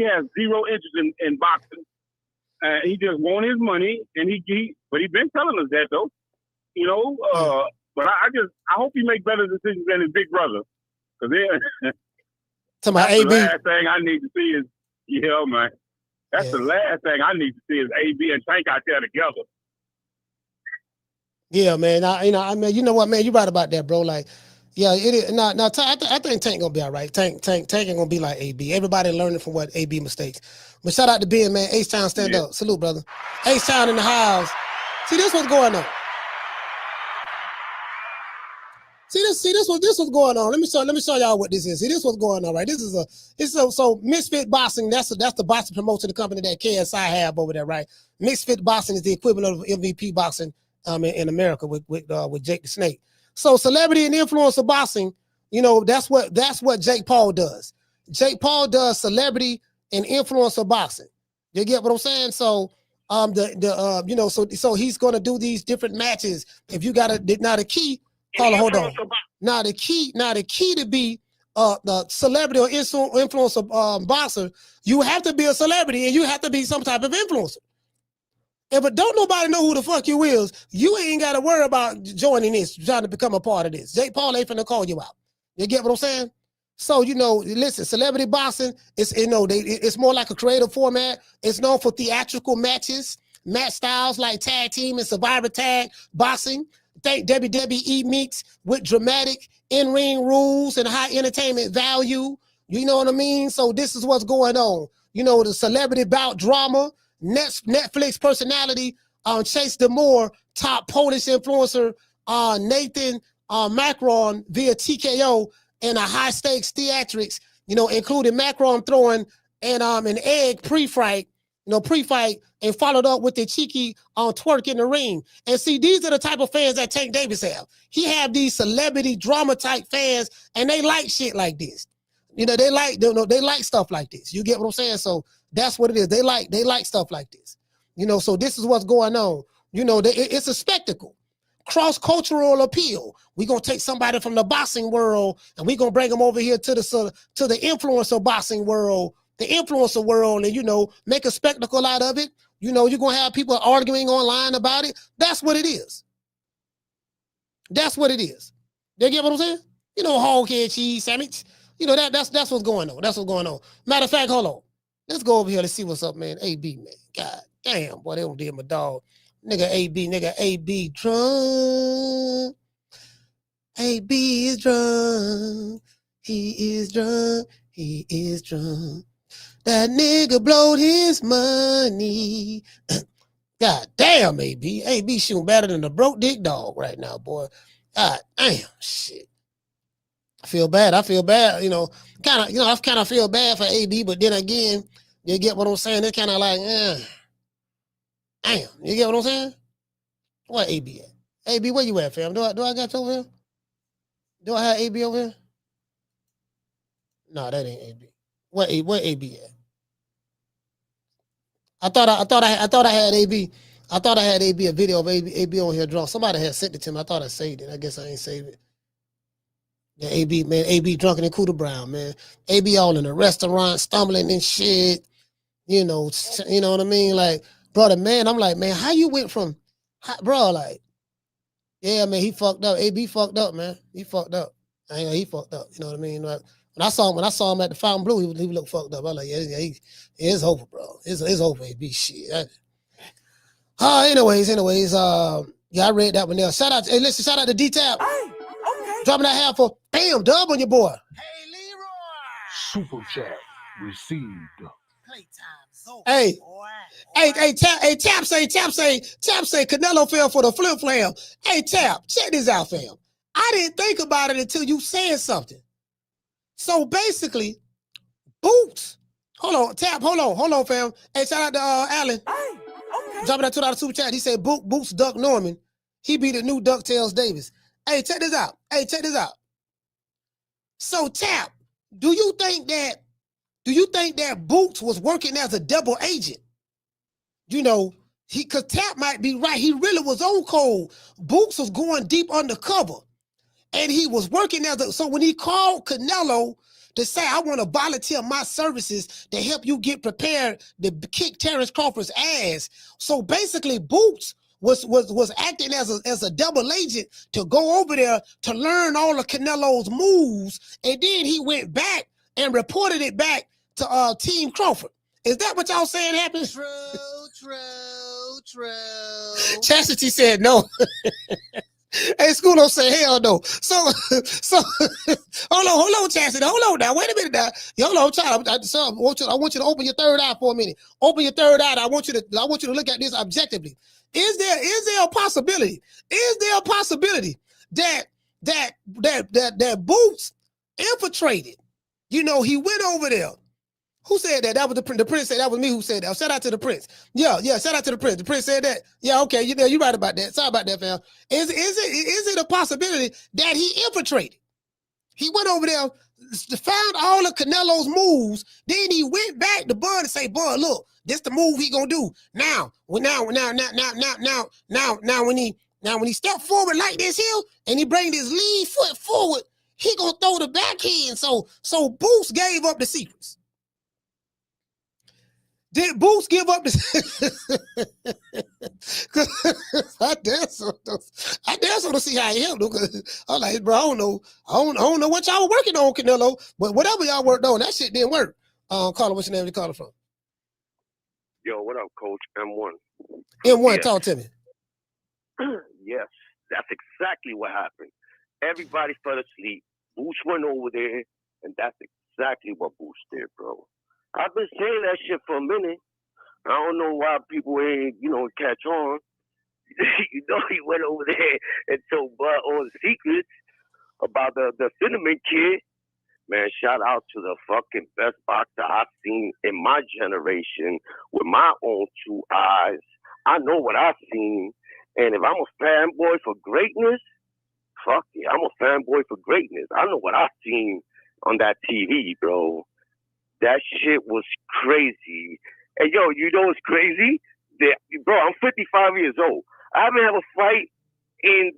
has zero interest in boxing. He just want his money, and but he been telling us that though. You know, but I hope he make better decisions than his big brother, because to my that's AB. The last thing I need to see is, man. That's the last thing I need to see is AB and Tank out there together. Yeah, man. I mean, you know what, man? You're right about that, bro. Like, yeah, it is. Now, I think Tank gonna be all right. Tank ain't gonna be like AB. Everybody learning from what AB mistakes. But shout out to Ben, man. H-Town, stand up. Salute, brother. H-Town in the house. See, this what's going on. See this was going on. Let me show y'all what this is. See, this what's going on, right? So Misfit Boxing, that's the boxing promotion, the company that KSI have over there, right? Misfit Boxing is the equivalent of MVP boxing in America with Jake the Snake. So celebrity and influencer boxing, you know, that's what Jake Paul does. Jake Paul does celebrity and influencer boxing. You get what I'm saying? So so he's gonna do these different matches. If you got the key. Hold on. Now the key to be the celebrity or influencer boxer, you have to be a celebrity and you have to be some type of influencer. If don't nobody know who the fuck you is, you ain't got to worry about joining this, trying to become a part of this. Jake Paul ain't finna call you out. You get what I'm saying? So, listen, celebrity boxing, it's more like a creative format. It's known for theatrical match styles like tag team and survivor tag boxing. Think WWE meets with dramatic in-ring rules and high entertainment value. You know what I mean? So this is what's going on. The celebrity bout drama, Netflix personality Chase Demore, top Polish influencer Nathan Macron via TKO, and a high-stakes theatrics, including Macron throwing an egg pre-fight, and followed up with the cheeky twerk in the ring. And see, these are the type of fans that Tank Davis have. He have these celebrity drama type fans, and they like shit like this. You know, they like stuff like this. You get what I'm saying? So that's what it is. They like stuff like this. You know, so this is what's going on. You know, it's a spectacle. Cross-cultural appeal. We're gonna take somebody from the boxing world and we're gonna bring them over here to the influencer boxing world, the influencer world, and, you know, make a spectacle out of it. You know, you're gonna have people arguing online about it. That's what it is. That's what it is. You get what I'm saying? You know, hog head cheese sandwich. You know, that's what's going on. That's what's going on. Matter of fact, hold on. Let's go over here. Let's see what's up, man. AB, man. God damn, boy, they don't did my dog. Nigga AB drunk. AB is drunk. He is drunk. He is drunk. That nigga blowed his money. God damn, AB. AB shooting better than a broke dick dog right now, boy. God damn, shit. I feel bad. You know, I kind of feel bad for AB, but then again, you get what I'm saying? It's kind of like, damn. You get what I'm saying? Where AB at? AB, where you at, fam? Do I got you over here? Do I have AB over here? No, that ain't AB. Where AB at? I thought I had AB. I thought I had AB a video of AB on here drunk. Somebody had sent it to me. I thought I saved it. I guess I ain't saved it. Yeah, AB, man, AB drunken in Cooter Brown, man. AB all in the restaurant, stumbling and shit. You know what I mean? Like, brother, man, I'm like, man, how you went from, bro, like, yeah, man, he fucked up. AB fucked up, man. He fucked up. He fucked up. You know what I mean? Like, when I saw him at the Fountain Blue, he looked fucked up. I was like, yeah, it's over, bro. It's over, AB. Shit. Anyways, yeah, I read that one there. Shout out to D-Tab. Hey, okay. Dropping that half for bam, dub on your boy. Super chat received. Hey, Tap say, Canelo fell for the flip flam. Hey, Tap, check this out, fam. I didn't think about it until you said something. So basically, Boots. Hold on, Tap, hold on, fam. Hey, shout out to Alan. Hey, okay. Dropping that $2 super chat. He said Boots Duck Norman. He be the new DuckTales Davis. Hey, check this out. So, Tap, do you think that Boots was working as a double agent? You know, because Tap might be right. He really was on cold. Boots was going deep undercover. And he was working so when he called Canelo to say, I want to volunteer my services to help you get prepared to kick Terence Crawford's ass. So basically, Boots was acting as a double agent to go over there to learn all of Canelo's moves. And then he went back and reported it back to Team Crawford. Is that what y'all saying happened? True. Chastity said no. Hey, Schoolo said hell no. So hold on, Chastity. Hold on now. Wait a minute now. Hold on, child. I want you to open your third eye for a minute. Open your third eye. I want you to look at this objectively. Is there a possibility? Is there a possibility that Boots infiltrated? You know, he went over there. Who said that? That was the prince said that was me who said that. Shout out to the prince. Yeah, shout out to the prince. The prince said that. Yeah, okay, you're right about that. Sorry about that, fam. Is it a possibility that he infiltrated? He went over there, found all of Canelo's moves, then he went back to Bud and say, Bud, look, this the move he gonna do. Now when he step forward like this here and he bring his lead foot forward, he gonna throw the backhand. So Boots gave up the secrets. Did Boots give up the I dare so to see how he helped him. I'm like, bro, I don't know what y'all were working on, Canelo, but whatever y'all worked on, that shit didn't work. Caller, what's your name? You calling from? Yo, what up, Coach? M1. M1, talk to me. Yes, that's exactly what happened. Everybody fell asleep. Boots went over there, and that's exactly what Boots did, bro. I've been saying that shit for a minute. I don't know why people ain't, catch on. He went over there and told Bud all the secrets about the Cinnamon Kid. Man, shout out to the fucking best boxer I've seen in my generation with my own two eyes. I know what I've seen. And if I'm a fanboy for greatness, fuck yeah, I'm a fanboy for greatness. I know what I've seen. on that TV, bro. That shit was crazy. And yo, you know what's crazy? Bro, I'm 55 years old. I haven't had a fight in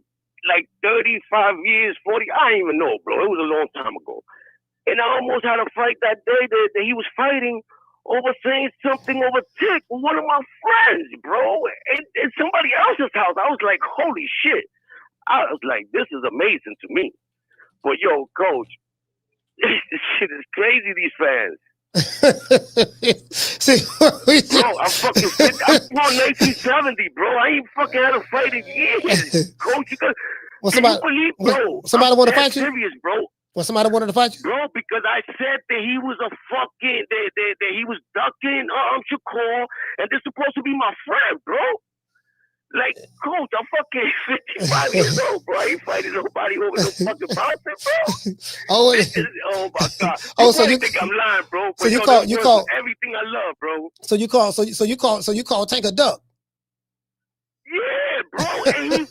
like 35 years, 40. I don't even know, bro. It was a long time ago. And I almost had a fight that day that he was fighting over saying something over tick with one of my friends, bro. In somebody else's house. I was like, holy shit. I was like, this is amazing to me. But yo, coach, this shit is crazy, these fans. See, bro, I'm fucking 50. I'm born 1970, bro. I ain't fucking had a fight in years. Coach, can you believe, bro? Somebody want to fight you? Serious, bro. Well, somebody wanted to fight you? Bro, because I said that he was a fucking, that he was ducking Shakur, and they're supposed to be my friend, bro. Like, coach, I'm fucking 55 years old, bro. I ain't fighting nobody over no fucking boxing, bro. Oh, my God. Oh, so you think I'm lying, bro. So you call everything I love, bro. So you call Tank a duck. Yeah, bro. And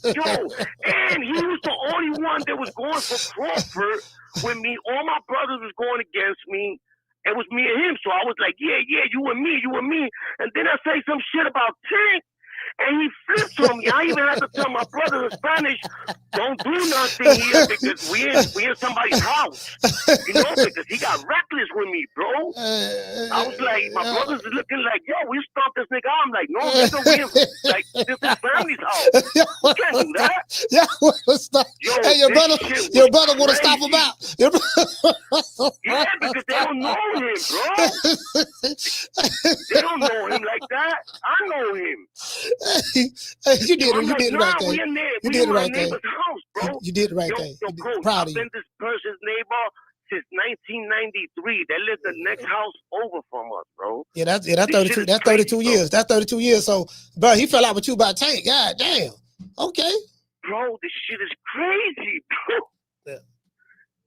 he was the only one that was going for Crawford when me. All my brothers was going against me. It was me and him. So I was like, yeah, you and me. And then I say some shit about Tank. And he flipped on me. I even had to tell my brother in Spanish, don't do nothing here because we in somebody's house. You know, because he got reckless with me, bro. I was like, my brother's looking like, yo, we stomped this nigga out. I'm like, no, nigga, we in, like, this is family's house. You can't do that. Yeah, stop. Yo, hey, your brother want to stop him out. Yeah, because they don't know him, bro. They don't know him like that. I know him. You did it. You did it right there. You did it right there. House, you did it right there. Coach, Proud of you. I've been this person's neighbor since 1993. They live the next house over from us, bro. Yeah, that's 32. That's 32 years. That's 32 years. So, bro, he fell out with you about Tank. God damn. Okay. Bro, this shit is crazy, bro. Yeah.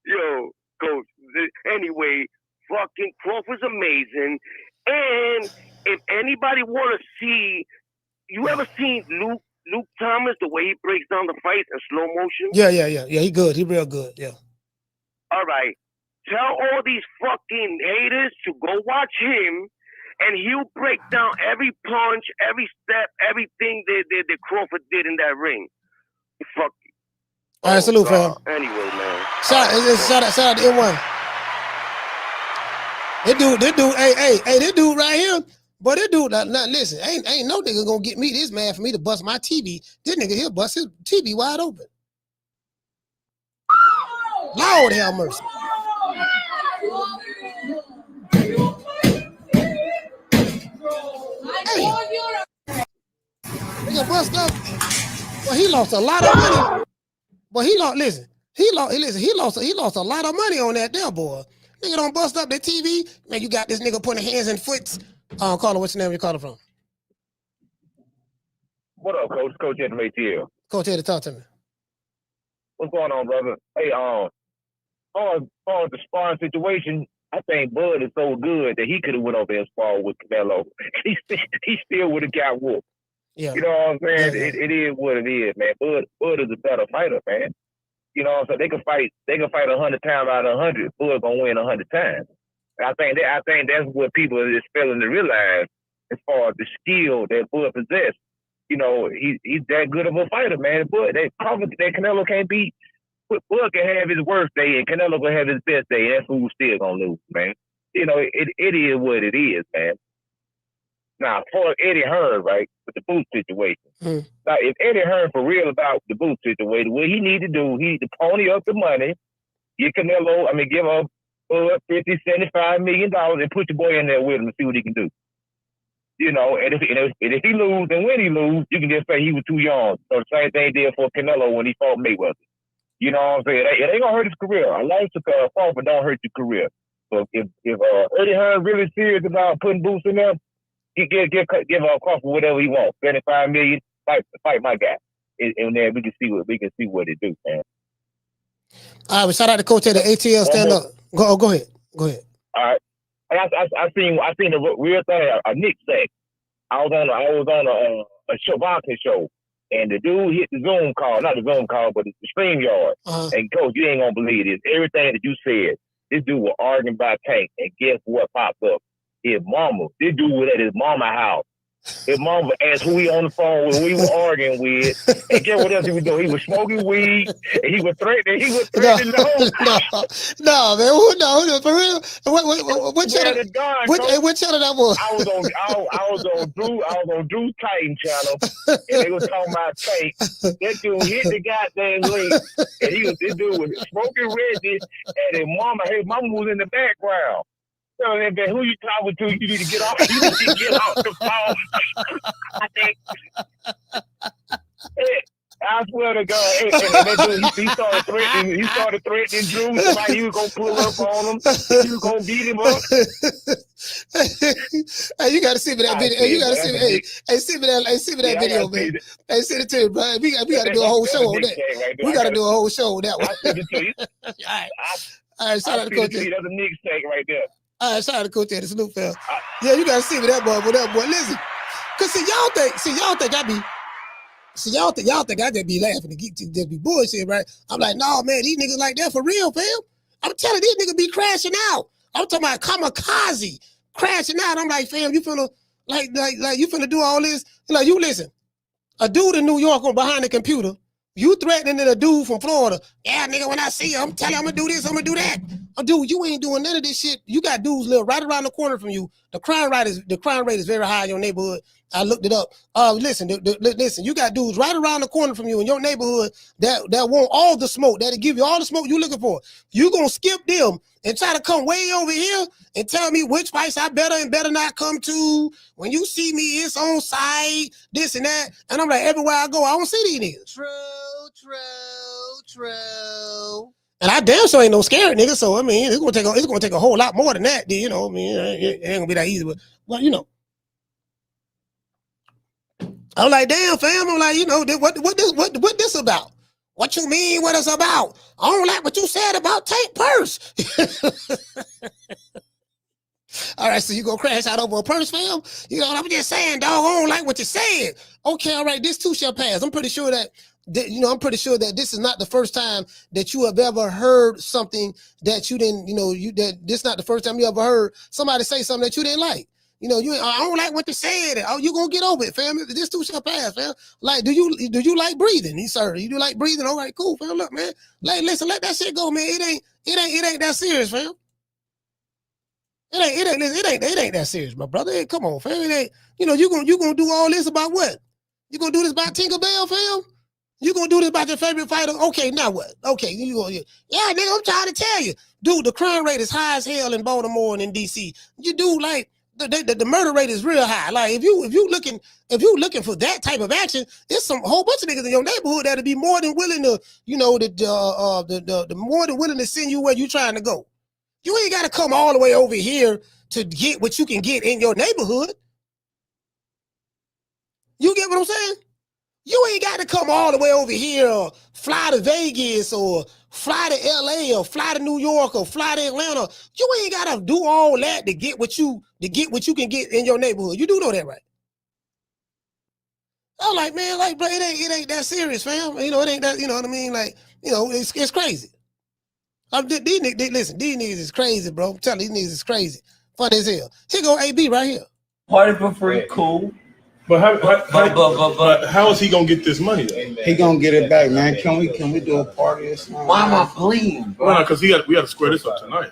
Yo, coach. Anyway, fucking Crawford's amazing. And if anybody want to see. You ever seen Luke Thomas, the way he breaks down the fight in slow motion? Yeah. He good. He real good. Yeah. All right. Tell all these fucking haters to go watch him, and he'll break down every punch, every step, everything that Crawford did in that ring. Fuck. All right, salute, fam. Anyway, man. Shout out to M1. This dude, hey, this dude right here. But this dude, now listen, ain't no nigga gonna get me this mad for me to bust my TV. This nigga here bust his TV wide open. Lord have mercy. Hey, nigga bust up. Well, he lost a lot of money. But he lost a lot of money on that there, boy. Nigga don't bust up the TV. Man, you got this nigga putting hands and foots. Caller, what's your name? You calling from? What up, Coach? Coach Eddie ATL. Coach Eddie, talk to me. What's going on, brother? Hey, on the sparring situation, I think Bud is so good that he could have went over there and sparred with Canelo. He still would have got whooped. Yeah. You know what I'm saying? Yeah. It is what it is, man. Bud is a better fighter, man. You know, so they can fight 100 times out of 100. Bud gonna win 100 times. I think that's what people is failing to realize as far as the skill that Bud possesses. You know, he's that good of a fighter, man. Bud, that Canelo can't beat. Bud can have his worst day, and Canelo can have his best day, and that fool's still gonna lose, man. You know, it is what it is, man. Now, for Eddie Hearn, right, with the boot situation. Now, if Eddie Hearn for real about the boot situation, what he need to do, he need to pony up the money, give up $50, $75 million and put your boy in there with him and see what he can do. You know, and if he lose and when he lose, you can just say he was too young. So the same thing did for Canelo when he fought Mayweather. You know what I'm saying? It ain't gonna hurt his career. A life to fall, but don't hurt your career. So if Eddie Hearn really serious about putting Boots in there, give Crawford whatever he wants. $75 million, fight my guy, and then we can see what it do, man. All right, well, shout out to Coach at the ATL. Stand up. Go ahead. All right. I seen the real thing. A Nick sack. I was on a boxing show, and the dude hit the Zoom call, not the Zoom call, but the StreamYard. And Coach, you ain't gonna believe this. Everything that you said, This dude was arguing about Tank, and guess what popped up? His mama. This dude was at his mama house. His mama asked who he on the phone when we were arguing with, and guess what else he was doing? He was smoking weed, and he was threatening. He was threatening the whole time. No, man, no, for real. What channel? What channel that was? I was on Drew's Titan channel, and they was talking about Tank. That dude hit the goddamn link, and this dude was smoking Reggie, and his mama was in the background. So then, who you talking to? You need to get off. You need to get off the phone. I think. I swear to God, and that dude, he started threatening. He started threatening Drew. Like he was gonna pull up on him. He was gonna beat him up. Hey, you gotta see me that video. Hey, you gotta see me. Hey, see me that video, man. Hey, send it to me, bro. We gotta do a whole show on that. We gotta do a whole show on that one. I send it to you. All right, shout out to Coach Eddie. That's a Knicks take right there. All right, shout out to Coach Eddie. Salute, fam. Yeah, you gotta see me that boy. Listen, cause y'all think I be. See, y'all think I just be laughing and just be bullshit, right? I'm like, no, man, these niggas like that for real, fam. I'm telling these niggas be crashing out. I'm talking about kamikaze crashing out. I'm like, fam, you finna like you finna do all this? Like, you listen, a dude in New York on behind the computer, you threatening a dude from Florida. Yeah, nigga, when I see you, I'm telling you I'm gonna do this, I'm gonna do that. Oh, dude, you ain't doing none of this shit. You got dudes live right around the corner from you. The crime rate is very high in your neighborhood. I looked it up. Listen, you got dudes right around the corner from you in your neighborhood that want all the smoke, that'll give you all the smoke you looking for. You gonna skip them and try to come way over here and tell me which fights I better and better not come to. When you see me, it's on site, this and that. And I'm like, everywhere I go, I don't see these niggas. True. And I damn sure ain't no scared nigga. So I mean, it's gonna take a whole lot more than that. You know, I mean, it ain't gonna be that easy. But you know, I'm like, damn, fam. I'm like, you know, what this about? What you mean? What it's about? I don't like what you said about Tank Purse. All right, so you gonna crash out over a purse, fam? You know, I'm just saying, dog. I don't like what you said. Okay, all right, this too shall pass. I'm pretty sure that this is not the first time that you have ever heard something that you didn't, this is not the first time you ever heard somebody say something that you didn't like. You know, I don't like what they said. Oh, you gonna get over it, fam. This too shall pass, fam. Like, do you like breathing? Sir, you do like breathing? All right, cool, fam. Look, man. Like, listen, let that shit go, man. It ain't that serious, fam. It ain't that serious, my brother. Hey, come on, fam. It ain't, you gonna do all this about what? You gonna do this about Tinkerbell, fam? You gonna do this about your favorite fighter? Okay, now what? Okay, yeah, nigga, I'm trying to tell you. Dude, the crime rate is high as hell in Baltimore and in DC. You do like the murder rate is real high. Like if you looking for that type of action, there's some whole bunch of niggas in your neighborhood that'll be more than willing to, the more than willing to send you where you trying to go. You ain't gotta come all the way over here to get what you can get in your neighborhood. You get what I'm saying? You ain't got to come all the way over here or fly to Vegas or fly to LA or fly to New York or fly to Atlanta. You ain't got to do all that to get what you can get in your neighborhood. You do know that, right? I'm like, man, like, bro, it ain't that serious, fam. You know, it ain't that, you know what I mean? Like, it's crazy. These niggas is crazy, bro. I'm telling you, these niggas is crazy. Funny as hell. Here go AB right here. Party for free, cool. But how is he gonna get this money though? He gonna get it back, man. Can we do a party or something? Why am I bleeding, bro? Well, because we got to square this up tonight.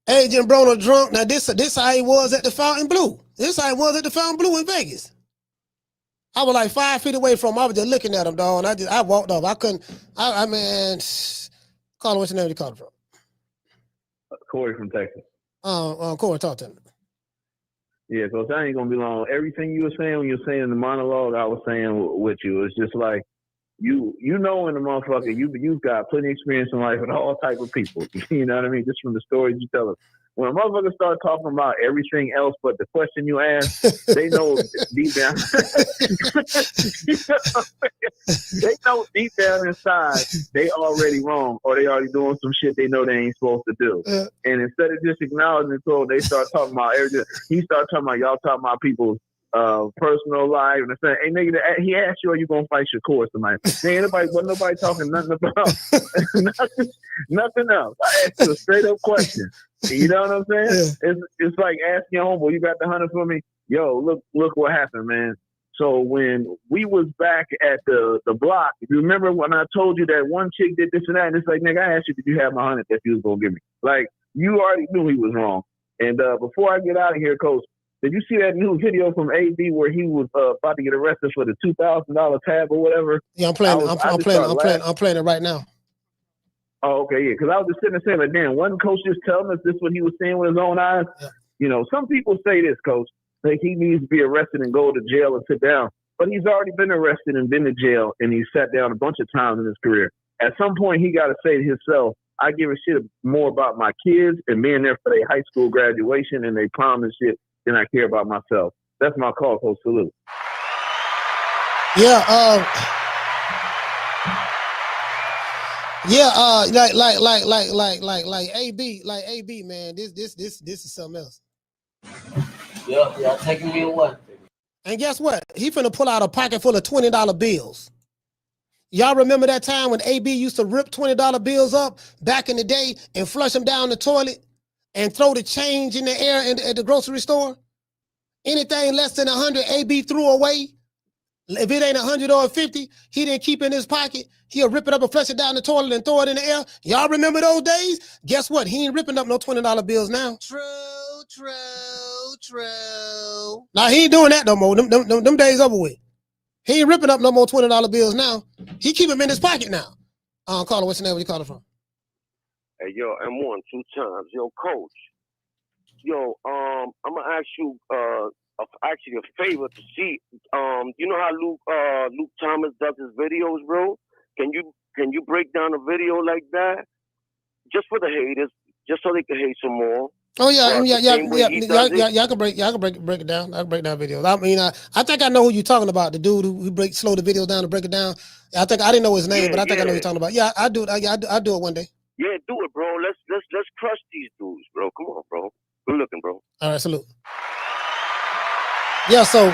Adrien Broner drunk. Now this how he was at the Fountain Blue. This how he was at the Fountain Blue in Vegas. I was like 5 feet away from him. I was just looking at him, dog. And I walked off. I couldn't. I mean, call him. What's your name? You called from? Corey from Texas. Corey, talk to him. Yeah, so that ain't gonna be long. Everything you were saying when you were saying the monologue, I was saying with you. It's just like you know, in the motherfucker, you've got plenty of experience in life with all type of people. You know what I mean? Just from the stories you tell us. When a motherfucker start talking about everything else but the question you ask, they know deep down. They know deep down inside they already wrong, or they already doing some shit they know they ain't supposed to do. And instead of just acknowledging it, so they start talking about everything. He started talking about y'all talking about people's personal life, and saying, "Hey nigga, he asked you, are you gonna fight Shakur tonight?" Wasn't nobody talking nothing about nothing else. I asked you a straight up question. You know what I'm saying? Yeah. It's like asking your homeboy, "You got the 100 for me?" Yo, look what happened, man. So when we was back at the block, you remember when I told you that one chick did this and that, and it's like, nigga, I asked you, did you have my 100 that you was gonna give me? Like, you already knew he was wrong. And before I get out of here, Coach, did you see that new video from AB where he was about to get arrested for the $2,000 tab or whatever? Yeah, I'm playing it right now. Oh, okay, yeah. Because I was just sitting there saying, like, damn, wasn't Coach just telling us this what he was seeing with his own eyes? Yeah. You know, some people say this, Coach, like he needs to be arrested and go to jail and sit down. But he's already been arrested and been to jail, and he's sat down a bunch of times in his career. At some point, he got to say to himself, I give a shit more about my kids and being there for their high school graduation and their prom and shit than I care about myself. That's my call, Coach. Salute. Yeah, like AB, man. This is something else. Yeah, y'all taking me away. And guess what? He finna pull out a pocket full of $20 bills. Y'all remember that time when AB used to rip $20 bills up back in the day and flush them down the toilet and throw the change in the air at the grocery store? Anything less than 100, AB threw away. If it ain't 100 or 50, he didn't keep in his pocket. He'll rip it up and flush it down the toilet and throw it in the air. Y'all remember those days? Guess what? He ain't ripping up no $20 bills now. True. Now, he ain't doing that no more. Them days over with. He ain't ripping up no more $20 bills now. He keep them in his pocket now. Caller, what's your name? Where you calling from? Hey, yo, M1 2 times. Yo, Coach. Yo, I'm going to ask you actually a favor to see. You know how Luke Thomas does his videos, bro? Can you break down a video like that? Just for the haters, just so they can hate some more. Oh yeah. Y'all can break it down. I can break down videos. I mean, I think I know who you're talking about. The dude who slow the videos down to break it down. I didn't know his name, but I think I know who you're talking about. Yeah, I do it. I do it one day. Yeah, do it, bro. Let's crush these dudes, bro. Come on, bro. Good looking, bro. All right, salute. Yeah, so.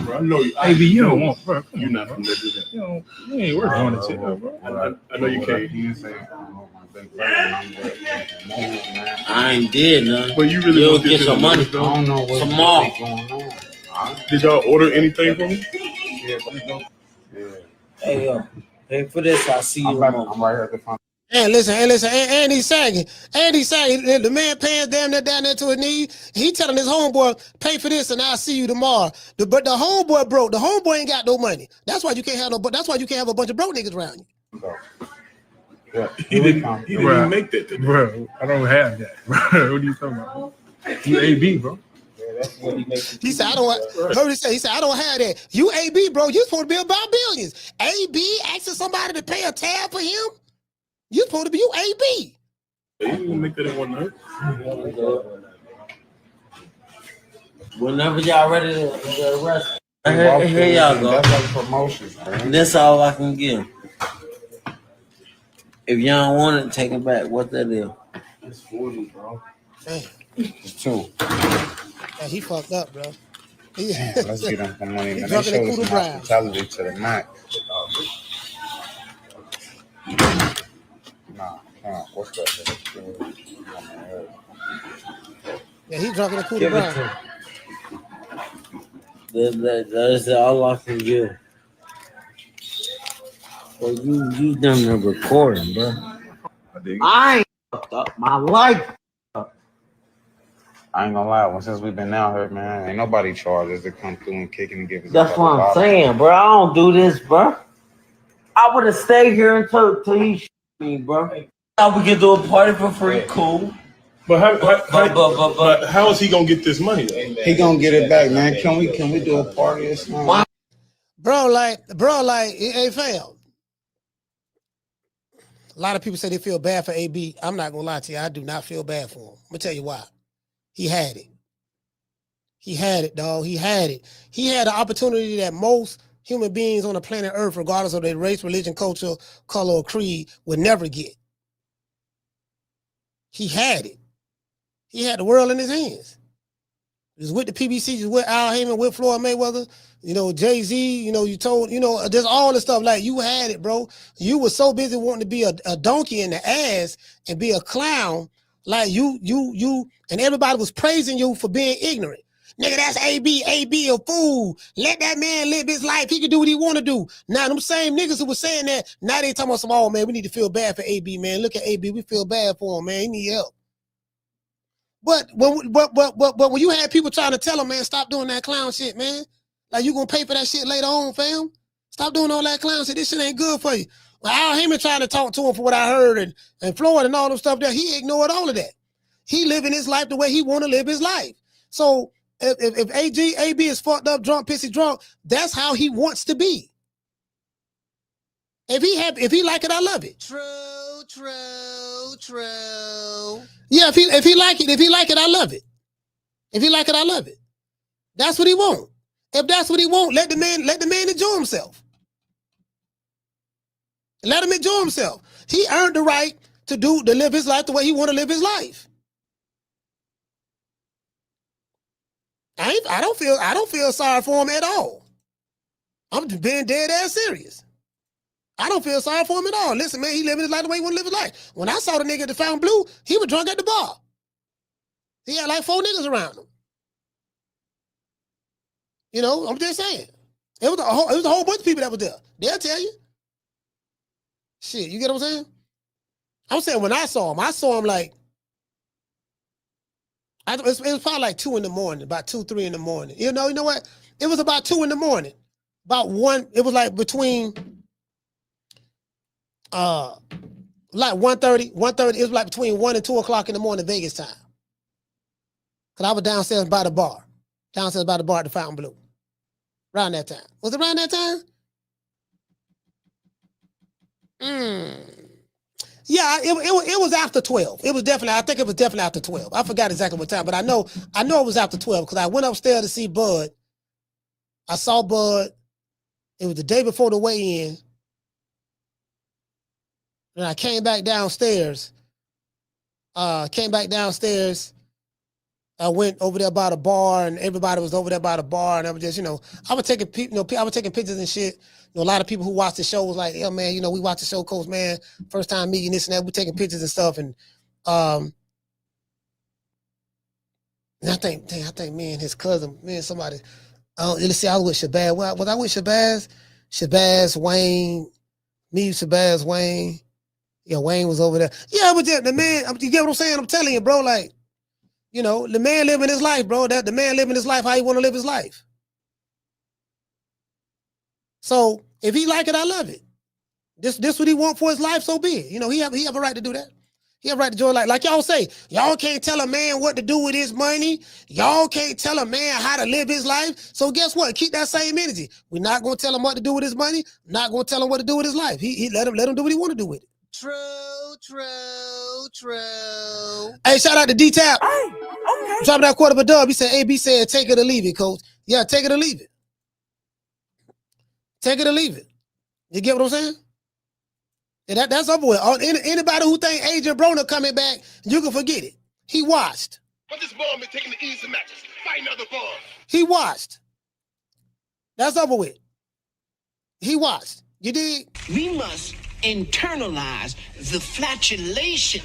Bro, I know you. AB, you don't want, bro. You're not from there, You ain't working on it, shit, bro. I know you can't. I ain't did nothing. But you really You'll want get this some money. I don't know what's tomorrow. going on. Did y'all order anything from me? Yeah. Hey, for this, I'll see you tomorrow. I'm right here at the front. And listen, and he's sagging. The man pants damn near down there to his knees. He telling his homeboy, pay for this and I'll see you tomorrow. But the homeboy broke. The homeboy ain't got no money. That's why you can't have a bunch of broke niggas around you. Yeah. He didn't even make that today. Bro, I don't have that. Bro, what are you talking about? You AB, bro. He said, I don't have that. You AB, bro. You supposed to be about billions. AB asking somebody to pay a tab for him? You supposed to be AB. You didn't make that in one night. Whenever y'all ready to arrest, here y'all go. That's like promotions, man. That's all I can give. If y'all don't want it, take it back. What that is? It's 40, bro. Damn. It's 2. Yeah, he fucked up, bro. Damn, let's get him some money. He Man, they drunk in showed the some hospitality to the max. Nah, what's that? Yeah, he drunk in the coup de grace. That's all I can give. Well, you done the recording, bro. I ain't fucked up my life. I ain't gonna lie. Since we've been out here, man, ain't nobody charged us to come through and kick and give us. That's what I'm saying, bro. I don't do this, bro. I would have stayed here until he shot me, bro. We can do a party for free, cool. But how is he gonna get this money though? He gonna get it back, man. Can we do a party or something? Bro, hey fam. A lot of people say they feel bad for AB. I'm not gonna lie to you. I do not feel bad for him. I'm gonna tell you why. He had it. He had it, dog. He had it. He had an opportunity that most human beings on the planet Earth, regardless of their race, religion, culture, color, or creed, would never get. He had it. He had the world in his hands. He was with the PBC, just with Al Heyman, with Floyd Mayweather, you know, Jay-Z, you know, you told, you know, there's all the stuff. Like, you had it, bro. You were so busy wanting to be a donkey in the ass and be a clown. Like, you, and everybody was praising you for being ignorant. Nigga, that's AB. AB a fool. Let that man live his life. He can do what he want to do. Now, them same niggas who was saying that, now they talking about some, oh, man, we need to feel bad for AB, man. Look at AB. We feel bad for him, man. He need help. But when you had people trying to tell him, man, stop doing that clown shit, man. Like, you gonna pay for that shit later on, fam. Stop doing all that clown shit. This shit ain't good for you. Well, Al Heyman trying to talk to him for what I heard, and Floyd and all them stuff there, he ignored all of that. He living his life the way he want to live his life. So if AB is fucked up, drunk, pissy drunk, that's how he wants to be. If he like it, I love it. True. Yeah, if he like it, I love it. If he like it, I love it. That's what he want. If that's what he want, let the man enjoy himself. Let him enjoy himself. He earned the right to live his life the way he want to live his life. I don't feel sorry for him at all. I'm just being dead ass serious. I don't feel sorry for him at all. Listen, man, he living his life the way he want to live his life. When I saw the nigga at the Fountain Blue, he was drunk at the bar. He had like 4 niggas around him. You know, I'm just saying. It was a whole bunch of people that was there. They'll tell you. Shit, you get what I'm saying? I'm saying when I saw him like, it was probably like 2 in the morning, about 2, 3 in the morning. You know what? It was about 2 in the morning. About 1, it was like between like 1:30, it was like between 1 and 2 o'clock in the morning Vegas time. Cause I was downstairs by the bar at the Fountain Blue. Around that time. Was it around that time? Yeah, it was after 12. I think it was definitely after 12. I forgot exactly what time, but I know it was after 12 because I went upstairs to see Bud. I saw Bud. It was the day before the weigh-in. And I came back downstairs. I went over there by the bar, and everybody was over there by the bar, and I was just, I was taking pictures and shit. A lot of people who watched the show was like, "Yeah, man, we watched the show, Coach, man. First time meeting this and that. We're taking pictures and stuff." And I think me and his cousin, somebody. Let's see, I was with Shabazz. Was I with Shabazz? Shabazz, Wayne, me, Shabazz, Wayne. Yeah, Wayne was over there. Yeah, but the man, you get what I'm saying? I'm telling you, bro, like, the man living his life, bro. The man living his life how he want to live his life. So if he like it, I love it. This what he want for his life, so be it. He have a right to do that. He have a right to join life. Like y'all say, y'all can't tell a man what to do with his money. Y'all can't tell a man how to live his life. So guess what? Keep that same energy. We're not going to tell him what to do with his money. Not going to tell him what to do with his life. He let him do what he want to do with it. True. Hey, shout out to D-Tap. Hey, okay. Dropping that quarter of a dub. He said, AB said, take it or leave it, Coach. Yeah, take it or leave it. Take it or leave it. You get what I'm saying? Yeah, that's over with. Anybody who think Adrien Broner coming back, you can forget it. He watched. But this ball been taking the easy matches. Fight another ball. He watched. That's over with. He watched. You dig? We must internalize the flatulation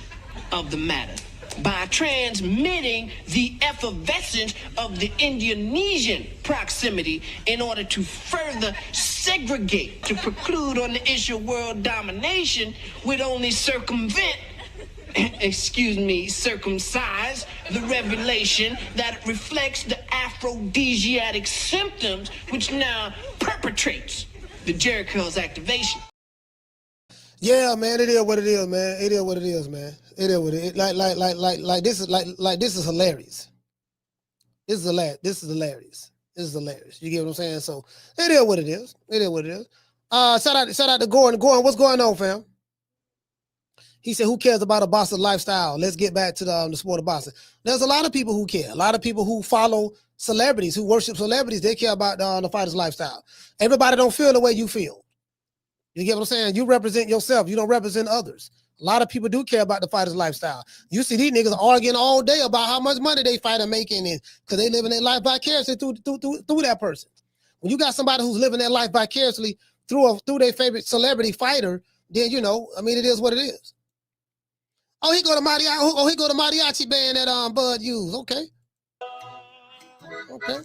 of the matter by transmitting the effervescence of the Indonesian proximity in order to further segregate, to preclude on the issue of world domination would only circumcise the revelation that reflects the aphrodisiac symptoms which now perpetrates the Jericho's activation. Yeah, man, it is what it is, man. It is what it is, man. It is what it is. Like this is hilarious. This is hilarious. This is hilarious. You get what I'm saying? So it is what it is. It is what it is. Shout out to Gordon. Gordon, what's going on, fam? He said, who cares about a boxer's lifestyle? Let's get back to the sport of boxing. There's a lot of people who care. A lot of people who follow celebrities, who worship celebrities. They care about the fighter's lifestyle. Everybody don't feel the way you feel. You get what I'm saying? You represent yourself. You don't represent others. A lot of people do care about the fighter's lifestyle. You see these niggas arguing all day about how much money they fighter making, and because they living their life vicariously through that person. When you got somebody who's living their life vicariously through their favorite celebrity fighter, then I mean, it is what it is. Oh, he go to mariachi band that Bud used. Okay. Okay.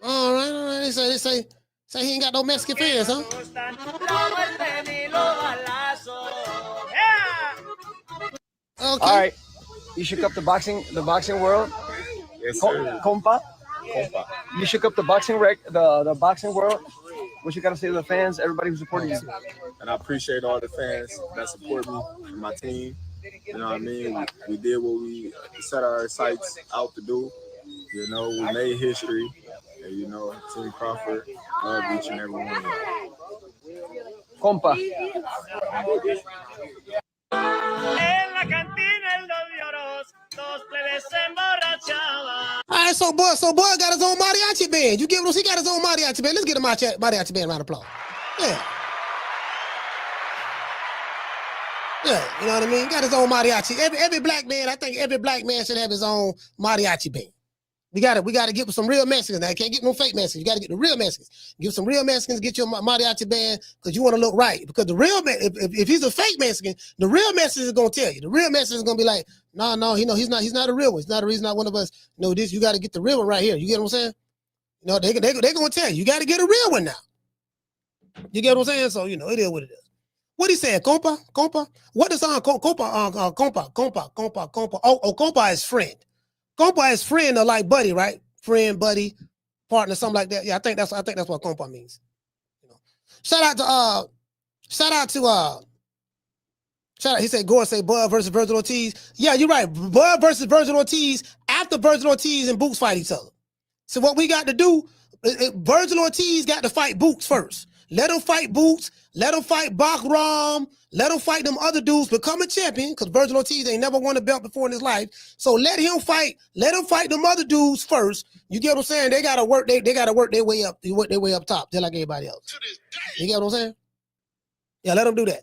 All right. They say he ain't got no Mexican fans, huh? Okay. All right. You shook up the boxing world. Yes, sir. Compa. You shook up the boxing the boxing world. What you got to say to the fans, everybody who's supporting you? And I appreciate all the fans that support me and my team. You know what I mean? We did what we set our sights out to do. You know, we made history. And, Team Crawford, love each and every one of you. Compa. All right, so Bud got his own mariachi band. You give him, he got his own mariachi band. Let's get a mariachi band round of applause. Yeah. Yeah, you know what I mean? Got his own mariachi. Every black man, I think every black man should have his own mariachi band. We gotta get with some real Mexicans. Now, you can't get no fake Mexicans. You gotta get the real Mexicans. Get some real Mexicans, get your mariachi band, because you want to look right. Because the real if he's a fake Mexican, the real Mexican is gonna tell you. The real Mexican is gonna be like, no, he's not a real one. He's not a reason, not one of us. This, you gotta get the real one right here. You get what I'm saying? They're gonna tell you get a real one now. You get what I'm saying? So it is what it is. What he said, compa? What does compa? Oh, compa is friend. Compa is friend or like buddy, right? Friend, buddy, partner, something like that. Yeah, I think that's what compa means. Shout out. He said, go and say Bud versus Virgil Ortiz. Yeah, you're right. Bud versus Virgil Ortiz after Virgil Ortiz and Boots fight each other. So what we got to do, Virgil Ortiz got to fight Boots first. Let him fight Boots. Let him fight Bakram. Let him fight them other dudes, become a champion, because Virgil Ortiz ain't never won a belt before in his life. So let him fight them other dudes first. You get what I'm saying? They gotta work their way up. They work their way up top, just like everybody else. You get what I'm saying? Yeah, let them do that.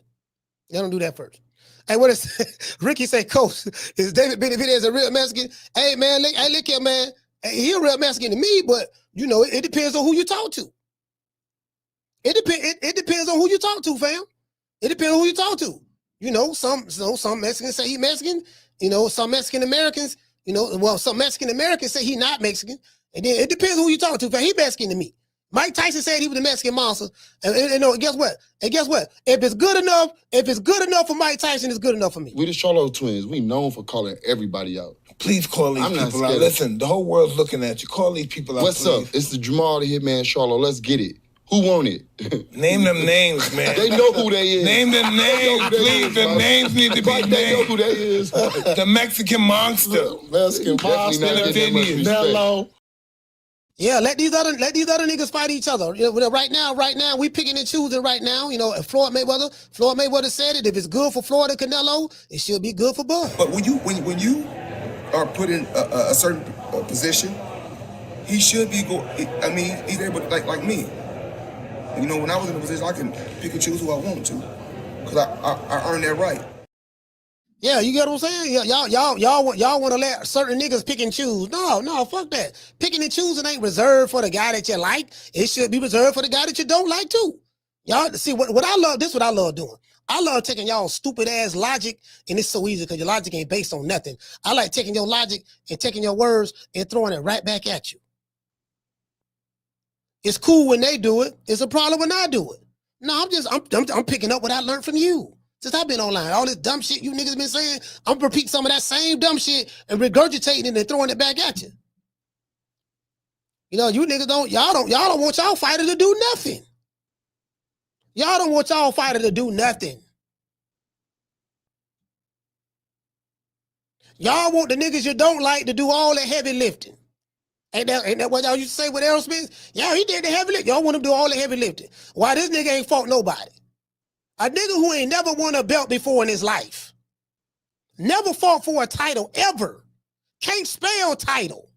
Let them do that first. Hey, what is Ricky say, Coach? Is David Benavidez a real Mexican? Hey man, look here, man. Hey, he a real Mexican to me, but it depends on who you talk to. It depends on who you talk to, fam. It depends on who you talk to. Some Mexicans say he Mexican. Some Mexican Americans, some Mexican Americans say he not Mexican. And then it depends on who you talk to, fam. He Mexican to me. Mike Tyson said he was a Mexican monster. And guess what? If it's good enough for Mike Tyson, it's good enough for me. We the Charlo twins. We known for calling everybody out. Please call these people out. Listen, the whole world's looking at you. Call these people out. What's up? It's the Jamal the Hitman Charlo. Let's get it. Who won it? Name them names, man. They know who they is. Name them names, please. The names need to be named. They know who they is. The Mexican monster. Mexican monster. Mello. Yeah, let these other niggas fight each other. Right now, we picking and choosing right now. If Floyd Mayweather said it. If it's good for Floyd and Canelo, it should be good for Bud. But when you are put in a certain position, he should be he's able to, like me. When I was in a position, I can pick and choose who I want to, because I earned that right. Yeah, you get what I'm saying? Yeah, y'all want to let certain niggas pick and choose. No, fuck that. Picking and choosing ain't reserved for the guy that you like. It should be reserved for the guy that you don't like too. Y'all see what I love. This is what I love doing. I love taking y'all stupid ass logic, and it's so easy because your logic ain't based on nothing. I like taking your logic and taking your words and throwing it right back at you. It's cool when they do it. It's a problem when I do it. No, I'm picking up what I learned from you. Since I've been online, all this dumb shit you niggas been saying, I'm gonna repeat some of that same dumb shit and regurgitating it and throwing it back at you. You niggas y'all don't want y'all fighter to do nothing. Y'all don't want y'all fighter to do nothing. Y'all want the niggas you don't like to do all the heavy lifting. Ain't that what y'all used to say with Aerosmith? Yeah, he did the heavy lifting. Y'all want him to do all the heavy lifting. Why this nigga ain't fought nobody? A nigga who ain't never won a belt before in his life. Never fought for a title ever. Can't spell title.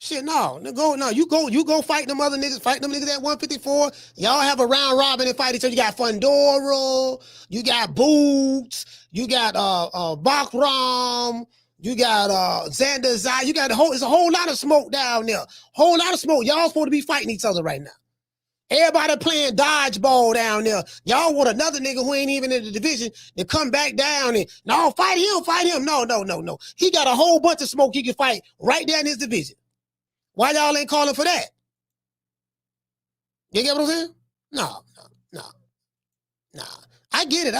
Shit, no. You go fight them other niggas, fight them niggas at 154. Y'all have a round robin and fight each other. You got Fundora, you got Boots, you got Bakram, you got Xander Zai. You got it's a whole lot of smoke down there. Whole lot of smoke. Y'all supposed to be fighting each other right now. Everybody playing dodgeball down there. Y'all want another nigga who ain't even in the division to come back down and no, fight him. No. He got a whole bunch of smoke he can fight right there in his division. Why y'all ain't calling for that? You get what I'm saying? No. I get it.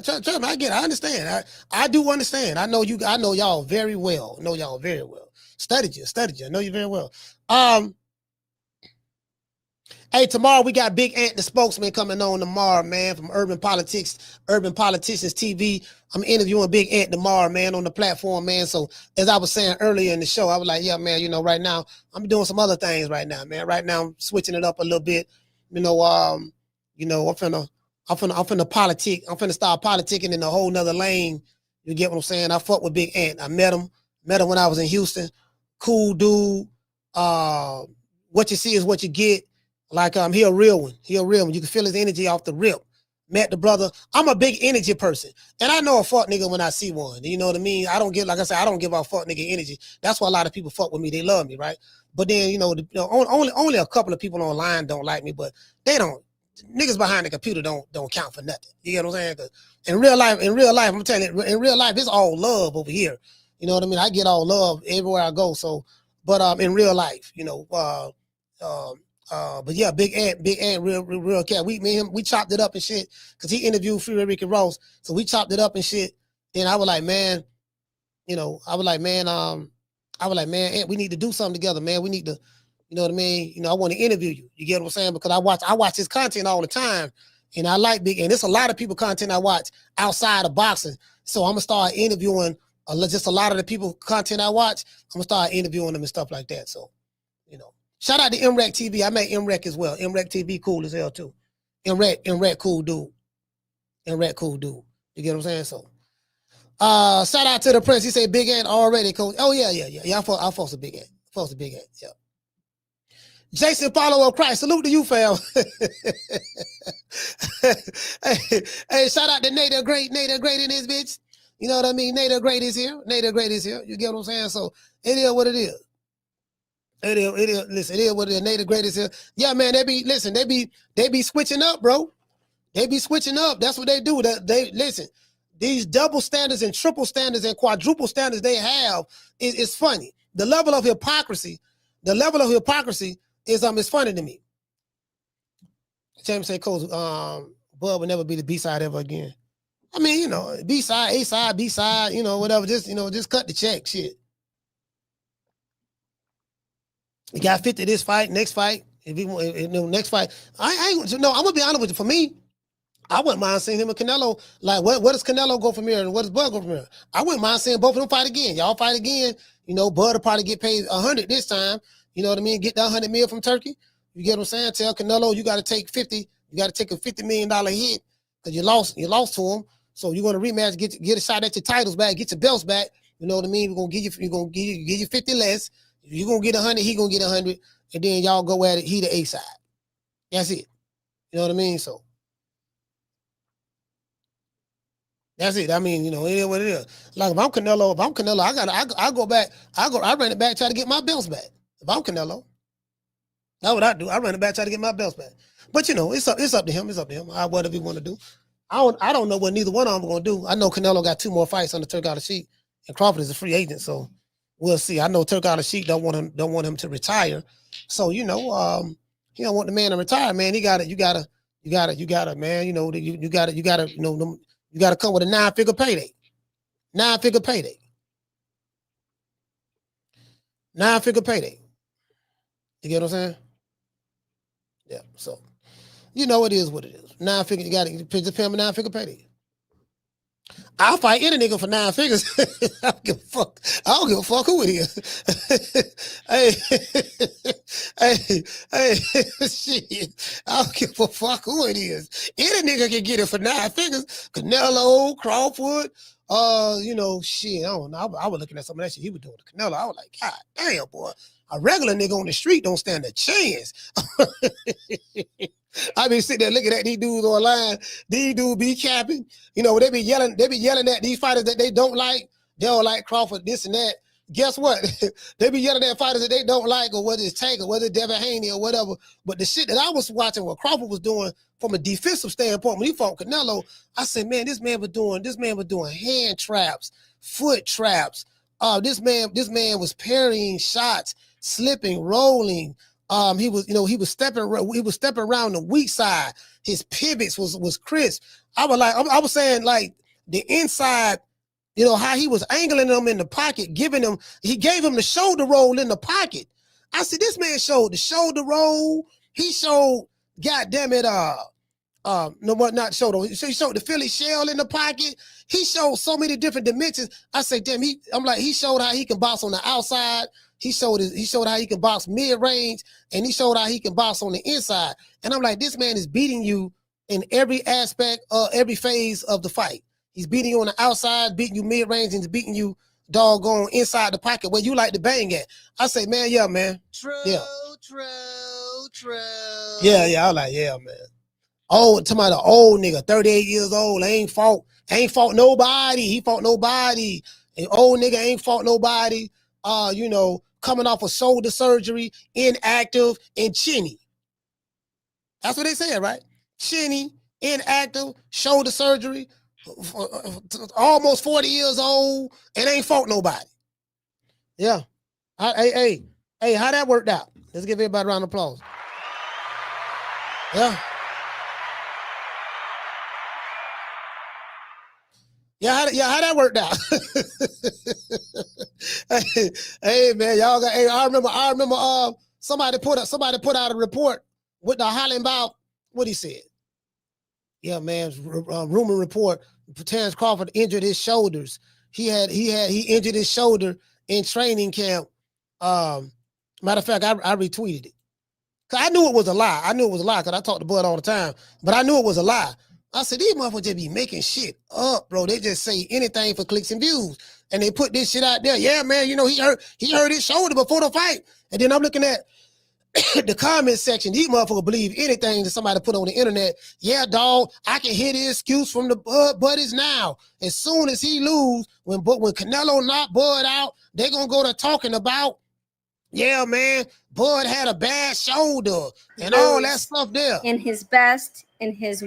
Trust me, I get it. I understand. I do understand. I know y'all very well. Studied you. I know you very well. Hey, tomorrow we got Big Ant, the spokesman, coming on tomorrow, man, from Urban Politicians TV. I'm interviewing Big Ant tomorrow, man, on the platform, man. So as I was saying earlier in the show, I was like, yeah, man, right now I'm doing some other things right now, man. Right now I'm switching it up a little bit. I'm finna politic. I'm finna start politicking in a whole nother lane. You get what I'm saying? I fuck with Big Ant. I met him when I was in Houston. Cool dude. What you see is what you get. Like he a real one. You can feel his energy off the rip. Met the brother. I'm a big energy person. And I know a fuck nigga when I see one. You know what I mean? I don't give off fuck nigga energy. That's why a lot of people fuck with me. They love me, right? But then, only a couple of people online don't like me, but they don't. Niggas behind the computer don't count for nothing. You get what I'm saying? 'Cause in real life, I'm telling you, in real life, it's all love over here. You know what I mean? I get all love everywhere I go. So, but in real life, but yeah, Big Ant, real cat. We chopped it up and shit because he interviewed Free Ricky Ross. So we chopped it up and shit. Then I was like, man, Ant, we need to do something together, man. We need to, you know what I mean? I want to interview you. You get what I'm saying? Because I watch his content all the time. And I like Big Ant. There's a lot of people content I watch outside of boxing. So I'm gonna start interviewing just a lot of the people content I watch. I'm gonna start interviewing them and stuff like that. So, shout out to MREC TV. I met MREC as well. MREC TV cool as hell too. MREC cool dude. MREC cool dude. You get what I'm saying? So, shout out to the Prince. He said Big Ant already, coach. Oh yeah. I fought a Big Ant. Yeah. Jason, follower of Christ. Salute to you, fam. hey, shout out to Nate the Great in this bitch. You know what I mean? Nate the Great is here. You get what I'm saying? So it is what it is. It is. Listen, it is what it is. Nate the Great is here. Yeah, man. They be switching up, bro. They be switching up. That's what they do. They listen. These double standards and triple standards and quadruple standards they have is funny. The level of hypocrisy is funny to me. James say, Coach, Bud will never be the B-side ever again. I mean, B-side, A-side, B-side, whatever. Just cut the check, shit. He got 50 this fight, next fight. Next fight. I'm gonna be honest with you. For me, I wouldn't mind seeing him and Canelo. Like, what does Canelo go from here and what does Bud go from here? I wouldn't mind seeing both of them fight again. Y'all fight again. Bud will probably get paid 100 this time. You know what I mean? Get that 100 mil from Turkey. You get what I'm saying? Tell Canelo you got to take 50. You got to take a $50 million hit because you lost to him. So you're going to rematch, get a shot at your titles back, get your belts back. You know what I mean? We're going to give you 50 less. You're going to get 100, he going to get 100. And then y'all go at it, he the A side. That's it. You know what I mean? So that's it. I mean, it is what it is. Like if I'm Canelo, I go back, I run it back, try to get my belts back. If I'm Canelo, that's what I do. I run it back, try to get my belts back. But it's up to him. It's up to him. Whatever he want to do. I don't know what neither one of them are gonna do. I know Canelo got 2 more fights on the Turk out of Sheik, and Crawford is a free agent, so we'll see. I know Turk out of Sheik don't want him to retire. So he don't want the man to retire, man. You gotta, man. You gotta come with a 9-figure payday. 9-figure payday. 9-figure payday. You get what I'm saying? Yeah. So, it is what it is. 9-figure, you got to just pay him a 9-figure payday. I'll fight any nigga for 9 figures. I don't give a fuck. I don't give a fuck who it is. hey, shit. I don't give a fuck who it is. Any nigga can get it for 9 figures. Canelo, Crawford, shit. I don't know. I was looking at some of that shit he was doing to Canelo. I was like, God damn, boy. A regular nigga on the street don't stand a chance. I been sitting there looking at these dudes online. These dudes be capping. You know, they be yelling at these fighters that they don't like. They don't like Crawford, this and that. Guess what? They be yelling at fighters that they don't like, or whether it's Tank or whether it's Devin Haney or whatever. But the shit that I was watching, what Crawford was doing from a defensive standpoint when he fought Canelo, I said, man, this man was doing hand traps, foot traps. This man was parrying shots, slipping, rolling. He was stepping around the weak side. His pivots was crisp. I was saying like the inside. You know, how he was angling them in the pocket, he gave him the shoulder roll in the pocket. I said, this man showed the shoulder roll. He showed, goddamn it, he showed the Philly shell in the pocket. He showed so many different dimensions. I said, damn, he showed how he can box on the outside. He showed how he can box mid-range, and he showed how he can box on the inside. And I'm like, this man is beating you in every aspect, every phase of the fight. He's beating you on the outside, beating you mid-range, and he's beating you doggone inside the pocket where you like to bang at. I say, man, yeah, man. True. Yeah, I was like, yeah, man. Oh, talking about an old nigga, 38 years old, ain't fought nobody. He fought nobody. An old nigga ain't fought nobody. Coming off of shoulder surgery, inactive, and chinny. That's what they said, right? Chinny, inactive, shoulder surgery. Almost 40 years old and ain't fought nobody. Yeah. Hey, how that worked out? Let's give everybody a round of applause. Yeah. How that worked out? Hey man, y'all got. Hey, I remember. Somebody put out a report with the Hollenbaugh. What he said. Yeah, man. Rumor report. Terence Crawford injured his shoulders. He injured his shoulder in training camp. Matter of fact, I retweeted it. Cause I knew it was a lie. Cause I talk to Bud all the time, but I knew it was a lie. I said, these motherfuckers just be making shit up, bro. They just say anything for clicks and views. And they put this shit out there. Yeah, man, he hurt his shoulder before the fight. And then I'm looking at the comment section. These motherfuckers believe anything that somebody put on the internet. Yeah, dog, I can hear the excuse from the buddies now. As soon as he lose, when Canelo knocked Bud out, they're going to go to talking about, yeah, man, Bud had a bad shoulder and all that stuff there. In his best, in his...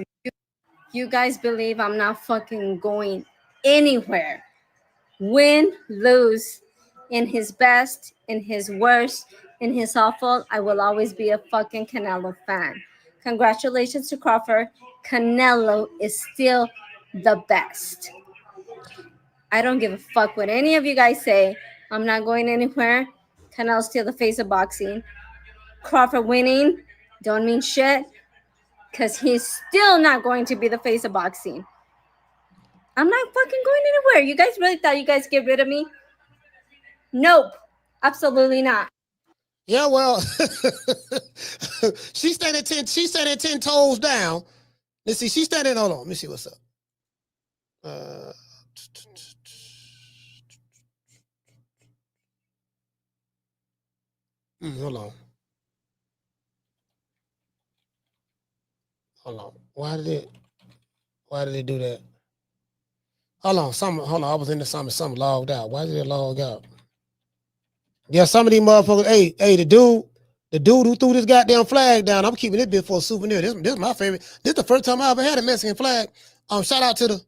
You guys believe I'm not fucking going anywhere. Win, lose, in his best, in his worst, in his awful, I will always be a fucking Canelo fan. Congratulations to Crawford. Canelo is still the best. I don't give a fuck what any of you guys say. I'm not going anywhere. Canelo's still the face of boxing. Crawford winning don't mean shit because he's still not going to be the face of boxing. I'm not fucking going anywhere. You guys really thought you guys get rid of me? Nope. Absolutely not. Yeah, well, she's standing 10 toes down. Let's see, she's standing, hold on, let me see what's up. Hold on. Why did it do that? Hold on, I was into something logged out. Why did it log out? Yeah, some of these motherfuckers, hey, the dude who threw this goddamn flag down, I'm keeping this bit for a souvenir. This is my favorite. This is the first time I ever had a Mexican flag. Shout out to the...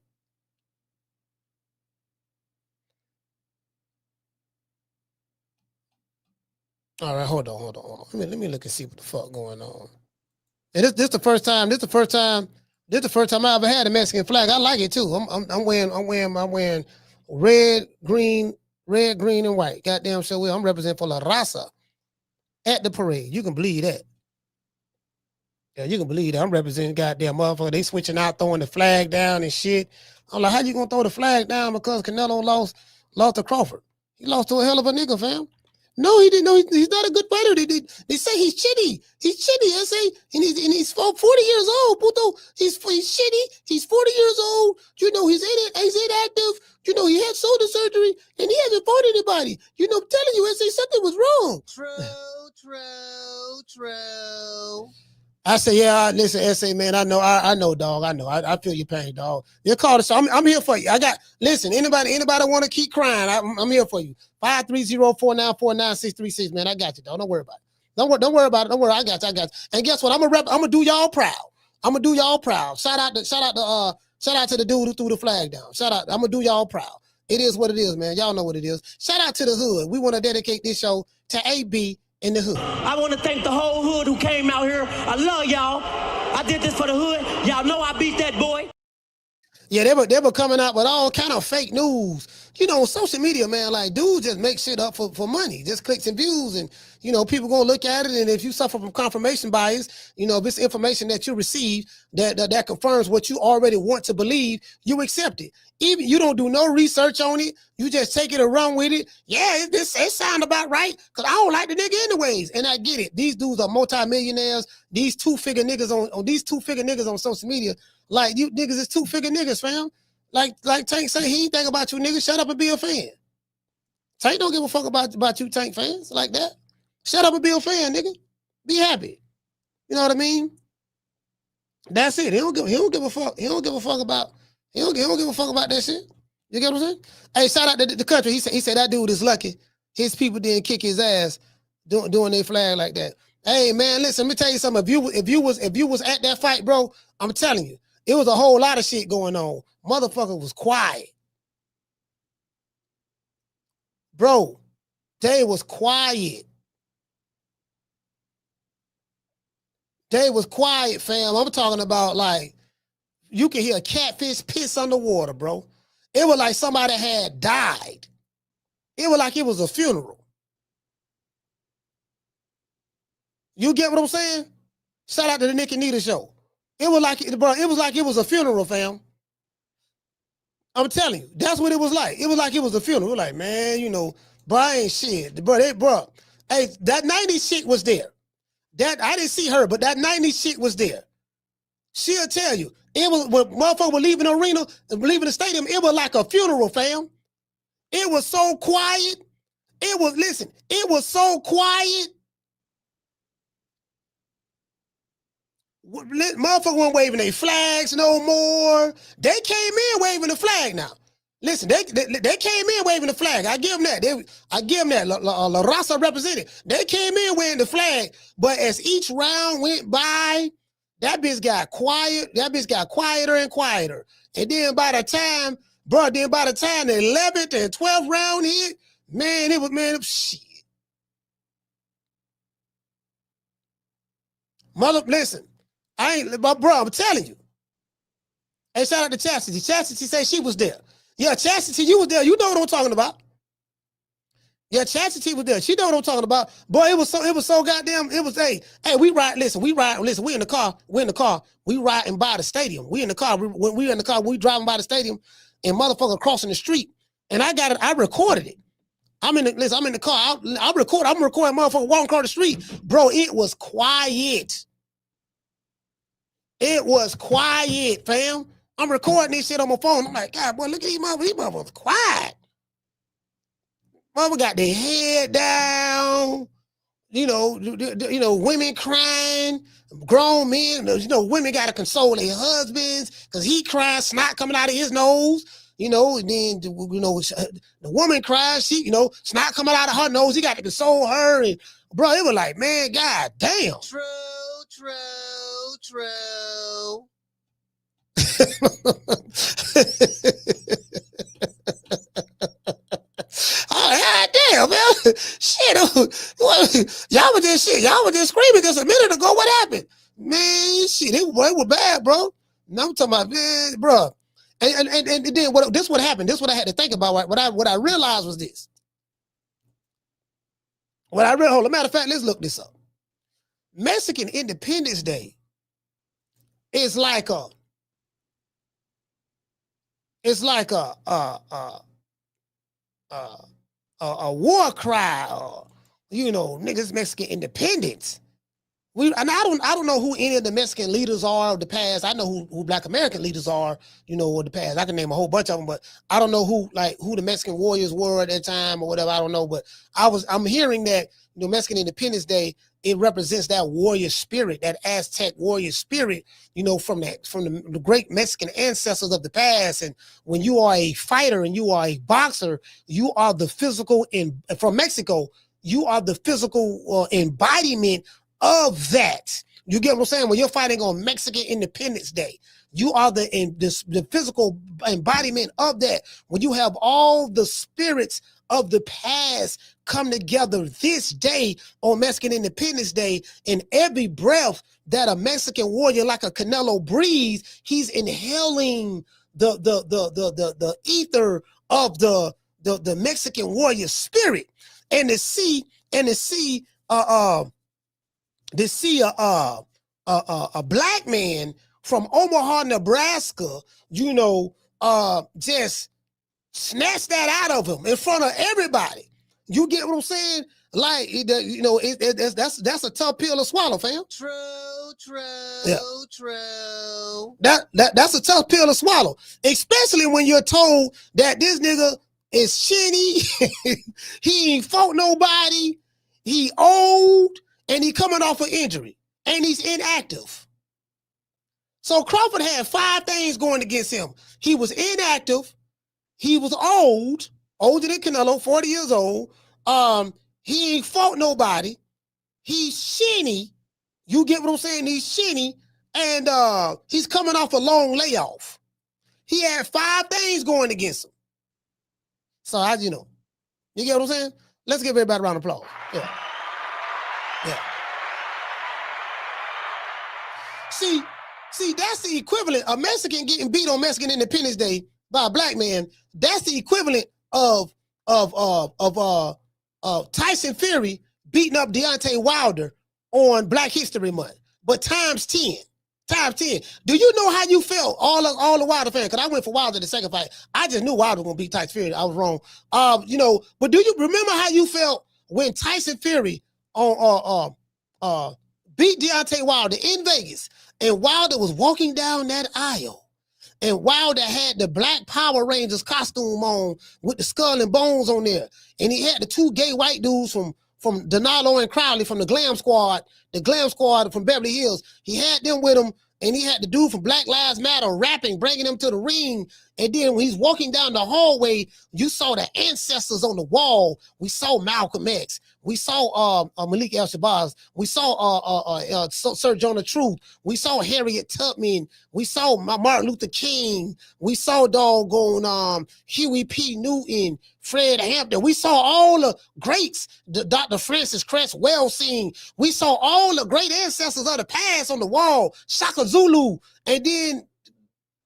All right, hold on. Let me look and see what the fuck going on. And this the first time I ever had a Mexican flag. I like it too. I'm wearing red, green, and white. Goddamn sure will. I'm representing for La Raza at the parade. You can believe that. Yeah, you can believe that. I'm representing goddamn motherfucker. They switching out, throwing the flag down and shit. I'm like, how you gonna throw the flag down because Canelo lost to Crawford? He lost to a hell of a nigga, fam. No, he didn't know he's not a good fighter. They say he's shitty. He's shitty. I say, and he's 40 years old. Puto. He's shitty. He's 40 years old. You know, he's inactive. You know, he had shoulder surgery and he hasn't fought anybody. You know, I'm telling you, I say something was wrong. True. I say, yeah, listen, SA, man, I know, dog. I know. I feel your pain, dog. You call us. I'm here for you. Listen, anybody want to keep crying, I'm here for you. 530-494-9636, man. I got you, dog. Don't worry about it. Don't worry about it. Don't worry. I got you. And guess what? I'm gonna do y'all proud. Shout out to the dude who threw the flag down. Shout out. I'm gonna do y'all proud. It is what it is, man. Y'all know what it is. Shout out to the hood. We want to dedicate this show to AB in the hood. I want to thank the whole hood who came out here. I love y'all. I did this for the hood. Y'all know I beat that boy. Yeah, they were coming out with all kind of fake news. You know, social media, man, like dudes just make shit up for money, just clicks and views, and you know, people gonna look at it, and if you suffer from confirmation bias, you know, if it's information that you receive that confirms what you already want to believe, you accept it. Even you don't do no research on it, you just take it and run with it. Yeah, it sound about right, because I don't like the nigga anyways, and I get it. These dudes are multimillionaires. These two-figure niggas on social media. Like, you niggas is two-figure niggas, fam. Like Tank say, he ain't think about you niggas. Shut up and be a fan. Tank don't give a fuck about you Tank fans like that. Shut up and be a fan, nigga. Be happy. You know what I mean? That's it. He don't give a fuck. He don't give a fuck about that shit. You get what I'm saying? Hey, shout out to the country. He said that dude is lucky. His people didn't kick his ass doing their flag like that. Hey man, listen, let me tell you something. If you was at that fight, bro, I'm telling you, it was a whole lot of shit going on. Motherfucker was quiet. Bro, they was quiet. They was quiet, fam. I'm talking about like, you can hear a catfish piss underwater, bro. It was like somebody had died. It was like it was a funeral. You get what I'm saying? Shout out to the Nick and Nita show. It was like it was a funeral, fam. I'm telling you, that's what it was like. It was like it was a funeral. It was like, man, you know, bro, I ain't shit. Bro, hey, that 90s shit was there. That I didn't see her, but that 90s shit was there. She'll tell you. It was when motherfuckers were leaving the arena, leaving the stadium, it was like a funeral, fam. It was so quiet. It was so quiet. Motherfuckers weren't waving their flags no more. They came in waving the flag now. Listen, they came in waving the flag. I give them that. I give them that. La Raza represented. They came in waving the flag, but as each round went by, that bitch got quiet. That bitch got quieter and quieter. And then by the time the 11th and 12th round hit, shit. Listen, I'm telling you. Hey, shout out to Chastity. Chastity said she was there. Yeah, Chastity, you was there. You know what I'm talking about. Yeah, Chastity was there. She know what I'm talking about. Boy, it was so goddamn, hey, we ride, listen, we in the car, we riding by the stadium. We in the car, we driving by the stadium, and motherfucker crossing the street. And I recorded it. I'm in the car, I'm recording motherfucker walking across the street. Bro, it was quiet. It was quiet, fam. I'm recording this shit on my phone. I'm like, God, boy, look at these motherfuckers quiet. Mother got their head down, you know, women crying, grown men, you know, women got to console their husbands because he cries, snot coming out of his nose, you know, and then, you know, the woman cries, she, you know, snot coming out of her nose, he got to console her, and bro, it was like, man, God damn. True. Oh, damn, man. Shit. Y'all was just screaming just a minute ago. What happened? Man, shit, it was bad, bro. Now I'm talking about, man, bro. And then what happened. This what I had to think about. What I realized was this. Matter of fact, let's look this up. Mexican Independence Day is like a war cry you know, niggas Mexican independence. And I don't know who any of the Mexican leaders are of the past. I know who Black American leaders are, you know, of the past. I can name a whole bunch of them, but I don't know who the Mexican warriors were at that time or whatever. I don't know, but I'm hearing that, you know, Mexican Independence Day, it represents that warrior spirit, that Aztec warrior spirit, you know, from the great Mexican ancestors of the past. And when you are a fighter and you are a boxer, you are the physical from Mexico. You are the physical embodiment of that. You get what I'm saying? When you're fighting on Mexican Independence Day, you are the physical embodiment of that. When you have all the spirits of the past come together this day on Mexican Independence Day, and every breath that a Mexican warrior like a Canelo breathes, he's inhaling the ether of the Mexican warrior spirit. And to see a black man from Omaha, Nebraska, you know, just snatch that out of him in front of everybody. You get what I'm saying? Like, you know, that's a tough pill to swallow, fam. True. That's a tough pill to swallow, especially when you're told that this nigga is shitty. He ain't fought nobody. He old. And he coming off an injury, and he's inactive. So Crawford had 5 things going against him. He was inactive. He was old, older than Canelo, 40 years old. He ain't fought nobody. He's shinny. You get what I'm saying? He's shinny, and he's coming off a long layoff. He had 5 things going against him. So you know, you get what I'm saying? Let's give everybody a round of applause. Yeah. Yeah. See, that's the equivalent. A Mexican getting beat on Mexican Independence Day by a black man. That's the equivalent of Tyson Fury beating up Deontay Wilder on Black History Month, but times 10. Times 10. Do you know how you felt? All the Wilder fans, because I went for Wilder the second fight. I just knew Wilder was gonna beat Tyson Fury. I was wrong. You know, but do you remember how you felt when Tyson Fury beat Deontay Wilder in Vegas, and Wilder was walking down that aisle, and Wilder had the Black Power Rangers costume on with the skull and bones on there, and he had the 2 gay white dudes from Donalo and Crowley from the Glam Squad from Beverly Hills. He had them with him, and he had the dude from Black Lives Matter rapping, bringing him to the ring. And then when he's walking down the hallway, you saw the ancestors on the wall. We saw Malcolm X. We saw Malik El-Shabazz. We saw Sir Jonah Truth. We saw Harriet Tubman. We saw Martin Luther King. We saw doggone Huey P. Newton, Fred Hampton. We saw all the greats, Dr. Francis Cress Welsing. We saw all the great ancestors of the past on the wall, Shaka Zulu. And then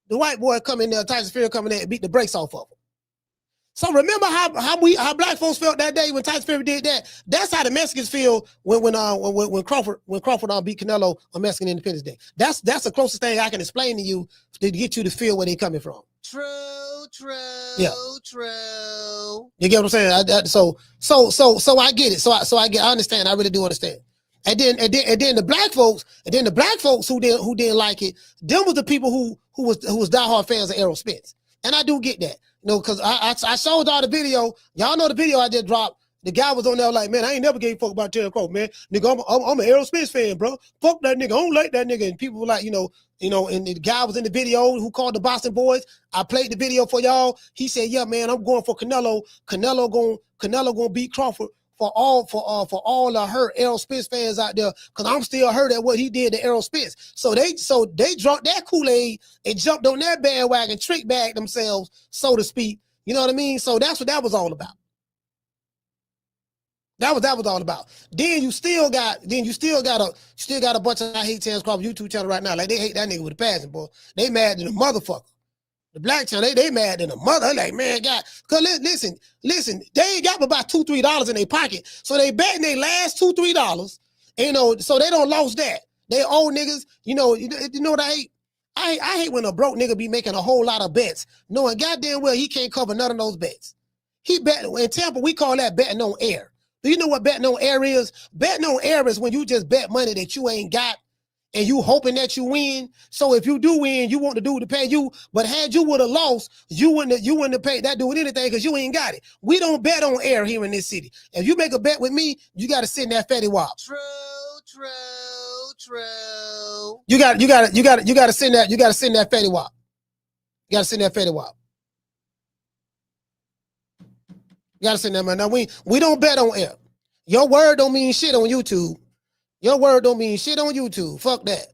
the white boy come in there, Tyson Fury come in there and beat the brakes off of him. So remember how black folks felt that day when Tyson Fury did that? That's how the Mexicans feel when Crawford beat Canelo on Mexican Independence Day. That's the closest thing I can explain to you to get you to feel where they're coming from. True. Yeah. True. You get what I'm saying? So I get it. I understand. I really do understand. And then the black folks who didn't like it, them was the people who was diehard fans of Errol Spence. And I do get that. You know, because I showed y'all the video. Y'all know the video I just dropped. The guy was on there like, man, I ain't never gave a fuck about Terence Crawford, man. Nigga, I'm an Errol Spence fan, bro. Fuck that nigga. I don't like that nigga. And people were like, you know, and the guy was in the video who called the Boston Boys. I played the video for y'all. He said, yeah, man, I'm going for Canelo. Canelo gonna beat Crawford for all of her Errol Spence fans out there, because I'm still hurt at what he did to Errol Spence. So they drunk that Kool-Aid and jumped on that bandwagon, trick bagged themselves, so to speak. You know what I mean? So that's what that was all about. That was all about. Then you still got a bunch of I hate Terence Crawford YouTube channel right now. Like, they hate that nigga with a passion, boy. They mad than a motherfucker. The black channel, they mad than a mother. Like, man, God, cause listen, they ain't got about $2-3 in their pocket, so they betting their last $2-3. You know, so they don't lost that. They old niggas. You know what I hate? I hate when a broke nigga be making a whole lot of bets, knowing goddamn well he can't cover none of those bets. He bet in Tampa. We call that betting on air. Do you know what betting on air is? Betting on air is when you just bet money that you ain't got and you hoping that you win. So if you do win, you want the dude to pay you. But had you would have lost, you wouldn't have paid that dude anything because you ain't got it. We don't bet on air here in this city. If you make a bet with me, you got to sit in that fatty wop. True. You got to sit in that. You got to sit in that fatty wop. You got to sit in that fatty wop. You got to sit in that, man. Now we don't bet on air. Your word don't mean shit on YouTube. Your word don't mean shit on YouTube. Fuck that.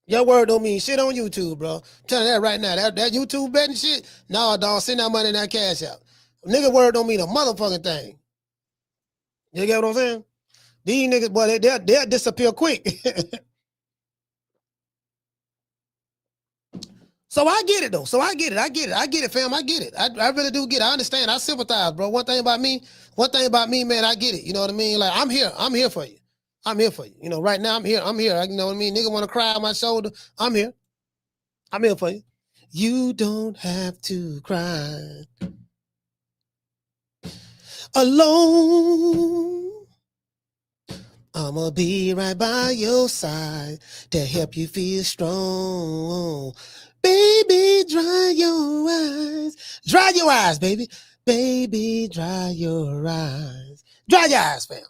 Your word don't mean shit on YouTube, bro. I'm telling you that right now. That YouTube betting shit, nah, dog, send that money in that cash out. Nigga word don't mean a motherfucking thing. You get what I'm saying? These niggas, boy, they'll disappear quick. So I get it, though. I get it, fam. I get it. I really do get it. I understand. I sympathize, bro. One thing about me, man, I get it. You know what I mean? Like, I'm here for you. I'm here for you. You know, right now I'm here. You know what I mean? Nigga want to cry on my shoulder. I'm here for you. You don't have to cry alone. I'ma be right by your side to help you feel strong. Baby, dry your eyes. Dry your eyes, baby. Baby, dry your eyes. Dry your eyes, fam.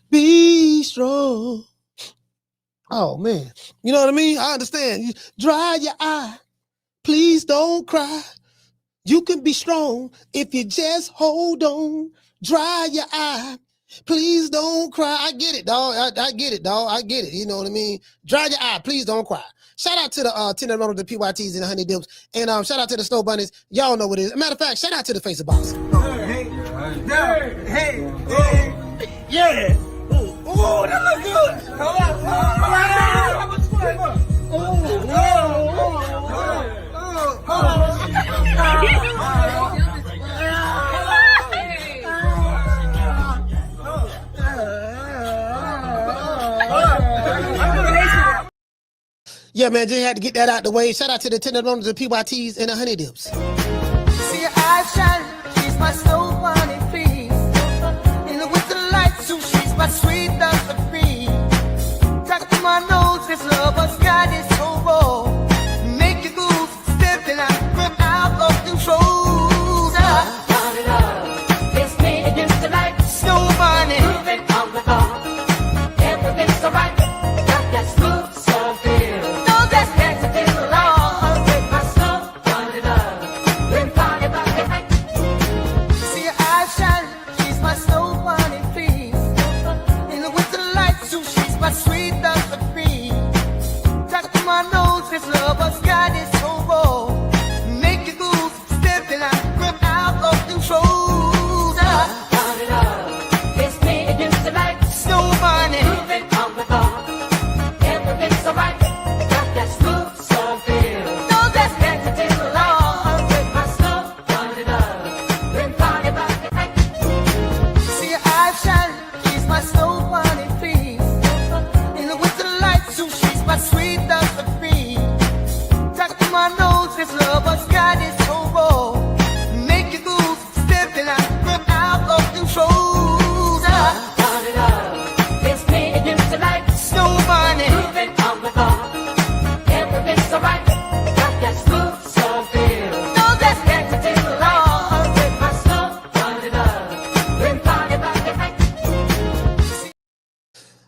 Be strong. Oh, man. You know what I mean? I understand. Dry your eye. Please don't cry. You can be strong if you just hold on. Dry your eye. Please don't cry. I get it, dog. I get it, dog. I get it. You know what I mean? Dry your eye. Please don't cry. Shout out to the Tender Runner, the PYTs and the Honey Dips. And shout out to the Snow Bunnies. Y'all know what it is. Matter of fact, shout out to the Face of Boxing. Hey. Yeah. Oh, that look good. Yeah, man, just had to get that out the way. Shout out to the Tender Runners, the PYTs, and the Honey Dips. See your eyes shine, she's my snow bunny, please. In the winter lights, so she's my sweet Dr. Free. Talk to my nose, this lover's got is so raw. Make you move, stepping out of control. It's me against the light, snow bunny. Moving on the bar, everything's so right. Got that smooth, so feel. This lover's got it so raw. Make you move, stepping out of control. Turn it up. It's me against the light. Snow bunny. Moving on the bar. Everything's so right. Got that smooth, so feel. No, that's negative law. With my snow, turn it up. Been party about the night. See your eyes shine. She's my snow bunny, please. In the winter lights, so she's my sweet Dr. My nose, this lover's got it so raw. Make you move, stepping out of control. Turn it up. It's me against the light. Snow bunny. Moving on the bar. Everything's so right. Got that smooth, so feel. No, that's negative law. With my snow, turn it up. Been party about the night.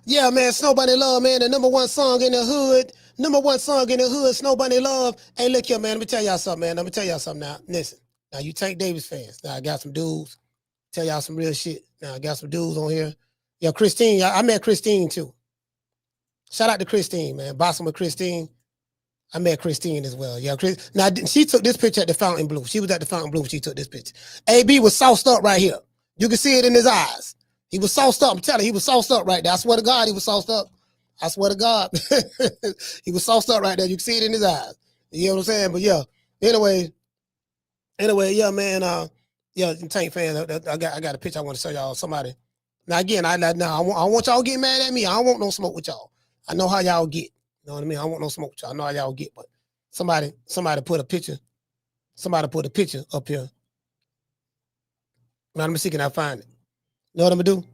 Yeah, man, Snow Bunny Love, man, the #1 song in the hood. #1 song in the hood, Snow Bunny Love. Hey, look here, man. Let me tell y'all something, man. Let me tell y'all something now. Listen, now you Tank Davis fans. Now I got some dudes. Tell y'all some real shit. Now I got some dudes on here. Yeah, Christine. I met Christine too. Shout out to Christine, man. Boxing with Christine. I met Christine as well. Yeah, now she took this picture at the Fountain Blue. She was at the Fountain Blue when she took this picture. AB was sauced up right here. You can see it in his eyes. He was sauced up. I'm telling you, he was sauced up right there. I swear to God, he was sauced up. I swear to God. He was sauced up right there. You can see it in his eyes. You know what I'm saying? But yeah, anyway, yeah, man. Yeah, Tank fan, I got a picture I want to show y'all. Somebody. Now again, I want y'all getting mad at me. I don't want no smoke with y'all. I know how y'all get. You know what I mean? I don't want no smoke with y'all. I know how y'all get, but somebody put a picture. Somebody put a picture up here. Let me see, can I find it? Know what I'm gonna do?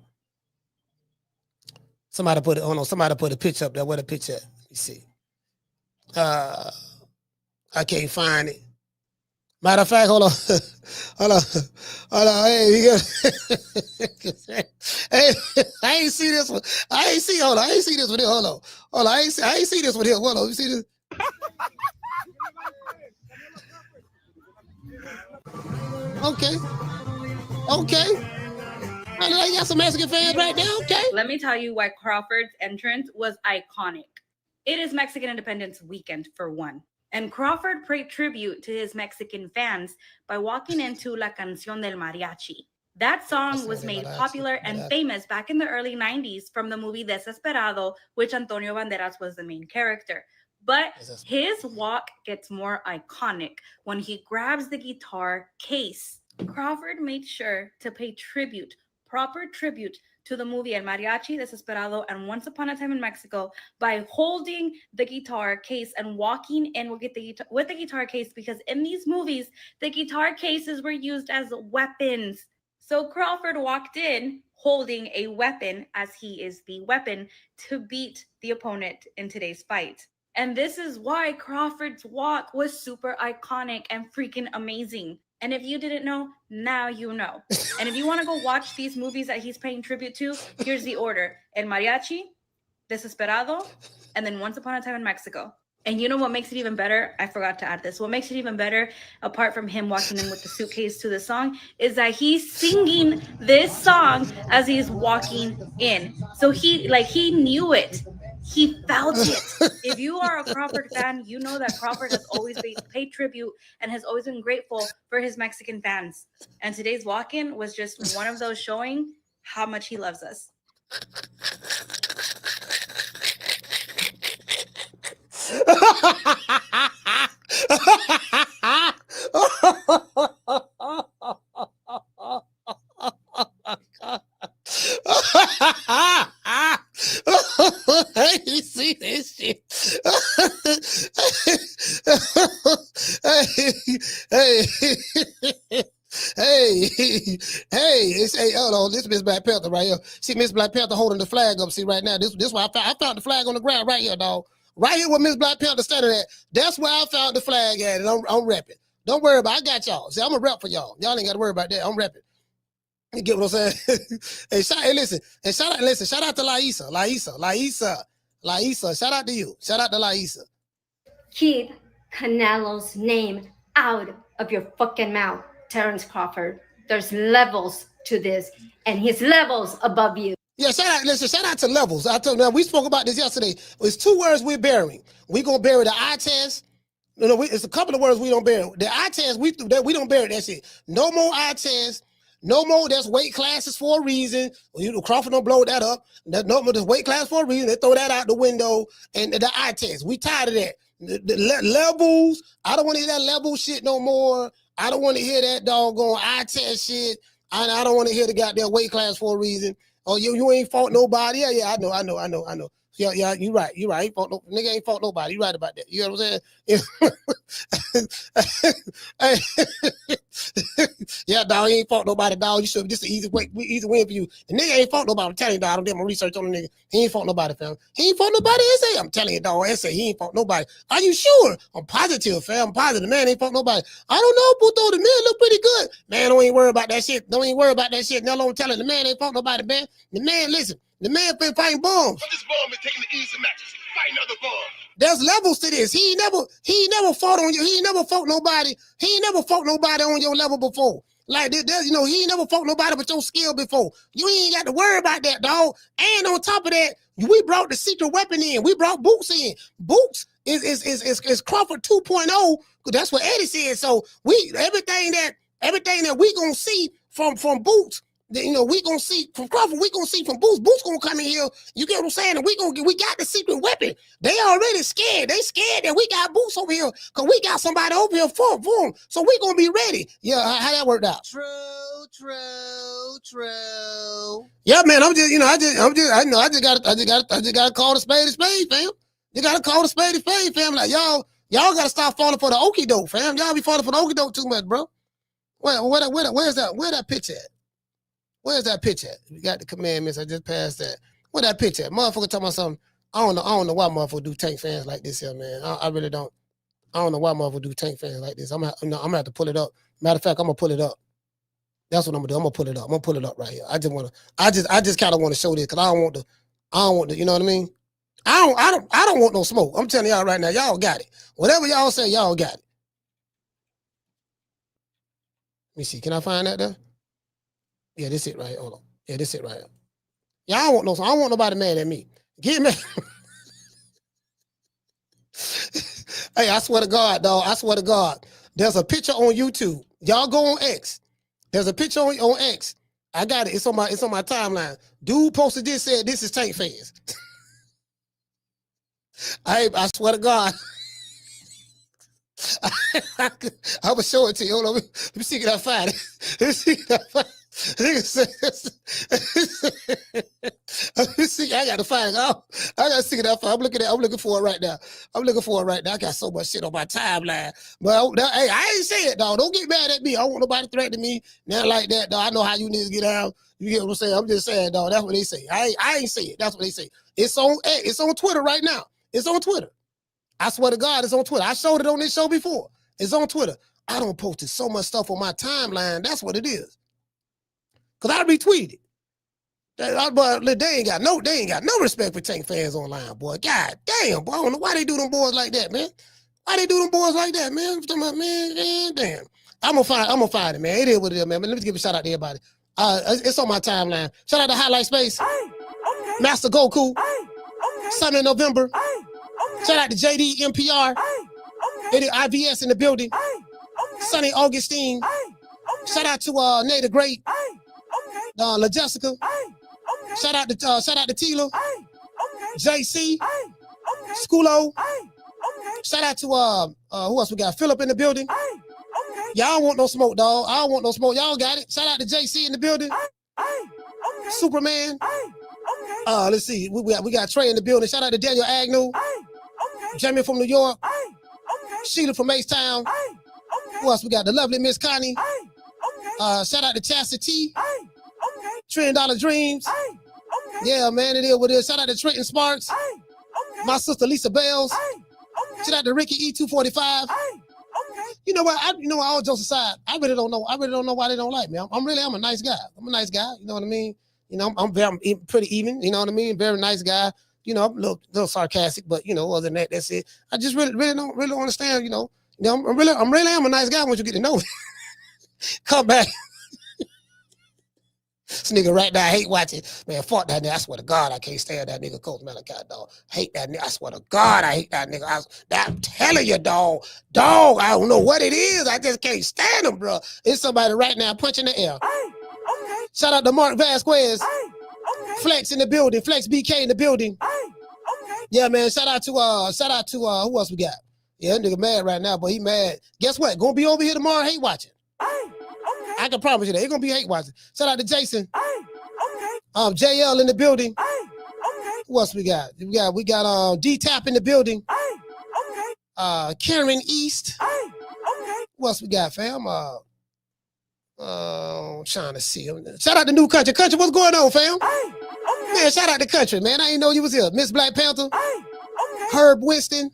Somebody put it, hold on, somebody put a picture up there. Where the picture at? Let me see. I can't find it. Matter of fact, hold on. Hold on. Hey, hey, I ain't see this one. I ain't see this one here. Hold on. I ain't see this one here. Hold on. You see this? Okay. I got some Mexican fans right now. Okay. Let me tell you why Crawford's entrance was iconic. It is Mexican Independence Weekend, for one. And Crawford paid tribute to his Mexican fans by walking into La Canción del Mariachi. That song was made popular and famous back in the early 90s from the movie Desesperado, which Antonio Banderas was the main character. But his walk gets more iconic when he grabs the guitar case. Crawford made sure to pay proper tribute to the movie El Mariachi, Desesperado, and Once Upon a Time in Mexico by holding the guitar case and walking in with the guitar case, because in these movies, the guitar cases were used as weapons. So Crawford walked in holding a weapon, as he is the weapon, to beat the opponent in today's fight. And this is why Crawford's walk was super iconic and freaking amazing. And if you didn't know, now you know. And if you want to go watch these movies that he's paying tribute to, here's the order: El Mariachi, Desesperado, and then Once Upon a Time in Mexico. And you know what makes it even better? I forgot to add this. What makes it even better, apart from him walking in with the suitcase to the song, is that he's singing this song as he's walking in. So he knew it. He felt it. If you are a Crawford fan, you know that Crawford has always paid tribute and has always been grateful for his Mexican fans. And today's walk-in was just one of those showing how much he loves us. You see this shit? Hey, hold on. This is Miss Black Panther right here. See Miss Black Panther holding the flag up. See right now. This why I found the flag on the ground right here, dog. Right here where Miss Black Panther standing at. That's where I found the flag at, and I'm repping. Don't worry about it. I got y'all. See, I'm a rep for y'all. Y'all ain't got to worry about that. I'm repping. You get what I'm saying? Shout out to Laisa. Shout out to you. Shout out to Laisa. Keep Canelo's name out of your fucking mouth, Terence Crawford. There's levels to this, and his levels above you. Yeah, shout out to levels. I told you, we spoke about this yesterday. It's two words we're burying. We're gonna bury the eye test. It's a couple of words we don't bury. The eye test, we don't bury that shit. No more eye test. No more. That's weight classes for a reason. Crawford don't blow that up. No more. There's weight class for a reason. They throw that out the window. And the eye test. We tired of that. The levels. I don't want to hear that level shit no more. I don't want to hear that doggone eye test shit. I don't want to hear the goddamn weight class for a reason. Oh, you ain't fought nobody. Yeah, I know. Yeah, you right. Nigga ain't fought nobody. You right about that. You know what I'm saying? Yeah, dog, he ain't fought nobody, dog. You should. This is easy win for you. The nigga ain't fought nobody. I'm telling you, dog. I don't do my research on the nigga. He ain't fought nobody, fam. He ain't fought nobody. SA. I'm telling you, dog. SA. He ain't fought nobody. Are you sure? I'm positive, fam. I'm positive. The man ain't fought nobody. I don't know, Puto. The man look pretty good. Man, don't even worry about that shit. No, I'm telling you, the man ain't fought nobody, man. The man, listen. The man been fighting bombs. But this bomb is taking the easy matches. Fight another bomb. There's levels to this. He never fought on you. He ain't never fought nobody. He ain't never fought nobody on your level before. Like he ain't never fought nobody but your skill before. You ain't got to worry about that, dog. And on top of that, we brought the secret weapon in. We brought Boots in. Boots is Crawford 2.0. That's what Eddie said. So everything that we gonna see from Boots. We gonna see from Crawford. We gonna see from Boots. Boots gonna come in here. You get what I'm saying? And we got the secret weapon. They already scared. They scared that we got Boots over here because we got somebody over here for them. So we gonna be ready. Yeah, how that worked out? True. Yeah, man. I just gotta call the spade a spade, fam. You gotta call the spade a spade, fam. Like y'all gotta stop falling for the okie doke, fam. Y'all be falling for the okie doke too much, bro. Where's that? Where that picture at? Where's that picture at? We got the commandments. I just passed that. Where that picture at? Motherfucker talking about something. I don't know why motherfucker do Tank fans like this here, man. I really don't. I don't know why motherfucker do Tank fans like this. I'm gonna have to pull it up. Matter of fact, I'm gonna pull it up. That's what I'm gonna do. I'm gonna pull it up. I'm gonna pull it up right here. I just kind of want to show this because I don't want to, you know what I mean? I don't want no smoke. I'm telling y'all right now, y'all got it. Whatever y'all say, y'all got it. Let me see. Can I find that there? Yeah, this it right here. Hold on. Yeah, this it right here. Yeah, I don't want nobody mad at me. Get mad. Hey, I swear to God, dog. I swear to God. There's a picture on YouTube. Y'all go on X. There's a picture on X. I got it. It's on my timeline. Dude posted this, said this is Tank fans. I swear to God. I will show it to you. Hold on. Let me see if I find it. Let me see if I find it. I gotta find it. I gotta see it. I'm looking for it right now. I got so much shit on my timeline. But hey, I ain't say it, dog. Don't get mad at me. I don't want nobody threatening me. Not like that, dog. I know how you niggas get out. You get what I'm saying? I'm just saying, dog. That's what they say. I ain't say it. That's what they say. It's on Twitter right now. It's on Twitter. I swear to God, it's on Twitter. I showed it on this show before. It's on Twitter. I don't post so much stuff on my timeline. That's what it is. Cause I retweeted. But they ain't got no respect for Tank fans online, boy. God damn, boy. I don't know why they do them boys like that, man. Why they do them boys like that, man? Man, damn. I'm gonna find it, man. It is what it is, man. But let me give a shout out to everybody. It's on my timeline. Shout out to Highlight Space. Master Goku. Sunday November. Shout out to JD NPR. Eddie IVS in the building. Sonny Augustine. Shout out to Nate the Great. La Jessica. Shout out to Tila. JC. Schoolo. Shout out to who else we got? Philip in the building. Y'all want no smoke, dog. I don't want no smoke. Y'all got it. Shout out to JC in the building. Superman. Let's see. We got Trey in the building. Shout out to Daniel Agnew. Jamie from New York. Sheila from H-Town. Who else we got? The lovely Miss Connie. Shout out to Chastity. $1 Trillion Dreams. Yeah, man, it is what it is. Shout out to Trenton Sparks. My sister Lisa Bells. Shout out to Ricky E245. You know what? All jokes aside, I really don't know why they don't like me. I'm a nice guy. I'm a nice guy. You know what I mean? You know, I'm pretty even. You know what I mean? Very nice guy. You know, I'm a little sarcastic, but you know, other than that, that's it. I just really don't understand. You know, I'm really a nice guy once you get to know me. Come back. This nigga right now, I hate watching. Man, fuck that nigga. I swear to God, I can't stand that nigga, Coach Malachi, dog. Hate that nigga. I swear to God, I hate that nigga. I'm telling you, dog. Dog, I don't know what it is. I just can't stand him, bro. It's somebody right now punching the air. Shout out to Mark Vasquez. Flex in the building. Flex BK in the building. Yeah, man. Shout out to who else we got? Yeah, that nigga mad right now, but he mad. Guess what? Gonna be over here tomorrow hate watching. I can promise you that. It's gonna be hate watching. Shout out to Jason. JL in the building. Who else we got? We got D-Tap in the building. Karen East. Who else we got, fam? I'm trying to see him. Shout out to New Country. Country, what's going on, fam? Man, shout out to Country, man. I didn't know you was here. Miss Black Panther. Herb Winston.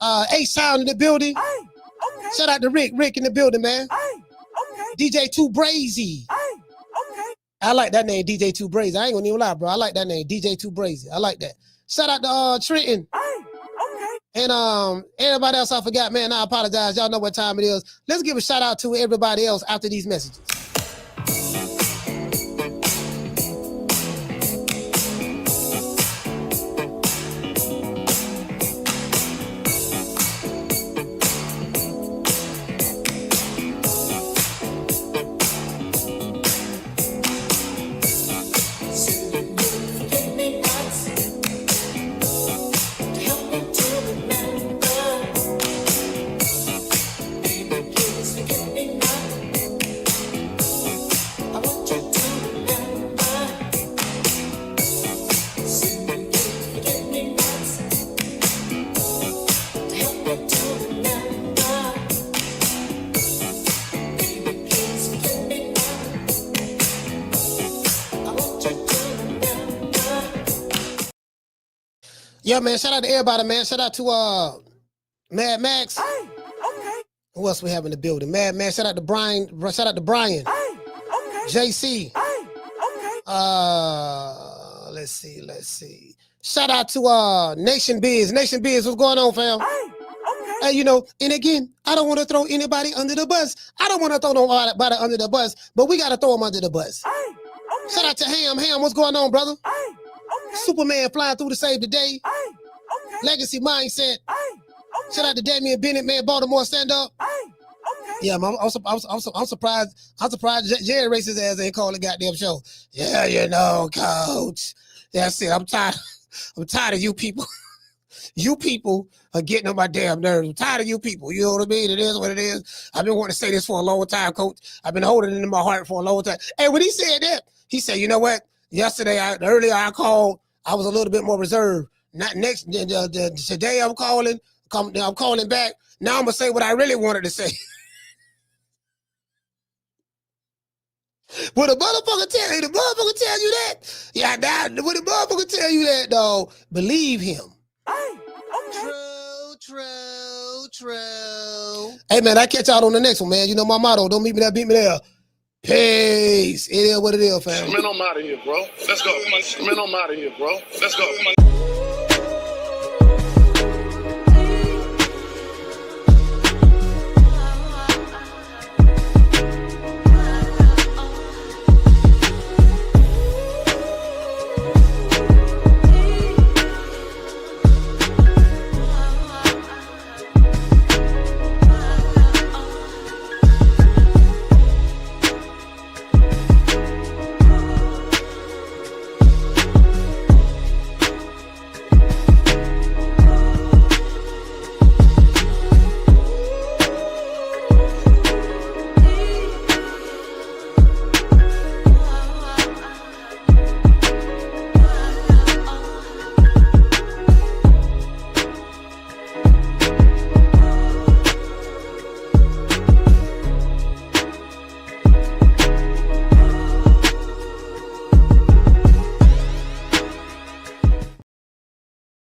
H-Town in the building. Shout out to Rick in the building, man. DJ Too Brazy. I like that name, DJ Too Brazy. I ain't gonna even lie, bro. I like that name, DJ Too Brazy. I like that. Shout out to Trenton. And everybody else I forgot, man. I apologize. Y'all know what time it is. Let's give a shout out to everybody else after these messages. Yeah, man. Shout out to everybody, man. Shout out to Mad Max. Hey, okay. Who else we have in the building? Mad Max. Shout out to Brian. Shout out to Brian. Hey, okay. JC. Hey, okay. Let's see. Shout out to Nation Biz. Nation Biz, what's going on, fam? Hey, okay. Hey, you know, and again, I don't want to throw anybody under the bus. I don't want to throw nobody under the bus, but we got to throw them under the bus. Hey, okay. Shout out to Ham. Ham, what's going on, brother? Hey, okay. Superman flying through to save the day. Hey, okay. Legacy Mindset. Hey, okay. Shout out to Damian Bennett, man. Baltimore, stand up. Hey, okay. Yeah, I'm surprised. I'm surprised Jerry racist ass ain't calling the goddamn show. Yeah, you know, coach. That's it. I'm tired of you people. You people are getting on my damn nerves. I'm tired of you people. You know what I mean? It is what it is. I've been wanting to say this for a long time, coach. I've been holding it in my heart for a long time. Hey, when he said that, he said, you know what? Yesterday, earlier I called. I was a little bit more reserved. Not next today. I'm calling back. Now I'm gonna say what I really wanted to say. Would a motherfucker tell you? The motherfucker tell you that? Yeah, would the motherfucker tell you that, though? Believe him. Hey, okay. True. Hey, man, I catch y'all on the next one, man. You know my motto. Don't meet me there, beat me there. Peace. It is what it is, fam. Man, I'm out of here, bro. Let's go. Man, I'm out of here, bro. Let's go.